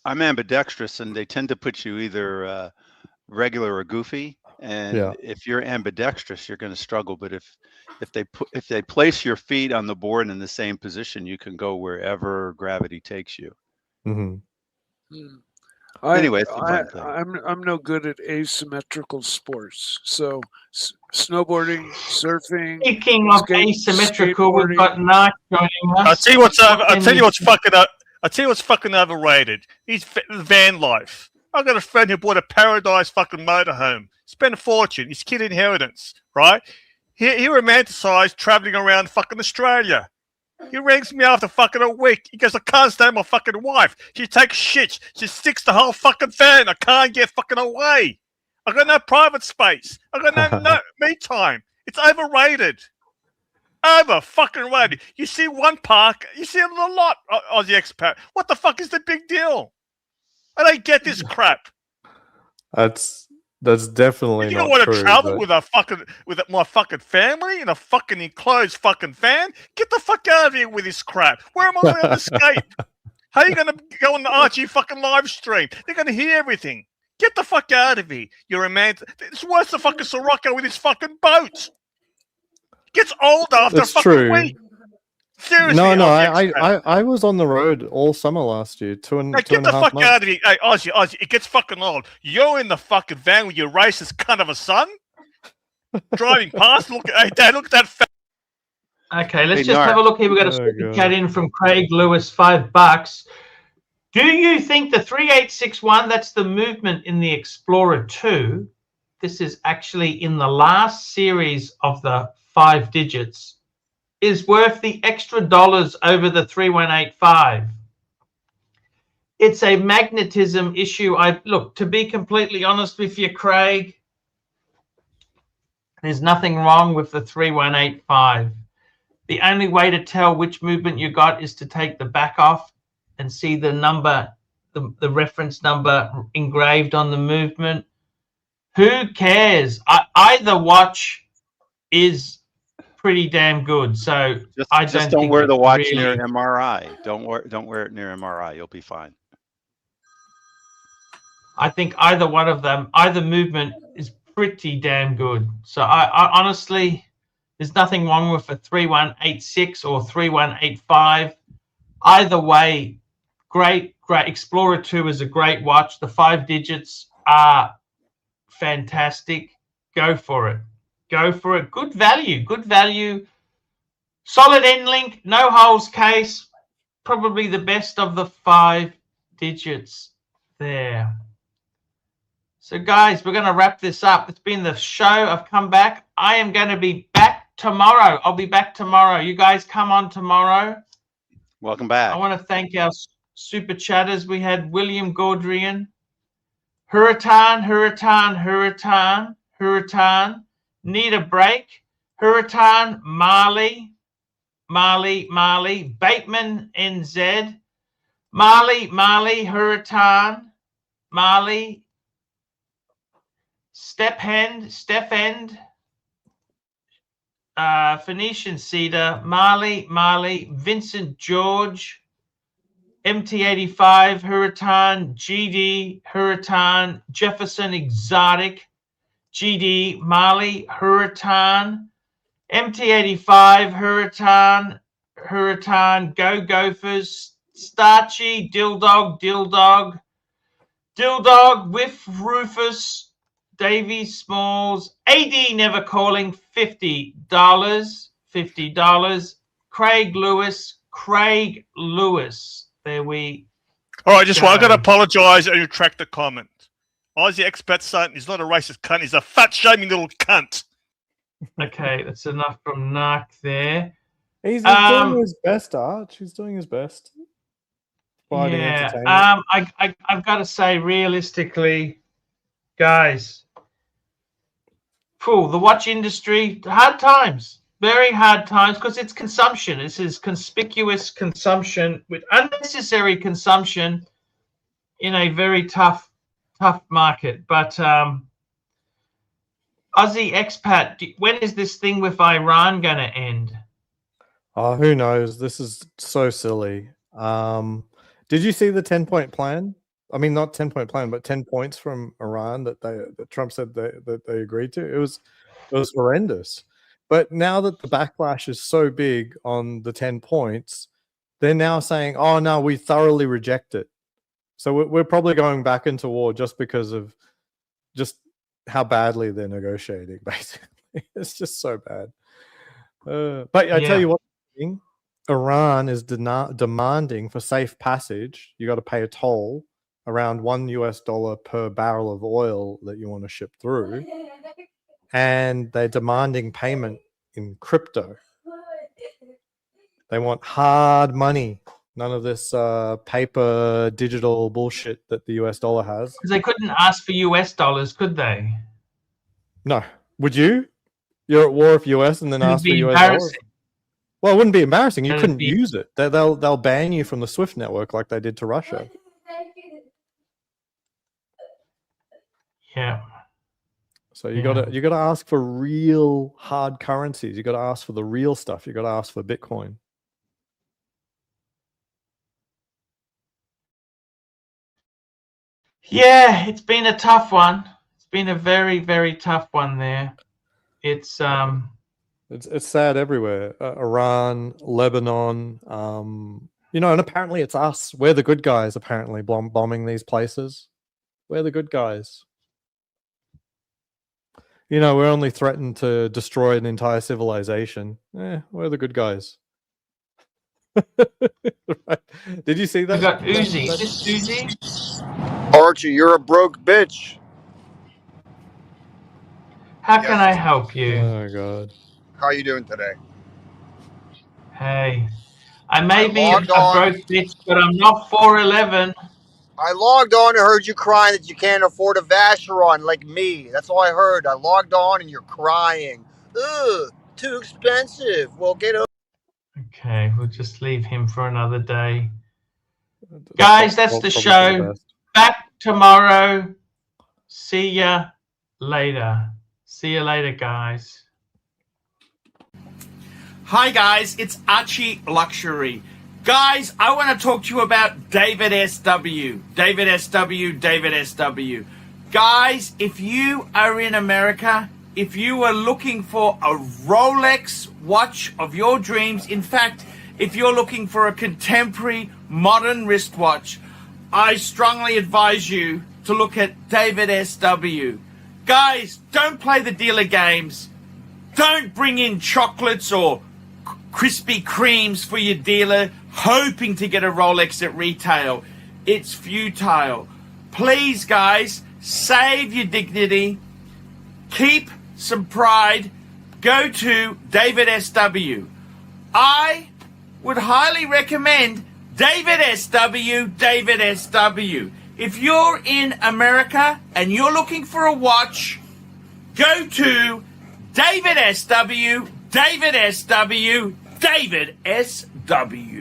I'm ambidextrous, and they tend to put you either regular or goofy. And if you're ambidextrous, you're going to struggle. But if they place your feet on the board in the same position, you can go wherever gravity takes you. Mm-hmm. Anyway, it's a fun thing. I'm no good at asymmetrical sports. So snowboarding, surfing. Speaking of asymmetrical, we've got Narc joining us. I'll tell you what's fucking overrated. He's van life. I've got a friend who bought a Paradise fucking motorhome. Spent a fortune. His kid inheritance, right? He romanticized traveling around fucking Australia. He rings me after fucking a week. He goes, I can't stand my fucking wife. She takes shit. She sticks the whole fucking fan. I can't get fucking away. I got no private space. I got no me time. It's overrated. Over fucking rated. You see one park, you see a lot, Aussie expat. What the fuck is the big deal? I don't get this crap. That's definitely You not don't want true, to travel but- with my fucking family in a fucking enclosed fucking van? Get the fuck out of here with this crap. Where am I going to escape? How are you going to go on the Archie fucking live stream? They're going to hear everything. Get the fuck out of here. You're a man. It's worse than fucking Sirocco with his fucking boat. Gets old after It's a fucking true. week. Seriously, No, Aussie expat. I was on the road all summer last year, two and Now a get the half fuck months. out of here. Hey, Aussie, it gets fucking old. You're in the fucking van with your racist cunt of a son. Driving past, look at, hey, Dad, look at that fat. Okay, let's Hey, just have a Narc. look here. We've got a Oh, super God. chat in from Craig Lewis, $5. Do you think the 3861, that's the movement in the Explorer 2, this is actually in the last series of the 5 digits, is worth the extra dollars over the 3185? It's a magnetism issue. Look, to be completely honest with you, Craig, there's nothing wrong with the 3185. The only way to tell which movement you got is to take the back off and see the number, the reference number engraved on the movement. Who cares? Either watch is pretty damn good. So I Just don't wear the it's watch really, near MRI. Don't wear it near MRI. You'll be fine. I think either one of them, either movement is pretty damn good. So I honestly, there's nothing wrong with a 3186 or 3185. Either way, great. Explorer 2 is a great watch. The 5 digits are fantastic. Go for it. Go for it. Good value. Good value. Solid end link. No holes case. Probably the best of the 5 digits there. So, guys, we're going to wrap this up. It's been the show. I've come back. I am going to be back tomorrow. I'll be back tomorrow. You guys come on tomorrow. Welcome back. I want to thank our super chatters. We had William Gaudrian, Hurritan, Need a Break, Hurritan, Marley, Bateman, NZ, Marley, Hurritan, Marley, Stephen, Phoenician Cedar, Marley, Vincent George, MT85, Hurritan, GD, Hurritan, Jefferson Exotic, GD, Marley, Hurritan, MT85, Hurritan, Go Gophers, Starchy, Dildog, Whiff Rufus, Davy Smalls, AD Never Calling, $50. Craig Lewis. There we All right, just go. one. I got to apologise and retract the comment. Aussie expat son is not a racist cunt. He's a fat shaming little cunt. Okay, that's enough from Narc there. He's doing his best, Arch. He's doing his best. Providing entertainment. I've got to say, realistically, guys, the watch industry, hard times. Very hard times because it's consumption. This is conspicuous consumption with unnecessary consumption in a very tough market. But Aussie expat, when is this thing with Iran going to end? Oh, who knows? This is so silly. Did you see the 10-point plan? I mean, not 10-point plan, but 10 points from Iran that Trump said that they agreed to. It was horrendous. But now that the backlash is so big on the 10 points, they're now saying, "Oh no, we thoroughly reject it." So we're probably going back into war just because of just how badly they're negotiating. Basically, it's just so bad. But I tell you what, Iran is demanding for safe passage. You got to pay a toll around $1 US per barrel of oil that you want to ship through. and they're demanding payment in crypto. They want hard money. None of this paper digital bullshit that the US dollar has. Because they couldn't ask for US dollars, could they? No. Would you? You're at war with US and then It'd ask for be US dollars? embarrassing. Well, it wouldn't be embarrassing. You It'd couldn't be- use it. They'll ban you from the SWIFT network like they did to Russia. Yeah. So you gotta ask for real hard currencies. You gotta ask for the real stuff. You gotta ask for Bitcoin. Yeah, it's been a tough one. It's been a very, very tough one there. It's sad everywhere. Iran, Lebanon, you know, and apparently it's us. We're the good guys. Apparently, bombing these places. We're the good guys. You know, we're only threatened to destroy an entire civilization. We're the good guys. Right. Did you see that? we got Uzi. Is this Uzi? Archie, you're a broke bitch. How can I help you? Oh God. How you doing today? Hey, I may be a logged on. broke bitch, but I'm not 4'11". I logged on and heard you crying that you can't afford a Vacheron like me. That's all I heard. I logged on and you're crying. Ugh, too expensive. Well, get over. Okay, we'll just leave him for another day. Guys, that's the show. Back tomorrow. See ya later. See you later, guys. Hi, guys. It's ArchieLuxury. Guys, I want to talk to you about David SW. David SW, David SW. Guys, if you are in America, if you are looking for a Rolex watch of your dreams, in fact, if you're looking for a contemporary modern wristwatch, I strongly advise you to look at David SW. Guys, don't play the dealer games. Don't bring in chocolates or Krispy Kremes for your dealer hoping to get a Rolex at retail. It's futile. Please, guys, save your dignity. Keep some pride. Go to David SW. I would highly recommend David SW, David SW. If you're in America and you're looking for a watch, go to David SW, David SW, David SW.